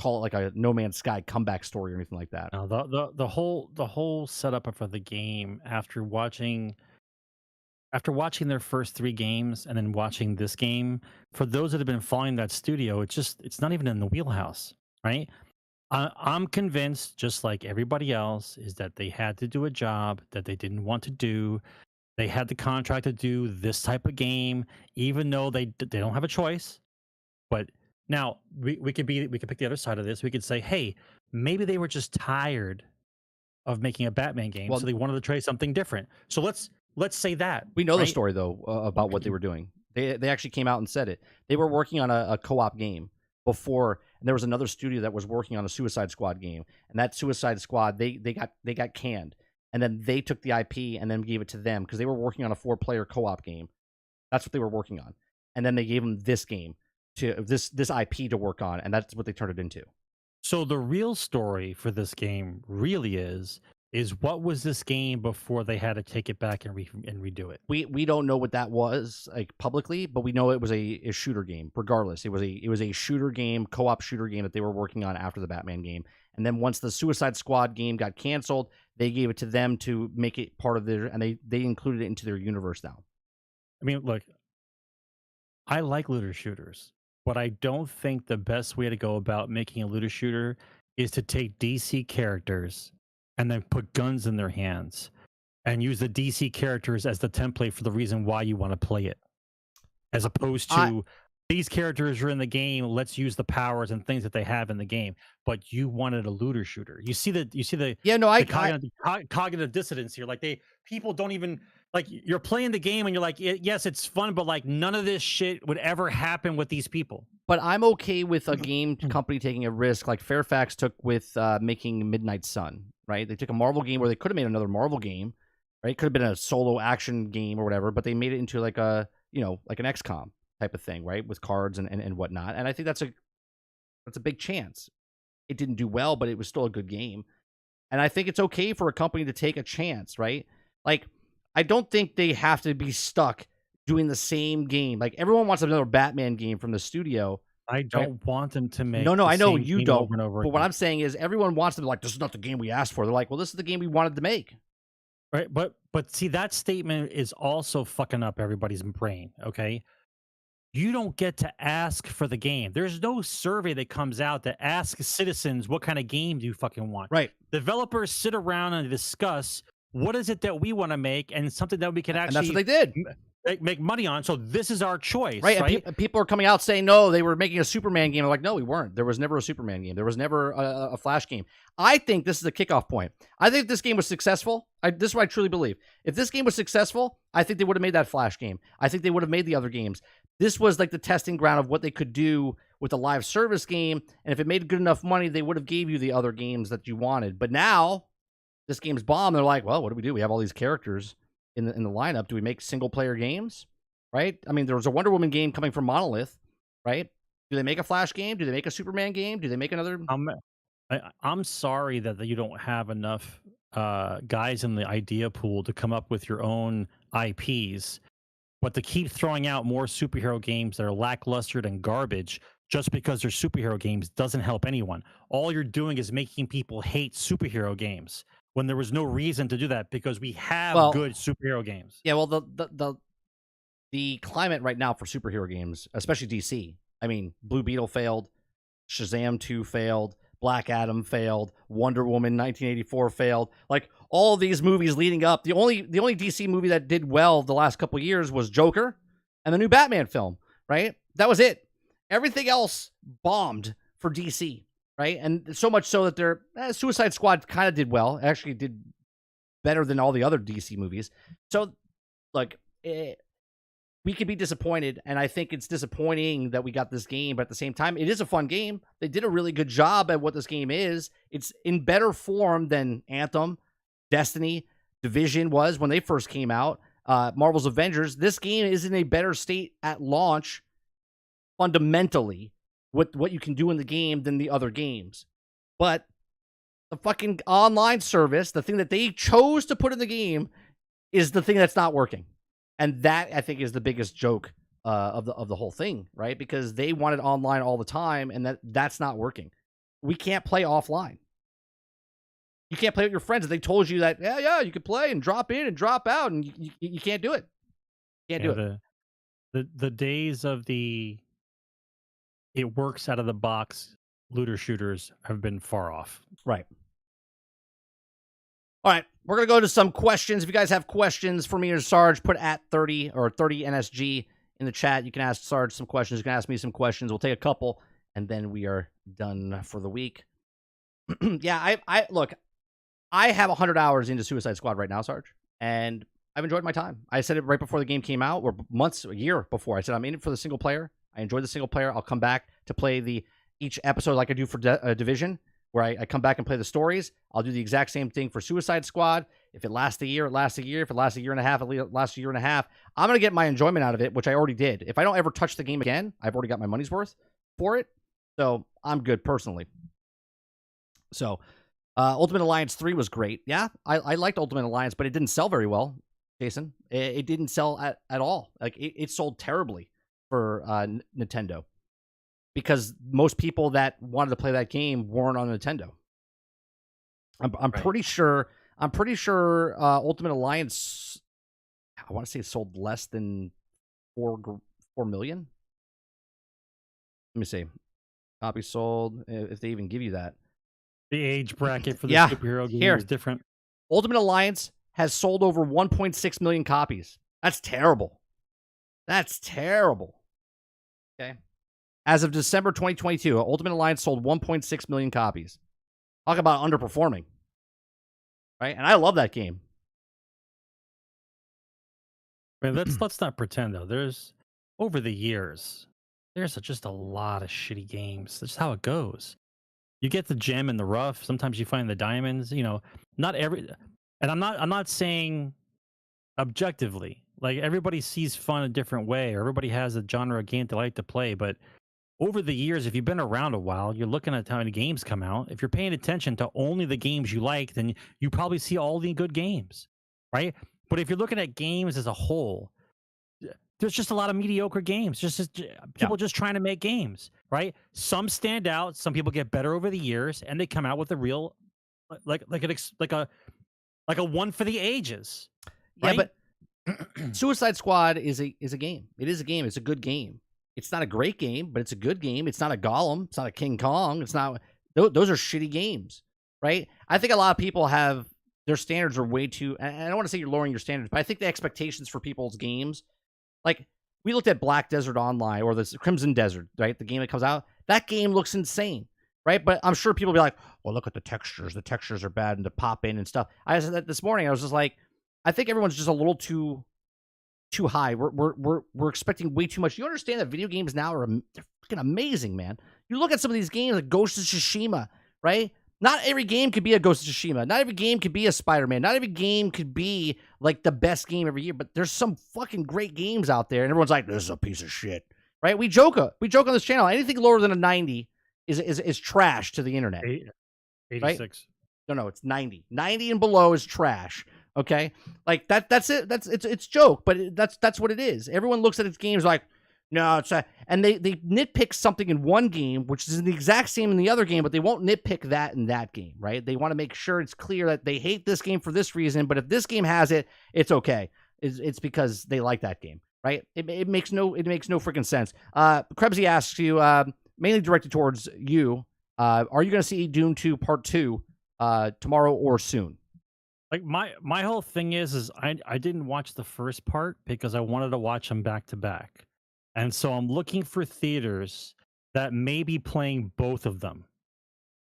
B: call it like a No Man's Sky comeback story or anything like that.
C: No, the whole setup for the game, after watching their first 3 games and then watching this game, for those that have been following that studio, it's not even in the wheelhouse, right? I'm convinced, just like everybody else, is that they had to do a job that they didn't want to do. They had the contract to do this type of game, even though they don't have a choice. But now we could pick the other side of this. We could say, hey, maybe they were just tired of making a Batman game, so they wanted to try something different. So let's say that.
B: We know the story though about what they were doing. They actually came out and said it. They were working on a co-op game before, and there was another studio that was working on a Suicide Squad game, and that Suicide Squad they got canned, and then they took the IP and then gave it to them because they were working on a 4-player co-op game. That's what they were working on, and then they gave them this game to this IP to work on, and that's what they turned it into.
C: So the real story for this game really is what was this game before they had to take it back and redo it?
B: We don't know what that was like publicly, but we know it was a shooter game. Regardless, it was a shooter game, co-op shooter game that they were working on after the Batman game. And then once the Suicide Squad game got canceled, they gave it to them to make it part of their, and they included it into their universe now.
C: I mean, look, I like looter shooters, but I don't think the best way to go about making a looter shooter is to take DC characters and then put guns in their hands and use the DC characters as the template for the reason why you want to play it. As opposed to these characters are in the game, let's use the powers and things that they have in the game. But you wanted a looter shooter. You see the cognitive dissonance here. Like people don't even, like, you're playing the game and you're like, yes, it's fun, but like none of this shit would ever happen with these people.
B: But I'm okay with a game company taking a risk like Fairfax took with making Midnight Sun, right? They took a Marvel game where they could have made another Marvel game, right? It could have been a solo action game or whatever, but they made it into like a, like an XCOM type of thing, right? With cards and whatnot. And I think that's a big chance. It didn't do well, but it was still a good game. And I think it's okay for a company to take a chance, right? Like, I don't think they have to be stuck doing the same game. Like, everyone wants another Batman game from the studio.
C: I don't want them to make.
B: No, I know you don't.
C: Over and over
B: but what I'm saying is, everyone wants them to, like, this is not the game we asked for. They're like, well, this is the game we wanted to make.
C: Right, but see, that statement is also fucking up everybody's brain. Okay, you don't get to ask for the game. There's no survey that comes out that asks citizens what kind of game do you fucking want.
B: Right.
C: Developers sit around and discuss what is it that we want to make and something that we can actually.
B: And that's what they did.
C: Make money on. So this is our choice.
B: Right. And people are coming out saying, no, they were making a Superman game. They're like, no, we weren't. There was never a Superman game. There was never a Flash game. I think this is a kickoff point. I think if this game was successful, this is what I truly believe. If this game was successful, I think they would have made that Flash game. I think they would have made the other games. This was like the testing ground of what they could do with a live service game. And if it made good enough money, they would have gave you the other games that you wanted. But now this game's bombed. They're like, well, what do? We have all these characters in the lineup. Do we make single player games? right? I mean, there was a Wonder Woman game coming from Monolith, right? Do they make a Flash game? Do they make a Superman game? Do they make another?
C: I'm sorry that you don't have enough guys in the idea pool to come up with your own IPs, but to keep throwing out more superhero games that are lackluster and garbage just because they're superhero games doesn't help anyone. All you're doing is making people hate superhero games when there was no reason to do that because we have good superhero games.
B: Yeah, well, the climate right now for superhero games, especially DC. I mean, Blue Beetle failed, Shazam 2 failed, Black Adam failed, Wonder Woman 1984 failed. Like all of these movies leading up, the only DC movie that did well the last couple of years was Joker and the new Batman film, right? That was it. Everything else bombed for DC, right? And so much so that their Suicide Squad kind of did well. Actually did better than all the other DC movies. So, like, we could be disappointed, and I think it's disappointing that we got this game, but at the same time, it is a fun game. They did a really good job at what this game is. It's in better form than Anthem, Destiny, Division was when they first came out, Marvel's Avengers. This game is in a better state at launch, fundamentally, with what you can do in the game than the other games. But the fucking online service, the thing that they chose to put in the game, is the thing that's not working. And that, I think, is the biggest joke of the whole thing, right? Because they wanted online all the time, and that's not working. We can't play offline. You can't play with your friends. They told you that, yeah, you could play and drop in and drop out, and you can't do it. Can't do
C: it. The days of the it works out of the box looter shooters have been far off.
B: Right. All right, we're going to go to some questions. If you guys have questions for me or Sarge, put at 30 or 30 NSG in the chat. You can ask Sarge some questions. You can ask me some questions. We'll take a couple, and then we are done for the week. Yeah, look, I have 100 hours into Suicide Squad right now, Sarge, and I've enjoyed my time. I said it right before the game came out, or months, a year before. I said I'm in it for the single player. I enjoy the single player. I'll come back to play each episode like I do for Division, where I come back and play the stories. I'll do the exact same thing for Suicide Squad. If it lasts a year, it lasts a year. If it lasts a year and a half, it lasts a year and a half. I'm going to get my enjoyment out of it, which I already did. If I don't ever touch the game again, I've already got my money's worth for it. So I'm good personally. So Ultimate Alliance 3 was great. Yeah, I liked Ultimate Alliance, but it didn't sell very well, Jason. It didn't sell at all. Like it sold terribly for Nintendo, because most people that wanted to play that game weren't on Nintendo. I'm pretty sure Ultimate Alliance, I want to say it sold less than 4 million. Let me see. Copies sold, if they even give you that.
C: The age bracket for the superhero game is different.
B: Ultimate Alliance has sold over 1.6 million copies. That's terrible. That's terrible. Okay. As of December 2022, Ultimate Alliance sold 1.6 million copies. Talk about underperforming. Right? And I love that game.
C: Man, let's not pretend, though. There's, over the years, there's just a lot of shitty games. That's how it goes. You get the gem in the rough. Sometimes you find the diamonds. You know, not every... And I'm not saying objectively. Like, everybody sees fun a different way, or everybody has a genre of game they like to play, but over the years, if you've been around a while, you're looking at how many games come out. If you're paying attention to only the games you like, then you probably see all the good games, right? But if you're looking at games as a whole, there's just a lot of mediocre games. Just people just trying to make games, right? Some stand out. Some people get better over the years, and they come out with a real, like a one for the ages. Right?
B: Yeah, but Suicide Squad is a game. It is a game. It's a good game. It's not a great game, but it's a good game. It's not a Gollum. It's not a King Kong. It's not. Those are shitty games, right? I think a lot of people have their standards are way too. And I don't want to say you're lowering your standards, but I think the expectations for people's games, like we looked at Black Desert Online or the Crimson Desert, right? The game that comes out, that game looks insane, right? But I'm sure people will be like, "Well, look at the textures. The textures are bad, and to pop in and stuff." I said that this morning. I was just like, I think everyone's just a little too high. We're expecting way too much. You understand that video games now they're fucking amazing, man. You look at some of these games like Ghost of Tsushima, right? Not every game could be a Ghost of Tsushima. Not every game could be a Spider-Man. Not every game could be like the best game every year. But there's some fucking great games out there, and everyone's like, "This is a piece of shit," right? We joke on this channel. Anything lower than a 90 is trash to the internet.
C: 86.
B: Right? No, it's 90. 90 and below is trash. Okay, like that's it. It's joke, but that's what it is. Everyone looks at its games like, no, it's and they nitpick something in one game, which is the exact same in the other game, but they won't nitpick that in that game, right? They want to make sure it's clear that they hate this game for this reason, but if this game has it, it's okay. It's because they like that game, right? It makes no freaking sense. Krebsy asks you, mainly directed towards you, are you going to see Dune 2 Part 2 tomorrow or soon?
C: Like my whole thing is I didn't watch the first part because I wanted to watch them back to back. And so I'm looking for theaters that may be playing both of them.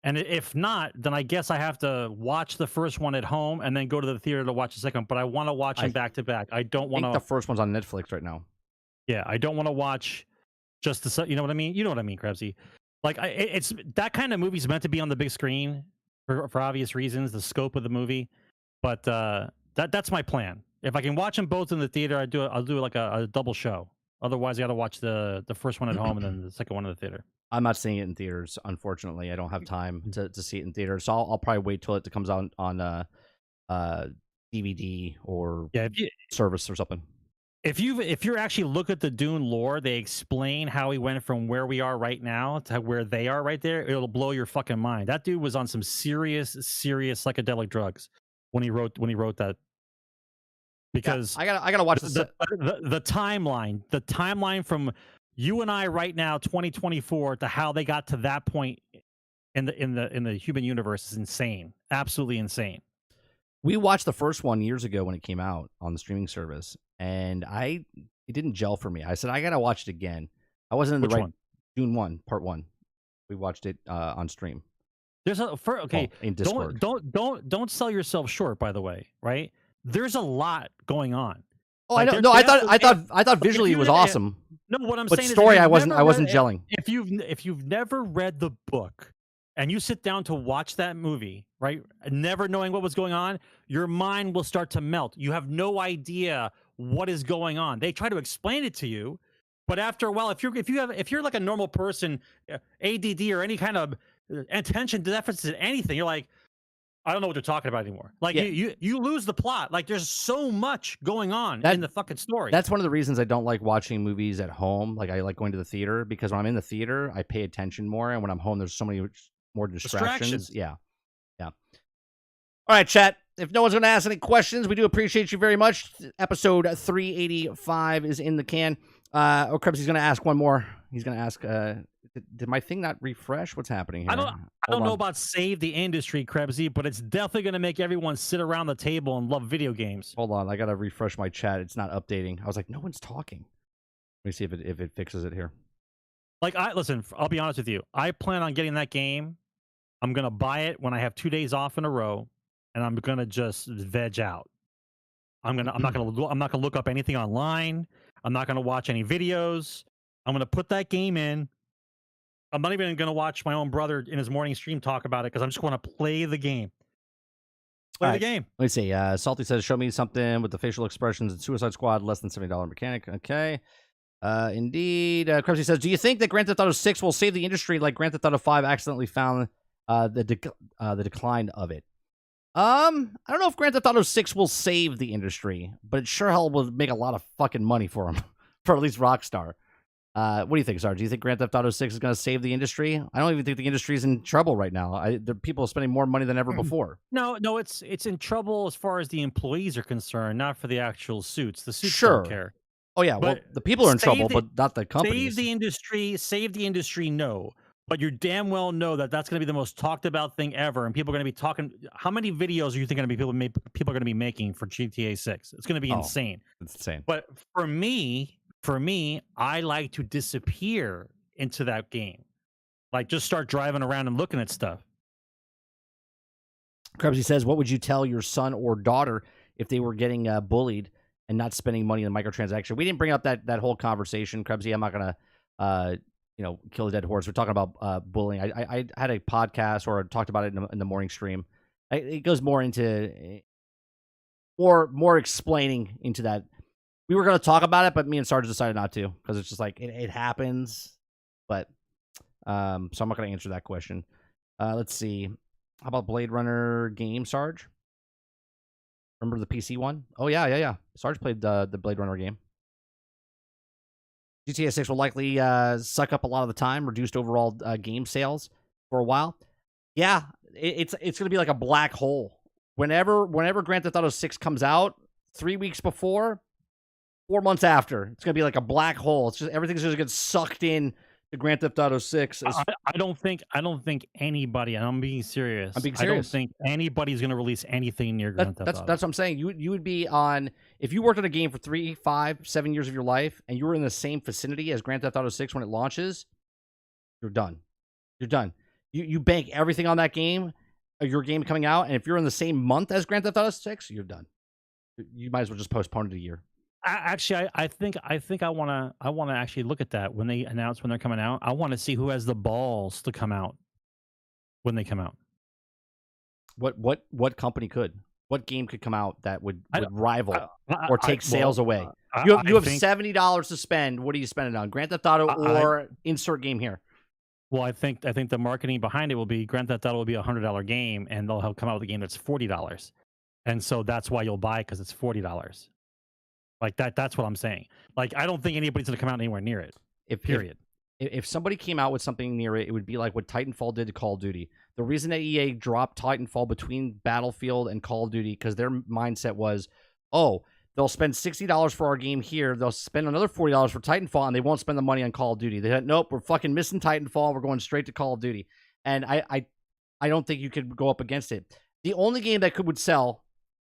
C: And if not, then I guess I have to watch the first one at home and then go to the theater to watch the second one. But I want to watch them back to back. I don't want to.
B: The first one's on Netflix right now.
C: Yeah, I don't want to watch just the. You know what I mean? You know what I mean, Krebsy. Like it's that kind of movie's meant to be on the big screen for obvious reasons, the scope of the movie. But that's my plan. If I can watch them both in the theater, I'll do like a double show. Otherwise, I got to watch the first one at home and then the second one in the theater.
B: I'm not seeing it in theaters, unfortunately. I don't have time to see it in theaters, so I'll probably wait till it comes out on DVD or service or something.
C: If you actually look at the Dune lore, they explain how he went from where we are right now to where they are right there. It'll blow your fucking mind. That dude was on some serious psychedelic drugs when he wrote that. Because
B: I gotta watch
C: the timeline from you and I right now, 2024, to how they got to that point in the human universe is insane, absolutely insane.
B: We watched the first one years ago when it came out on the streaming service, and it didn't gel for me. I said I gotta watch it again. I wasn't in the right one? Dune 1 Part 1. We watched it on stream.
C: There's
B: in Discord.
C: Don't sell yourself short, by the way, right? There's a lot going on.
B: Oh, like, I know. No, I thought visually it was awesome.
C: No, what I'm
B: saying
C: is,
B: story, I wasn't gelling.
C: If you've never read the book and you sit down to watch that movie, right, never knowing what was going on, your mind will start to melt. You have no idea what is going on. They try to explain it to you, but after a while, if you're like a normal person, ADD or any kind of attention deficit, anything, you're like, I don't know what they're talking about anymore. Like you lose the plot. Like there's so much going on in the fucking story.
B: That's one of the reasons I don't like watching movies at home. Like I like going to the theater because when I'm in the theater, I pay attention more, and when I'm home, there's so many more distractions. Yeah. All right, chat. If no one's going to ask any questions, we do appreciate you very much. Episode 385 is in the can. Krebsy's going to ask one more. He's going to ask. Did my thing not refresh? What's happening here?
C: I don't know about save the industry, Krebsy, but it's definitely going to make everyone sit around the table and love video games.
B: Hold on, I got to refresh my chat. It's not updating. I was like, no one's talking. Let me see if it fixes it here.
C: Like, listen, I'll be honest with you. I plan on getting that game. I'm going to buy it when I have 2 days off in a row, and I'm going to just veg out. I'm not going to look up anything online. I'm not going to watch any videos. I'm going to put that game in. I'm not even going to watch my own brother in his morning stream talk about it because I'm just going to play the game. Play the game.
B: Let me see. Salty says, show me something with the facial expressions in Suicide Squad, less than $70 mechanic. Okay. Indeed. Krebsy says, do you think that Grand Theft Auto 6 will save the industry like Grand Theft Auto 5 accidentally found the decline of it? I don't know if Grand Theft Auto 6 will save the industry, but it sure hell will make a lot of fucking money for them, for at least Rockstar. What do you think, Sarge? Do you think Grand Theft Auto 6 is going to save the industry? I don't even think the industry is in trouble right now. The people are spending more money than ever before.
C: No, it's in trouble as far as the employees are concerned, not for the actual suits. The suits don't care.
B: Oh yeah, well, the people are in trouble, but not the companies.
C: Save the industry, no. But you damn well know that that's going to be the most talked about thing ever, and people are going to be talking. How many videos are you thinking people are going to be making for GTA 6? It's going to be insane.
B: It's insane.
C: But for me, I like to disappear into that game. Like, just start driving around and looking at stuff.
B: Krebsy says, what would you tell your son or daughter if they were getting bullied and not spending money on microtransaction? We didn't bring up that whole conversation, Krebsy. I'm not going to kill the dead horse. We're talking about bullying. I had a podcast or talked about it in the morning stream. It goes more into more explaining into that. We were going to talk about it, but me and Sarge decided not to because it's just like it happens. But so I'm not going to answer that question. Let's see. How about Blade Runner game, Sarge? Remember the PC one? Oh yeah. Sarge played the Blade Runner game. GTA 6 will likely suck up a lot of the time, reduced overall game sales for a while. Yeah, it's going to be like a black hole. Whenever Grand Theft Auto 6 comes out, 3 weeks before, 4 months after, it's going to be like a black hole. It's just everything's just going to get sucked in to Grand Theft Auto 6.
C: I don't think anybody, and I'm being serious.
B: I'm being serious.
C: I don't think anybody's going to release anything near Grand Theft Auto.
B: That's what I'm saying. You would be on, if you worked on a game for 3, 5, 7 years of your life, and you were in the same vicinity as Grand Theft Auto 6 when it launches, you're done. You're done. You bank everything on that game, your game coming out, and if you're in the same month as Grand Theft Auto 6, you're done. You might as well just postpone it a year.
C: Actually, I think I want to actually look at that when they announce when they're coming out. I want to see who has the balls to come out when they come out.
B: What company could? What game could come out that would rival or take sales away? You have $70 to spend. What are you spending on? Grand Theft Auto or insert game here?
C: Well, I think the marketing behind it will be Grand Theft Auto will be $100 game, and they'll come out with a game that's $40, and so that's why you'll buy it because it's $40. Like that's what I'm saying. Like I don't think anybody's gonna come out anywhere near it. If
B: somebody came out with something near it, it would be like what Titanfall did to Call of Duty. The reason that EA dropped Titanfall between Battlefield and Call of Duty because their mindset was, oh, they'll spend $60 for our game here, they'll spend another $40 for Titanfall, and they won't spend the money on Call of Duty. They said, nope, we're fucking missing Titanfall. We're going straight to Call of Duty. And I don't think you could go up against it. The only game that would sell,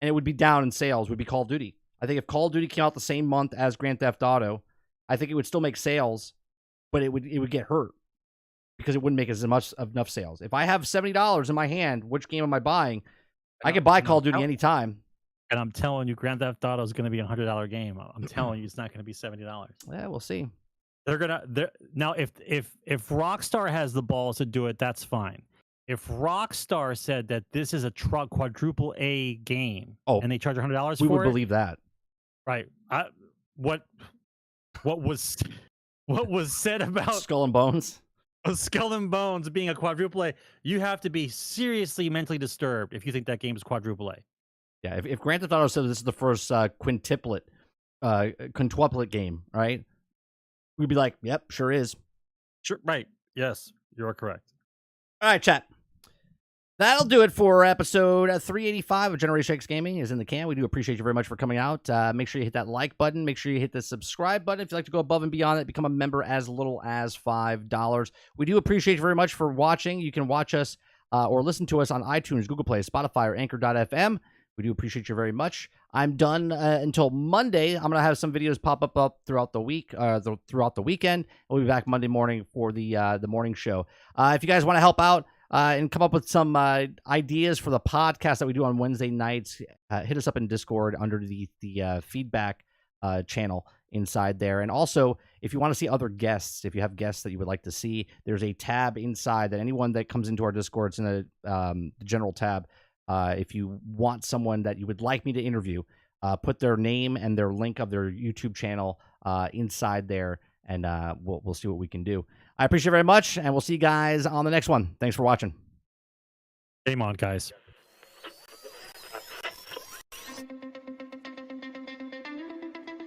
B: and it would be down in sales, would be Call of Duty. I think if Call of Duty came out the same month as Grand Theft Auto, I think it would still make sales, but it would get hurt because it wouldn't make enough sales. If I have $70 in my hand, which game am I buying? I can buy Call of Duty anytime.
C: And I'm telling you, Grand Theft Auto is going to be $100 game. I'm telling you, it's not going to be $70.
B: Yeah, we'll see.
C: Now if Rockstar has the balls to do it, that's fine. If Rockstar said that this is a quadruple A game, and they charge $100 for it,
B: we would believe that.
C: Right. What was said about
B: Skull and Bones?
C: Skull and Bones being a quadruple A, you have to be seriously mentally disturbed if you think that game is quadruple A.
B: Yeah, if Grand Theft Auto said this is the first quintuplet game, right? We'd be like, yep, sure is.
C: Sure, right. Yes, you're correct.
B: All right, chat. That'll do it for episode 385 of Generation X Gaming is in the can. We do appreciate you very much for coming out. Make sure you hit that like button. Make sure you hit the subscribe button. If you'd like to go above and beyond that, become a member as little as $5. We do appreciate you very much for watching. You can watch us or listen to us on iTunes, Google Play, Spotify, or Anchor.fm. We do appreciate you very much. I'm done until Monday. I'm going to have some videos pop up throughout the week, throughout the weekend. We'll be back Monday morning for the morning show. If you guys want to help out, and come up with some ideas for the podcast that we do on Wednesday nights, hit us up in Discord under the feedback channel inside there. And also, if you want to see other guests, if you have guests that you would like to see, there's a tab inside that anyone that comes into our Discord, it's in the general tab. If you want someone that you would like me to interview, put their name and their link of their YouTube channel inside there, and we'll see what we can do. I appreciate it very much, and we'll see you guys on the next one. Thanks for watching.
C: Game on, guys.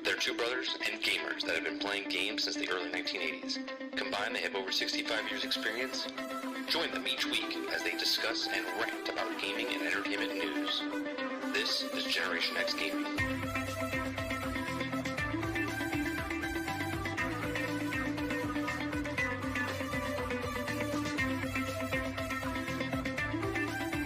A: They're two brothers and gamers that have been playing games since the early 1980s. Combined, they have over 65 years experience. Join them each week as they discuss and rant about gaming and entertainment news. This is Generation X Gaming.